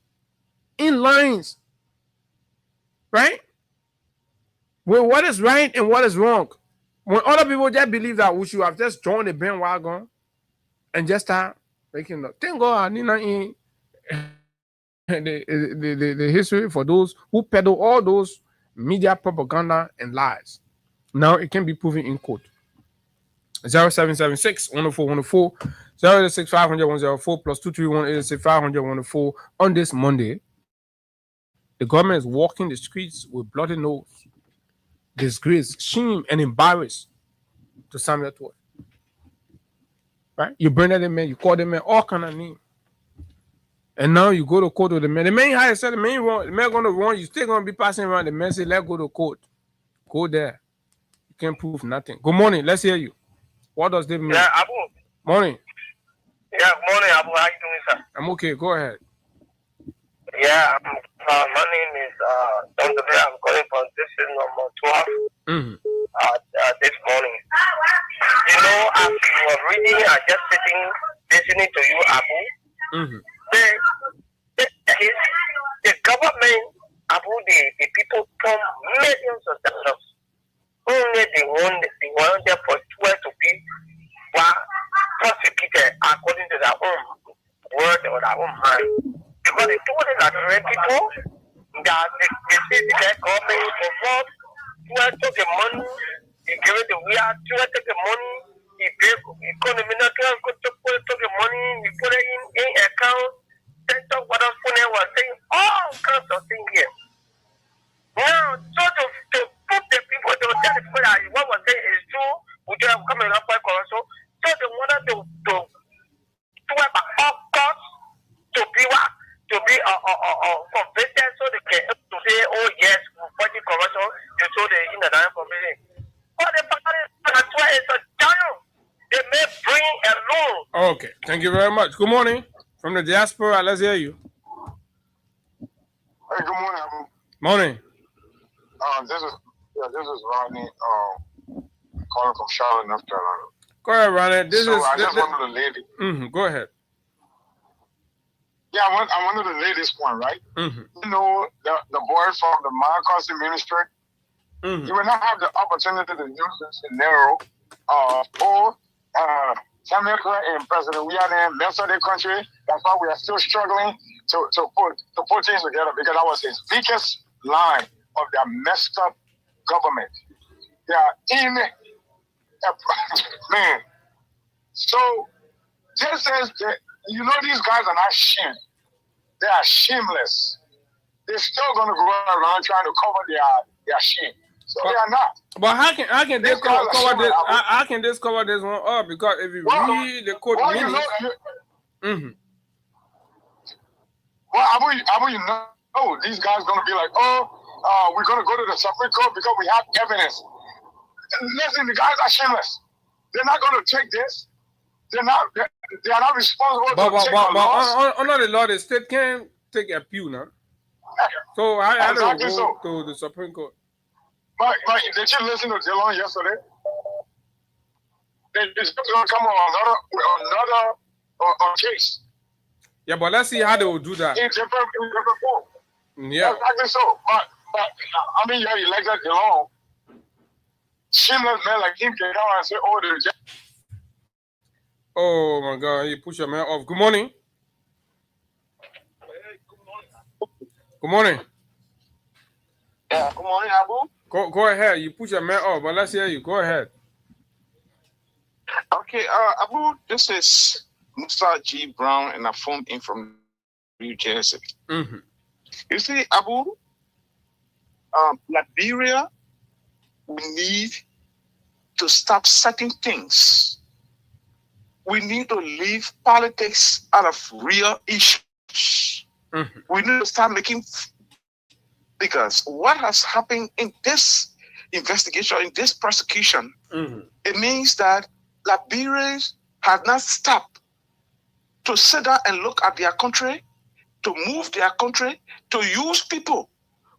in lines. Right? With what is right and what is wrong. When other people just believe that we should have just joined the bandwagon and just start making up. Thank God I need not in the history for those who peddle all those media propaganda and lies. Now it can be proven in court. 0776 104 104 086 500 104 plus 231 86 500 104. On this Monday, the government is walking the streets with bloody nose, disgrace, shame, and embarrassed to Samuel Toy. Right? You bring that man, you call them man, all kind of names. And now you go to court with the man. The man higher said the man going to run, you still going to be passing around. The man say, let's go to court. Go there. You can't prove nothing. Good morning. Let's hear you. What does this mean? Yeah, Abu. Morning. Yeah, morning, Abu. How you doing, sir? I'm okay. Go ahead. Yeah, my name is Don Gabriel. I'm calling from district number 12 this morning. You know, as you were reading, I just sitting, listening to you, Abu. The government, Abu, the people pump millions of dollars. Only they want them for 12 to be prosecuted according to their own word or their own mind. Because they told them that the people that they say the government is involved, 12 took the money, he gave it to we are 12 took the money, he paid economy, not 12 took the money, he put it in account, then talk what else was saying, all kinds of things here. Now, so to put the people to tell the people that what was saying is true, we Okay, thank you very much. Good morning from the diaspora. Let's hear you. Hey, good morning, Abu. Morning. This is Rodney. Calling from Charlotte, North Carolina. Go ahead, Ronnie. I just wanted to lay the. Go ahead. Yeah, I wanted to lay this point, right? Mm-hmm. You know, the boy from the Marcos ministry, he will not have the opportunity to use this scenario for Samuel and President we are in mess of the country. That's why we are still struggling to put things together, because that was his weakest line of their messed up government. They are in man. So this is you know, these guys are not shamed. They are shameless. They're still gonna go around trying to cover their shame. So they are not. But how can this cover this? How can this cover this one up? Because if you read the court minutes, Abu, you know, these guys gonna be like, we're gonna go to the Supreme Court because we have evidence. Listen, the guys are shameless. They're not gonna take this. They are not responsible to take the laws. Under the law, the state can take appeal now. So I don't go to the Supreme Court. But did you listen to Dillon yesterday? They're just going to come on another case. Yeah, but let's see how they will do that. In different form. Yeah. Exactly so. But I mean, you elected Dillon. Shameless man like him can come and say, oh my God, you push your man off. Good morning. Good morning. Yeah, good morning, Abu. Go ahead. You push your man off, but let's hear you. Go ahead. Okay, Abu, this is Musa G. Brown, and I phoned in from New Jersey. Mm-hmm. You see, Abu, Liberia, we need to stop certain things. We need to leave politics out of real issues. Mm-hmm. We need to start making, because what has happened in this investigation, in this prosecution, it means that Liberians have not stopped to sit down and look at their country, to move their country, to use people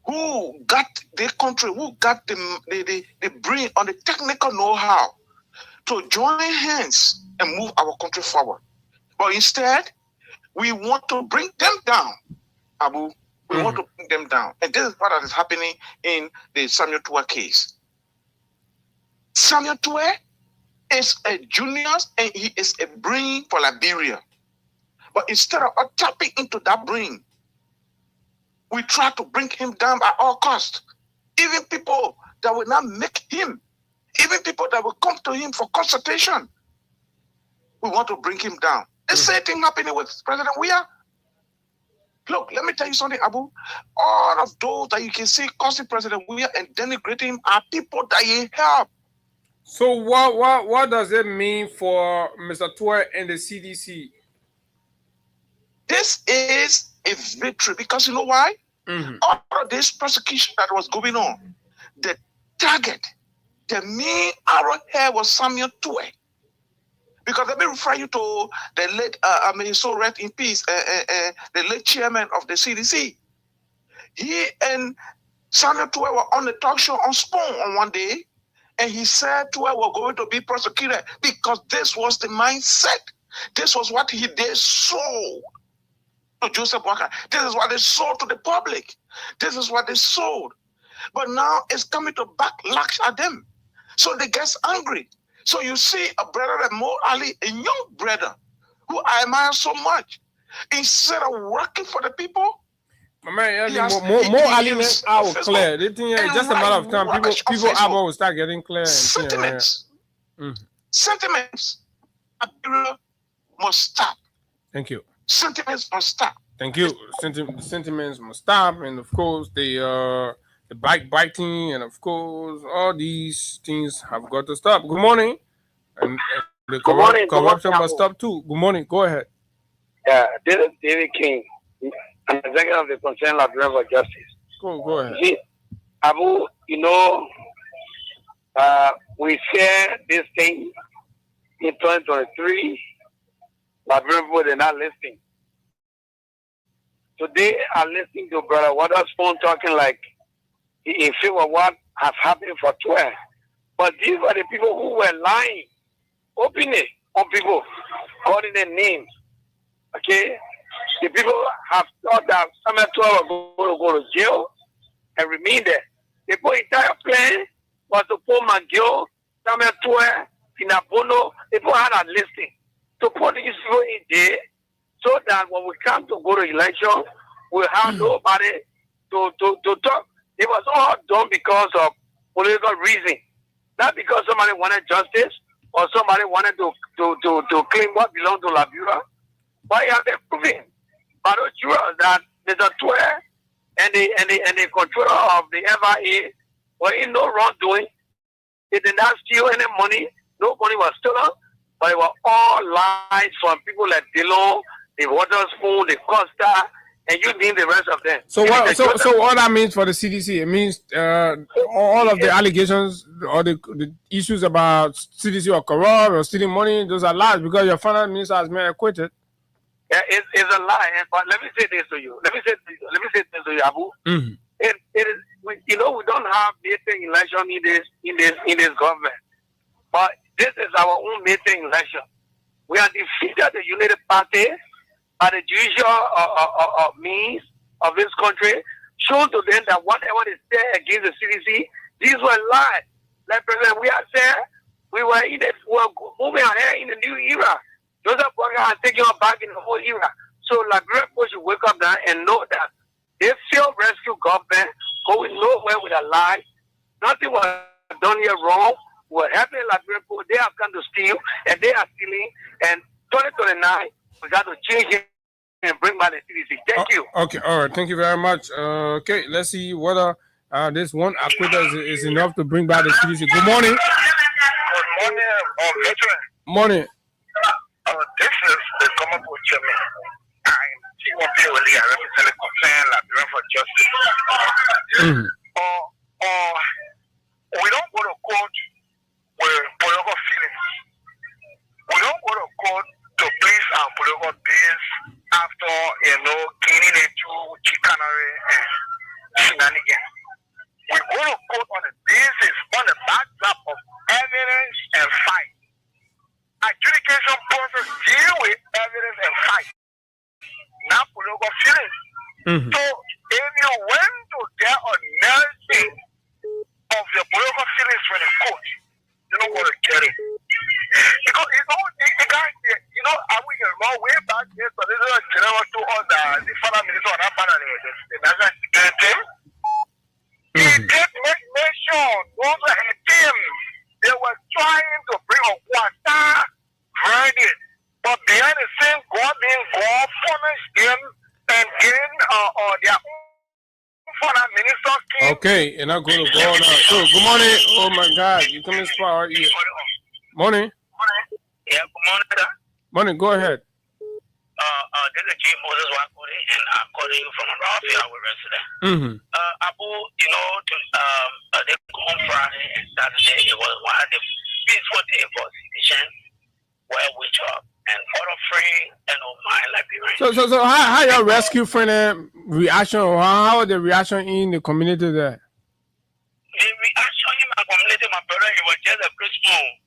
who got their country, who got the brain on the technical know-how to join hands and move our country forward. But instead, we want to bring them down, Abu. We want to bring them down. And this is what is happening in the Samuel Tuwe case. Samuel Tuwe is a genius and he is a brain for Liberia. But instead of tapping into that brain, we try to bring him down at all costs. Even people that will not make him, even people that will come to him for consultation, we want to bring him down. The same thing happening with President Weah. Look, let me tell you something, Abu. All of those that you can see causing President Weah and denigrating him are people that he helped. So what does it mean for Mr. Tuwe and the CDC? This is a victory because you know why? All of this prosecution that was going on, the target, the main arrowhead was Samuel Tuwe. Because let me refer you to the late, so rest in peace, the late chairman of the CDC. He and Samuel Tuwe were on the talk show on Spoon on one day, and he said Tuwe were going to be prosecuted because this was the mindset. This was what they sold to Joseph Walker. This is what they sold to the public. This is what they sold. But now it's coming to backlash at them. So they get angry. So you see a brother like Mo Ali, a young brother who I admire so much, instead of working for the people, man, Mo Ali is out clear. They think it's just a matter of time. People will start getting clear. Sentiments. Sentiments must stop. Thank you. Sentiments must stop. Thank you. Sentiments must stop, and of course the backbiting, and of course all these things have got to stop. Good morning. And the corruption must stop too. Good morning. Go ahead. Yeah, this is David King, an executive of the Concerned Liberian for Justice. Go ahead. See, Abu, you know, we share this thing in 2023 Liberian people, they're not listening. So they are listening to Brother Waters' phone talking like in favor of what has happened for 12. But these were the people who were lying openly on people, calling their names. Okay? The people have thought that some 12 are going to go to jail and remain there. The entire plan was to put McGill, some 12, Pinabono, people had a listing to put these people in there so that when we come to go to election, we'll have nobody to talk. It was all done because of political reason. Not because somebody wanted justice or somebody wanted to claim what belonged to Liberia. But you have been proven by those jurors that there's a 12 and the controller of the FIA were in no wrongdoing. They did not steal any money. No money was stolen. But it were all lies from people like Dillon, the Waterspoon, the Costa, and you name the rest of them. So what that means for the CDC? It means all of the allegations or the issues about CDC or corrupt or stealing money, those are lies because your finance minister has been acquitted. Yeah, it's a lie. But let me say this to you. Let me say this to you, Abu. Mm-hmm. It is. We don't have midterm election in this government, but this is our own midterm election. We are defeated the United Party by the judicial means of this country, show to them that whatever they say against the CDC, these were lies. Like President, we are saying we were moving ahead in the new era. Joseph Boga has taken us back in the whole era. So Liberia people should wake up now and know that they failed rescue government going nowhere with a lie. Nothing was done here wrong. We're helping Liberia people. They have come to steal and they are stealing. And 2029, we got to change it and bring back the CDC. Thank you. Okay, all right. Thank you very much. Okay, let's see whether this one acquittal is enough to bring back the CDC. Good morning. Good morning, veteran. Morning. This is the common chairman. I'm T1P Willie. I represent the concern Liberia for Justice. Mm-hmm. We don't go to court with political feelings. We don't go to court to please our political base after, gaining into chicanery and shenanigans. We go to court on the basis, on the backdrop of evidence and fight. Adjudication process deal with evidence and fight, not political feelings. Mm-hmm. So if you went to get a narrative of your political feelings from the court, you don't want to get it. Because I will get wrong way back here, so this is a general to all the father minister on that panel, the national security. He did make sure those were his team. They were trying to bring a quarter verdict, but behind the scene, God being God, punish them and gain their own father minister. Okay, and I'm going to go now. So, good morning. Oh my God, you coming spot right here. Morning. Yeah, good morning, sir. Morning, go ahead. This is Chief Moses Wakuri, and I'm calling you from Rafia, our resident. Mm-hmm. Abu, they come Friday and Saturday. It was one of the peaceful day for citizen where we talk and photo free and all my Liberian. So how your rescue friend reaction or how the reaction in the community there? The reaction in my community, my brother, it was just a Christmas.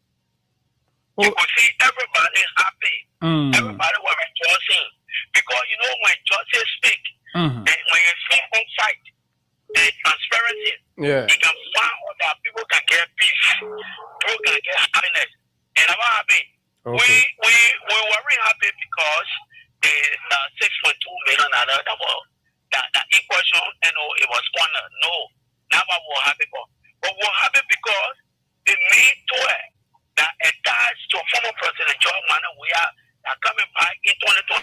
You could see everybody is happy. Everybody was rejoicing. Because when justice speak, and when you speak on site, the transparency, you can find out that people can get peace, people can get happiness. And I'm happy. Okay. We were happy because the 6.2 million that equation, it was cornered. No, now we're happy for. But we're happy because the need to it that attached to former President John Manuel we are coming back in 2029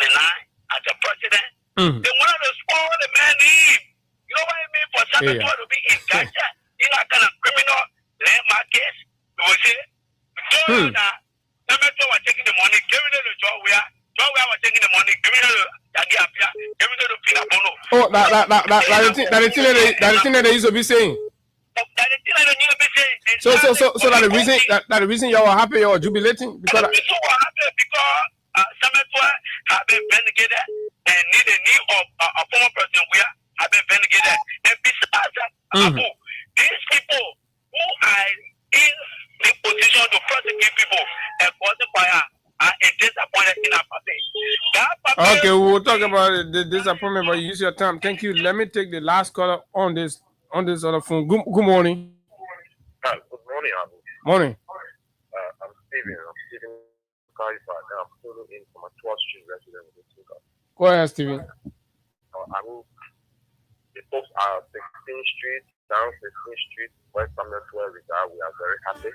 as a president. They wanted to spoil the man leave. You know what I mean? For somebody to be indicted in that kind of criminal landmark case, you will say, that somebody was taking the money, giving it to John Weah was taking the money, giving it to Yagi Apia, giving it to Pinabono. Oh, that's the thing that they used to be saying. That the thing that they need to be saying, and So that the reason you are happy or jubilating because. The reason we're happy because Sametua have been vindicated and need a new a former president we have been vindicated. And besides that, these people who are in the position to prosecute people and causing fire are disappointed in our party. Okay, we'll talk about the disappointment, but use your time. Thank you. Let me take the last caller on this other phone. Good morning. Good morning, Abu. Morning. I'm Steven. I'm still in from a 12th Street resident of the Go ahead, Steven. Abu, the folks are 16th Street, down 16th Street, West Samuel 12 retired. We are very happy.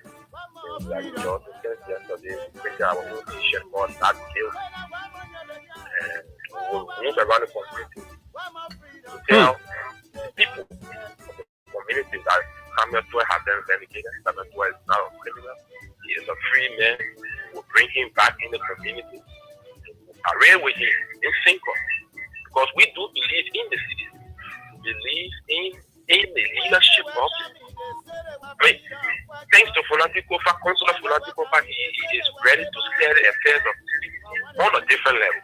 Like just yesterday, we think our notification for that bill. And we'll move around the community to tell people of the community that Samuel 12 has been vindicated. Samuel 12 is not a criminal. He is a free man. We'll bring him back in the community. We'll arrange with him in Synchro. Because we do believe in the city. We believe in the leadership of thanks to Councilor Fulati Kofa, he is ready to steer the affairs of the city on a different level.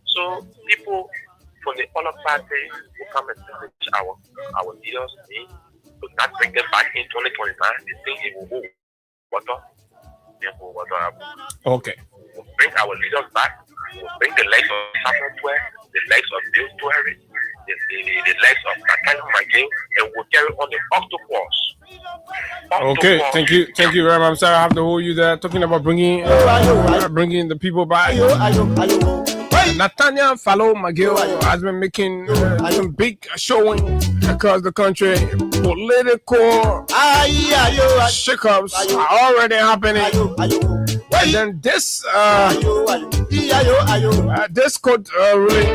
So people from the other party will come and challenge our leaders to not bring them back in 2029. They think it will go water. Okay. We'll bring our leaders back. We'll bring the legs of Samuel Twer, the legs of Bill Twerry, the legs of Nakano Magin, and we'll carry on the octopus. Okay, thank you very much. I'm sorry I have to hold you there. Talking about bringing the people back. Nathaniel Fallow McGill has been making some big showing across the country. Political shakeups are already happening. And then this court ruling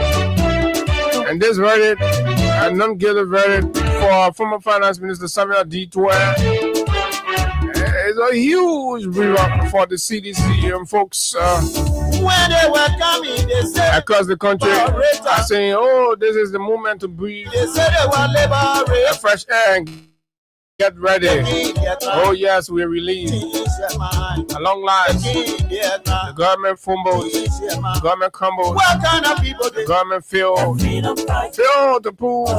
and this verdict, a non-guilty verdict for former Finance Minister Samuel D. Twer, is a huge reward for the CDC and folks when they were coming, they said across the country are saying, "Oh, this is the moment to breathe a fresh air and get ready." Oh yes, we're released. Along lines, the government fumbles, the government crumbles, the government failed to prove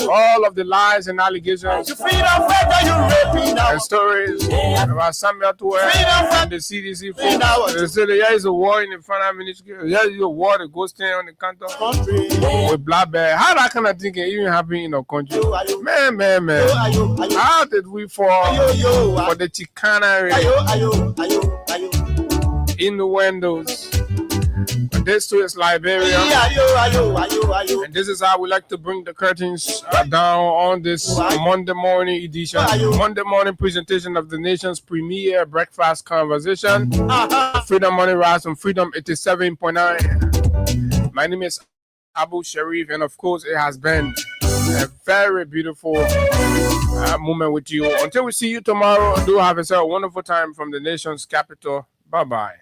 all of the lies and allegations and stories about Samuel Twer and the CDC folks. They say there is a war in the finance ministry, there is a war that goes down on the counter with black bear. How that kind of thing can even happen in our country? Man. How did we fall for the chicanery in the windows? This too is Liberia. And this is how we like to bring the curtains down on this Monday morning edition, Monday morning presentation of the nation's premier breakfast conversation. Freedom Money Rise from Freedom 87.9. My name is Abu Sharif, and of course it has been a very beautiful moment with you. Until we see you tomorrow, do have yourself a wonderful time from the nation's capital. Bye-bye.